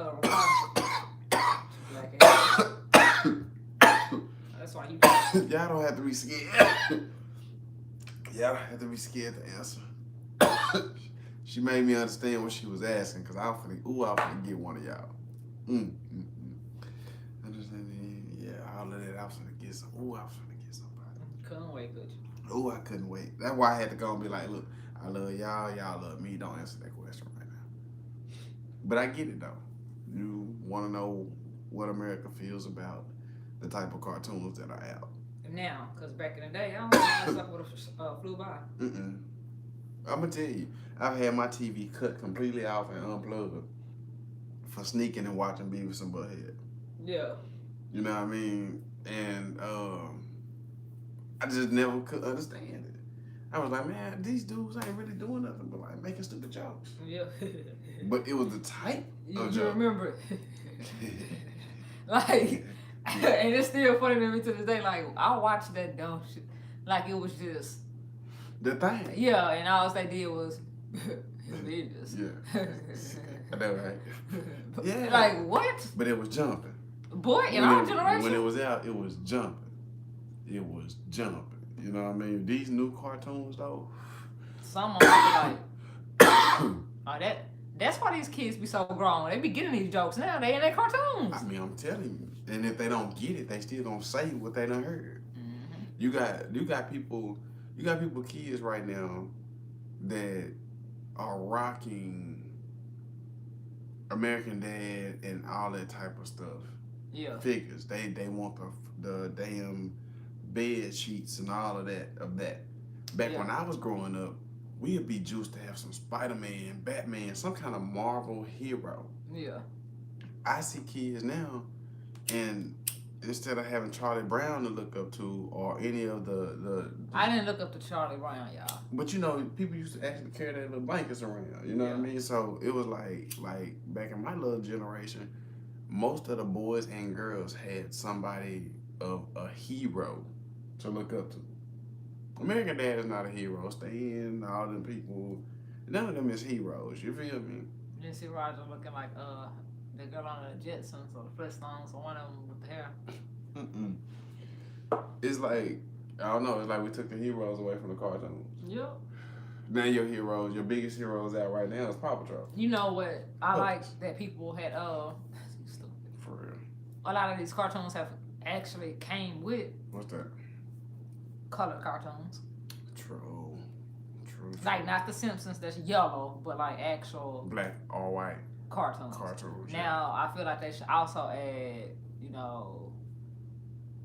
That's why you. Y'all don't have to be scared. Y'all don't have to be scared to answer. She made me understand what she was asking because I'm finna get one of y'all. Understand? Yeah, all of that. I was finna get some. I was finna get somebody. Couldn't wait, could you? I couldn't wait. That's why I had to go and be like, look, I love y'all. Y'all love me. Don't answer that question right now. But I get it though. You want to know what America feels about the type of cartoons that are out. Now, because back in the day, I don't know how stuff would have flew by. I'm gonna tell you, I've had my TV cut completely off and unplugged for sneaking and watching Beavis and Butthead. Yeah. You know what I mean? And I just never could understand it. I was like, man, these dudes ain't really doing nothing but like making stupid jokes. Yeah. But it was the type you of joke. remember it. Like, and it's still funny to me to this day. Like, I watched that dumb shit. Like, it was just. The thing. Yeah, and all they did was. Beavis. Yeah. I know, right? Yeah. Like, what? But it was jumping. Boy, in our generation. When it was out, it was jumping. It was jumping. You know what I mean? These new cartoons, though. Some of them like, oh, that's why these kids be so grown. They be getting these jokes now. They in their cartoons. I mean, I'm telling you. And if they don't get it, they still gonna say what they done heard. Mm-hmm. You got people, kids right now that are rocking American Dad and all that type of stuff. Yeah. Figures. They want the damn bed sheets and all of that. Back when I was growing up, we'd be juiced to have some Spider-Man, Batman, some kind of Marvel hero. Yeah. I see kids now, and instead of having Charlie Brown to look up to or any of the I didn't look up to Charlie Brown, y'all. But you know, people used to actually carry their little blankets around. You know what I mean? So it was like back in my little generation, most of the boys and girls had somebody of a hero to look up to. American Dad is not a hero. Stay in, all them people, none of them is heroes. You feel me? You didn't see Roger looking like the girl on the Jacksons or the Flintstones or one of them with the hair. It's like, I don't know, it's like we took the heroes away from the cartoons. Yep. Now your biggest heroes out right now is Paw Patrol. You know what? I like that people had stupid. For real. A lot of these cartoons have actually came with What's that? colored cartoons. True. Like not the Simpsons that's yellow, but like actual black or white cartoons. Now I feel like they should also add, you know,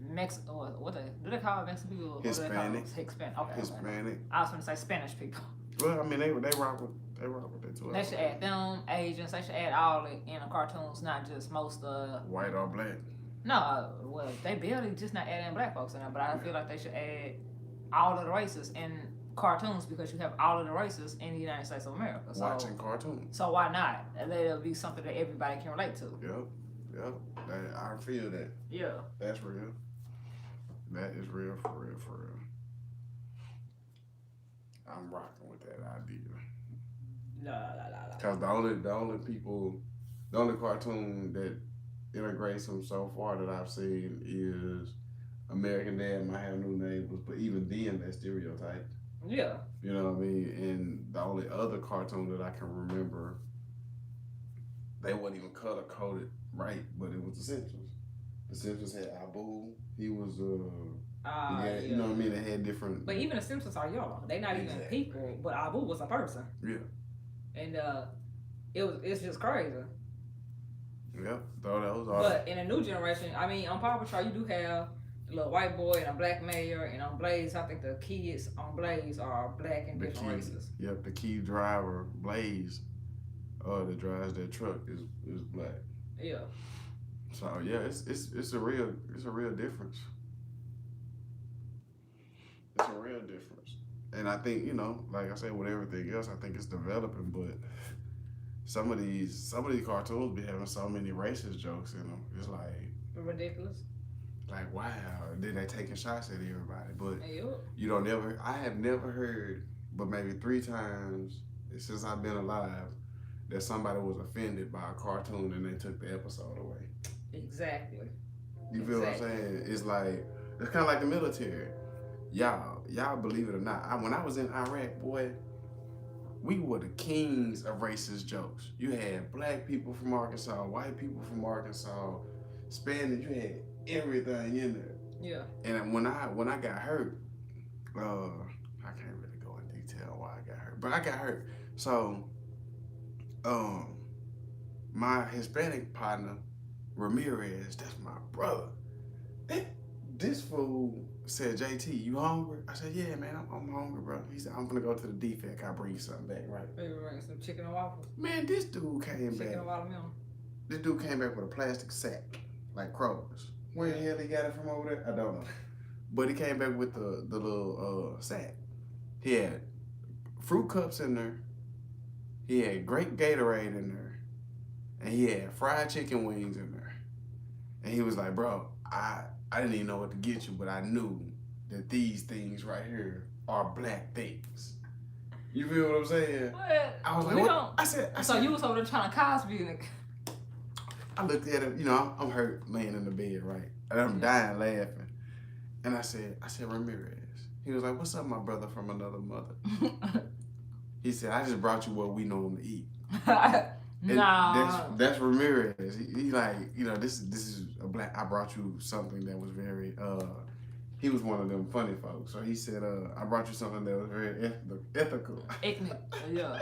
what do they call it? Mexican people? Hispanic. Hispanic. Okay. Hispanic. I was going to say Spanish people. Well, I mean they rock with it too. They should add them, Asians. They should add all it in the cartoons, not just most white or black. No, well, they barely just not adding black folks in there, but I feel like they should add all of the races in cartoons because you have all of the races in the United States of America. So, watching cartoons. So why not? That'll be something that everybody can relate to. Yep. I feel that. Yeah. That's real. That is real for real. I'm rocking with that idea. La. Cause the only cartoon that integrates them so far that I've seen is American Dad Might Have New Neighbors, but even then that's stereotyped. Yeah. You know what I mean? And the only other cartoon that I can remember, they wasn't even color coded right, but it was The Simpsons. The Simpsons had Abu. He was you know what I mean? They had different. But even The Simpsons are yellow. They not even people, but Abu was a person. Yeah. And it's just crazy. Yep. Those are. But in a new generation, I mean, on Paw Patrol you do have a little white boy and a black mayor, and on Blaze, I think the kids on Blaze are black and different races. Yep, the key driver, Blaze, that drives that truck is black. Yeah. So yeah, it's a real difference. It's a real difference. And I think, you know, like I said, with everything else, I think it's developing, but some of these cartoons be having so many racist jokes in them. It's like ridiculous. Like, wow, then they taking shots at everybody. But I have never heard, but maybe 3 times since I've been alive, that somebody was offended by a cartoon and they took the episode away. Exactly. You feel what I'm saying? It's like, it's kind of like the military. Y'all believe it or not, when I was in Iraq, boy, we were the kings of racist jokes. You had black people from Arkansas, white people from Arkansas, Spanish, you had everything in there. Yeah. And when I got hurt, I can't really go in detail why I got hurt, but I got hurt. So, my Hispanic partner, Ramirez, that's my brother. This fool said, JT, you hungry? I said, yeah, man, I'm hungry, bro. He said, I'm gonna go to the defect. I'll bring you something back, right? Maybe bring some chicken and waffles. Man, this dude came back. Chicken and watermelon. This dude came back with a plastic sack, like Kroger's. Where the hell he got it from over there? I don't know. But he came back with the little sack. He had fruit cups in there. He had grape Gatorade in there. And he had fried chicken wings in there. And he was like, bro, I didn't even know what to get you, but I knew that these things right here are black things. You feel what I'm saying? What? I was like, what? I said, so you was over there trying to Cosby it. I looked at him, you know, I'm hurt laying in the bed, right? And I'm dying laughing. And I said, Ramirez. He was like, what's up, my brother from another mother? He said, I just brought you what we normally eat. Nah. That's Ramirez. He like, you know, this is a black, I brought you something that was very, he was one of them funny folks. So he said, I brought you something that was very ethical. Ethnic, yeah.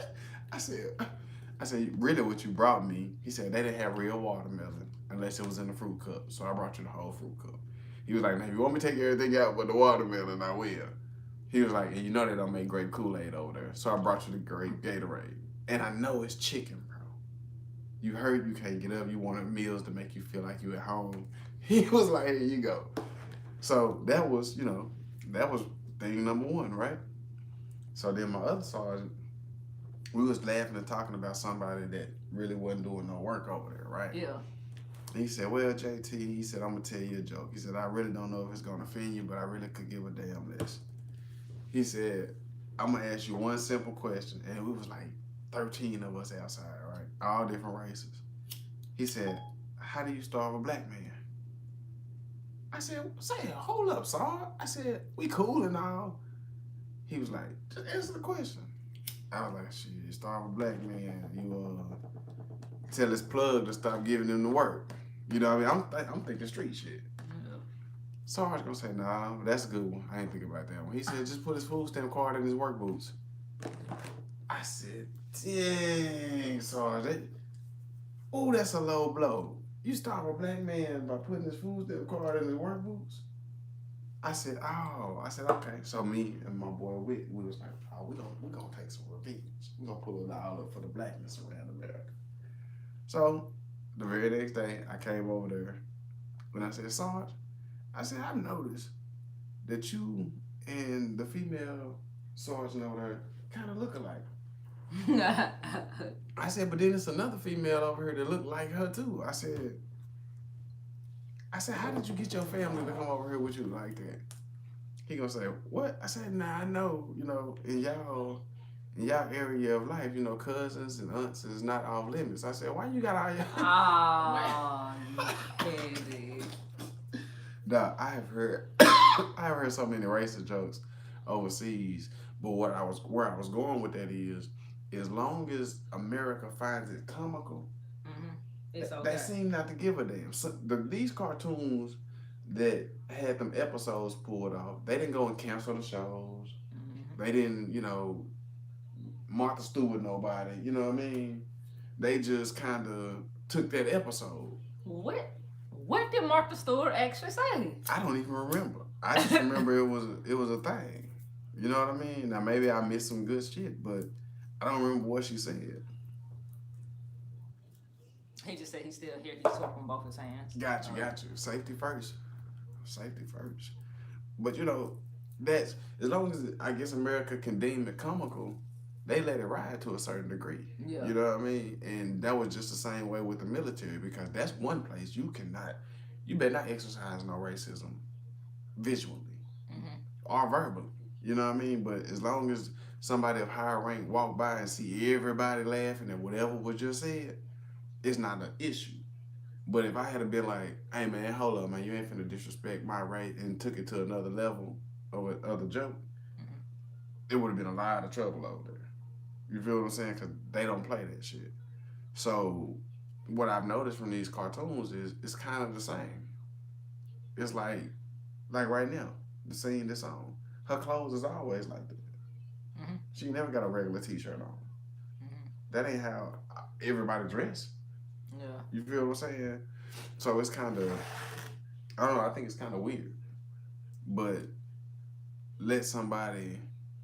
I said, really what you brought me, he said, they didn't have real watermelon unless it was in a fruit cup. So I brought you the whole fruit cup. He was like, now if you want me to take everything out but the watermelon, I will. He was like, and you know they don't make grape Kool-Aid over there. So I brought you the grape Gatorade. And I know it's chicken, bro. You heard you can't get up. You wanted meals to make you feel like you at home. He was like, here you go. So that was, you know, that was thing number one, right? So then my other sergeant, we was laughing and talking about somebody that really wasn't doing no work over there, right? Yeah. He said, well, JT, he said, I'm going to tell you a joke. He said, I really don't know if it's going to offend you, but I really could give a damn less. He said, I'm going to ask you one simple question. And we was like 13 of us outside, right? All different races. He said, how do you starve a black man? I said, hold up, Sarge. I said, we cool and all. He was like, just answer the question. I was like, shit, starve a black man. You tell his plug to stop giving him the work. You know what I mean? I'm thinking street shit. Yeah. Sarge gonna say, nah, that's a good one. I ain't thinking about that one. He said, just put his food stamp card in his work boots. I said, dang, Sarge. That's a low blow. You starve a black man by putting his food stamp card in his work boots? I said, okay. So me and my boy Wick, we was like, oh, we gonna take some revenge. We gonna pull it all up for the blackness around America. So the very next day, I came over there and I said, Sarge, I said, I noticed that you and the female sergeant over there kind of look alike. I said, but then there's another female over here that look like her too. I said, how did you get your family to come over here with you like that? He gonna say, what? I said, nah, I know, you know, in y'all area of life, you know, cousins and aunts is not off limits. I said, why you got all your... Nah, I have heard so many racist jokes overseas, but where I was going with that is, as long as America finds it comical, it's okay. They seem not to give a damn. So these cartoons that had them episodes pulled off, they didn't go and cancel the shows. They didn't, you know, Martha Stewart nobody. You know what I mean? They just kind of took that episode. What did Martha Stewart actually say? I don't even remember. I just remember it was a thing. You know what I mean? Now maybe I missed some good shit, but I don't remember what she said. He just said he's still here. He's talking both his hands. Got you. Safety first. But you know, that's as long as I guess America can deem it comical, they let it ride to a certain degree. Yeah. You know what I mean? And that was just the same way with the military, because that's one place you better not exercise no racism visually or verbally. You know what I mean? But as long as somebody of higher rank walk by and see everybody laughing at whatever was just said, it's not an issue. But if I had been like, hey man, hold up, man, you ain't finna disrespect my right, and took it to another level of other joke, it would have been a lot of trouble over there. You feel what I'm saying? Because they don't play that shit. So what I've noticed from these cartoons is it's kind of the same. It's like right now, the scene that's on, her clothes is always like that. She never got a regular t-shirt on. That ain't how everybody dress. Yeah. You feel what I'm saying? So it's kind of, I don't know. I think it's kind of weird, but let somebody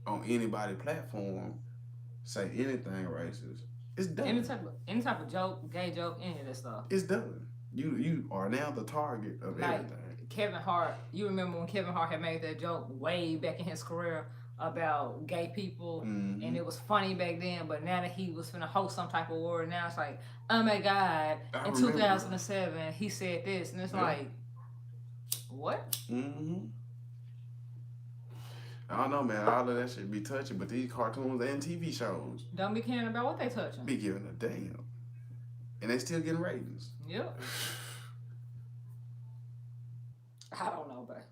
on anybody platform say anything racist, it's done. Any type of joke, gay joke, any of that stuff. It's done. You are now the target of Like everything. Kevin Hart, you remember when Kevin Hart had made that joke way back in his career about gay people, and it was funny back then. But now that he was finna host some type of award, now it's like, oh my god! I In remember. 2007, he said this, and it's like, what? I don't know, man. All of that shit be touching, but these cartoons and TV shows don't be caring about what they touching. Be giving a damn, and they still getting ratings. Yep. I don't know, but.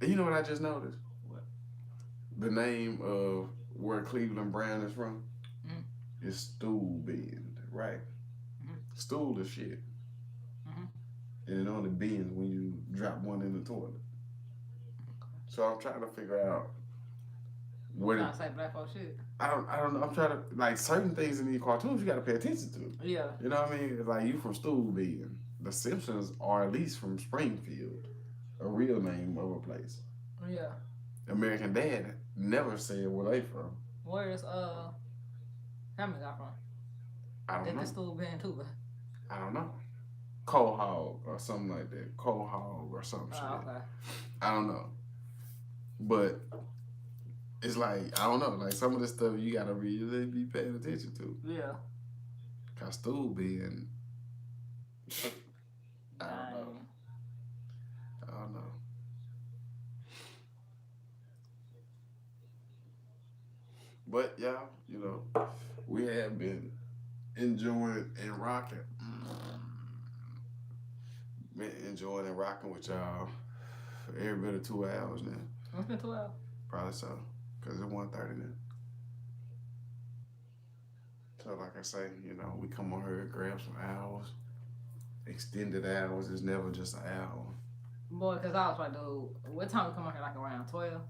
And you know what I just noticed? What? The name of where Cleveland Brown is from is Stool Bend, right? Stool is shit. And it only bends when you drop one in the toilet. So I'm trying to figure out where. Trying to say black folks shit. I don't know. I'm trying to, like, certain things in these cartoons you got to pay attention to. Yeah. You know what I mean? It's like, you from Stool Bend. The Simpsons are at least from Springfield, a real name of a place. Yeah. American Dad never said where they from. Where's Family Guy from? I don't know. That's Stool Bend too, but I don't know. Quahog or something like that. Quahog or something. Okay. I don't know. But it's like, I don't know. Like, some of the stuff you gotta really be paying attention to. Yeah. Cause Stool Bend. I don't know. But y'all, you know, we have been enjoying and rocking. Been enjoying and rocking with y'all for every bit of 2 hours now. It's been 2 hours. Probably so, cause it's 1:30 now. So like I say, you know, we come on here and grab some hours. Extended hours is never just an hour. Boy, cause I was like, dude, what time we come on here? Like around 12.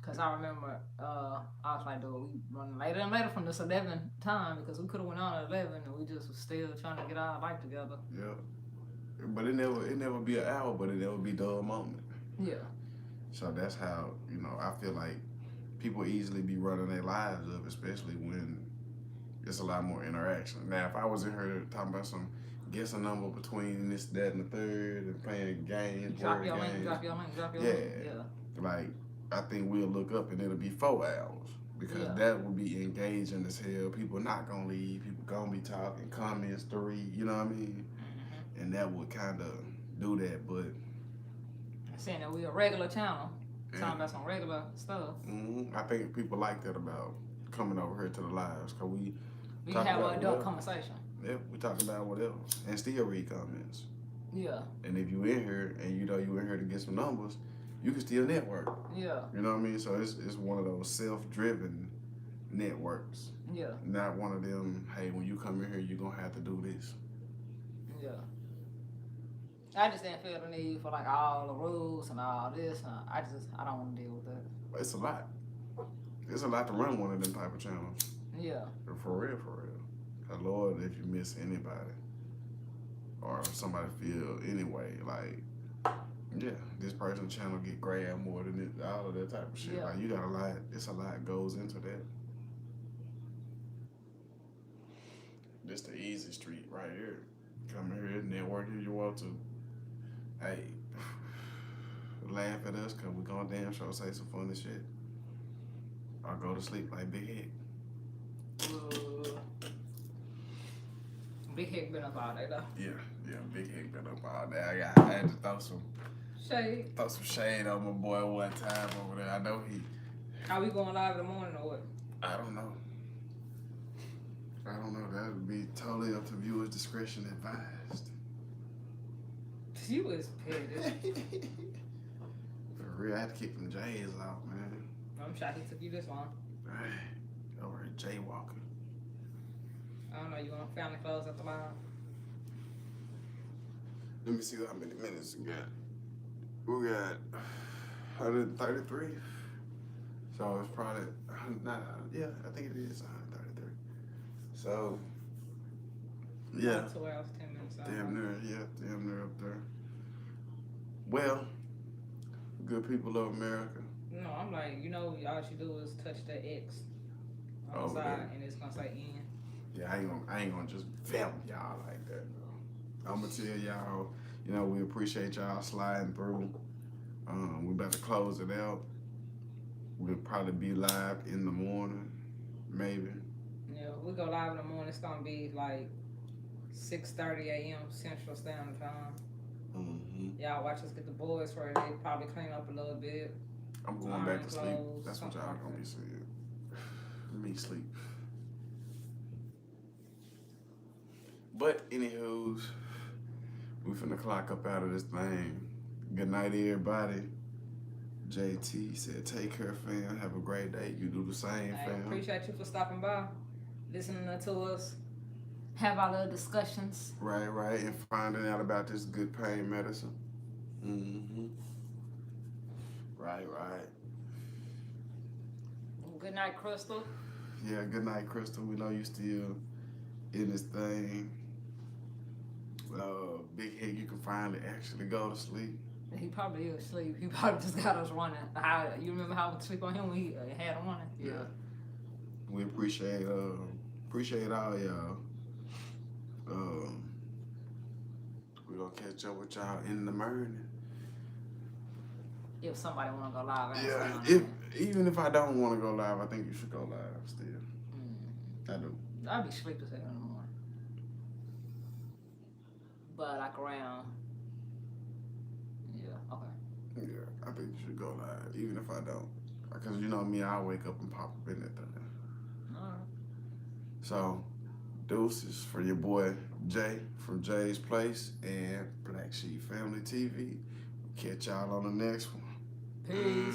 Cause I remember, I was like, dude, we running later and later from this 11 time because we could have went on at 11 and we just was still trying to get our life together. Yeah, but it never be an hour, but it never be dull moment. Yeah. So that's how, you know, I feel like people easily be running their lives up, especially when it's a lot more interaction. Now, if I was in here talking about some guess a number between this, that, and the third, and playing games, drop your link. Yeah. Like, I think we'll look up and it'll be 4 hours because that will be engaging as hell. People not gonna leave. People gonna be talking, comments, you know what I mean? And that would kind of do that, but saying that we a regular channel, talking about some regular stuff. I think people like that about coming over here to the lives because we can have an adult conversation. Yeah, we talk about what else and still read comments. Yeah. And if you in here and you know you in here to get some numbers, you can still network. Yeah. You know what I mean? So it's one of those self-driven networks. Yeah. Not one of them, hey, when you come in here, you're going to have to do this. Yeah. I just didn't feel the need for like all the rules and all this. I don't want to deal with that. It's a lot. It's a lot to run one of them type of channels. Yeah. For real. Lord, if you miss anybody or somebody feel anyway, like, yeah, this person's channel get grabbed more than it, all of that type of shit. Yeah. Like, you got a lot, it's a lot goes into that. This the easy street right here. Come here, network if you want to. Hey, laugh at us because we gonna damn sure say some funny shit. Or go to sleep like Big Heck. Big Heck been up all day though. Yeah, Big Heck been up all day. I had to throw some shade on my boy one time over there. I know he. Are we going live in the morning or what? I don't know. That would be totally up to viewers' discretion advised. You was petty. For real, I had to kick them J's out, man. I'm shocked he took you this long. Over here jaywalking. I don't know, you want family clothes at the live? Let me see how many minutes we got. We got 133. So it's probably, I think it is 133. So Yeah. About 2 hours, 10 minutes. Damn near, yeah, damn near up there. Well, good people of America. No, I'm like, all you do is touch the X on the Over side, there. and it's gonna say end. Yeah, I ain't gonna just vamp y'all like that, though. I'm gonna tell y'all, we appreciate y'all sliding through. We about to close it out. We'll probably be live in the morning, maybe. Yeah, we go live in the morning. It's gonna be like 6:30 a.m. Central Standard Time. Mm-hmm. Y'all watch us get the boys ready. They probably clean up a little bit. I'm going Iron back to sleep. clothes, That's what y'all something gonna like be seeing. Me sleep. But anywho's, we finna clock up out of this thing. Good night, everybody. JT said, take care, fam. Have a great day. You do the same, Hey, fam. appreciate you for stopping by, listening to us, have our little discussions. Right, and finding out about this good pain medicine. Mm-hmm. Right. Good night, Crystal. Yeah, good night, Crystal. We know you still in this thing. Big Head, you can finally actually go to sleep. He probably is asleep. He probably just got us running. You remember how we sleep on him when he had him running? Yeah. We appreciate all y'all. We're gonna catch up with y'all in the morning. If somebody wanna go live, Even if I don't want to go live, I think you should go live still. I do. I'll be sleeping in the morning. But like around, okay. Yeah, I think you should go live, even if I don't. Because you know me, I'll wake up and pop up in that thing. Alright. So, deuces for your boy Jay from Jay's Place and Black Sheep Family TV. Catch y'all on the next one. Peace.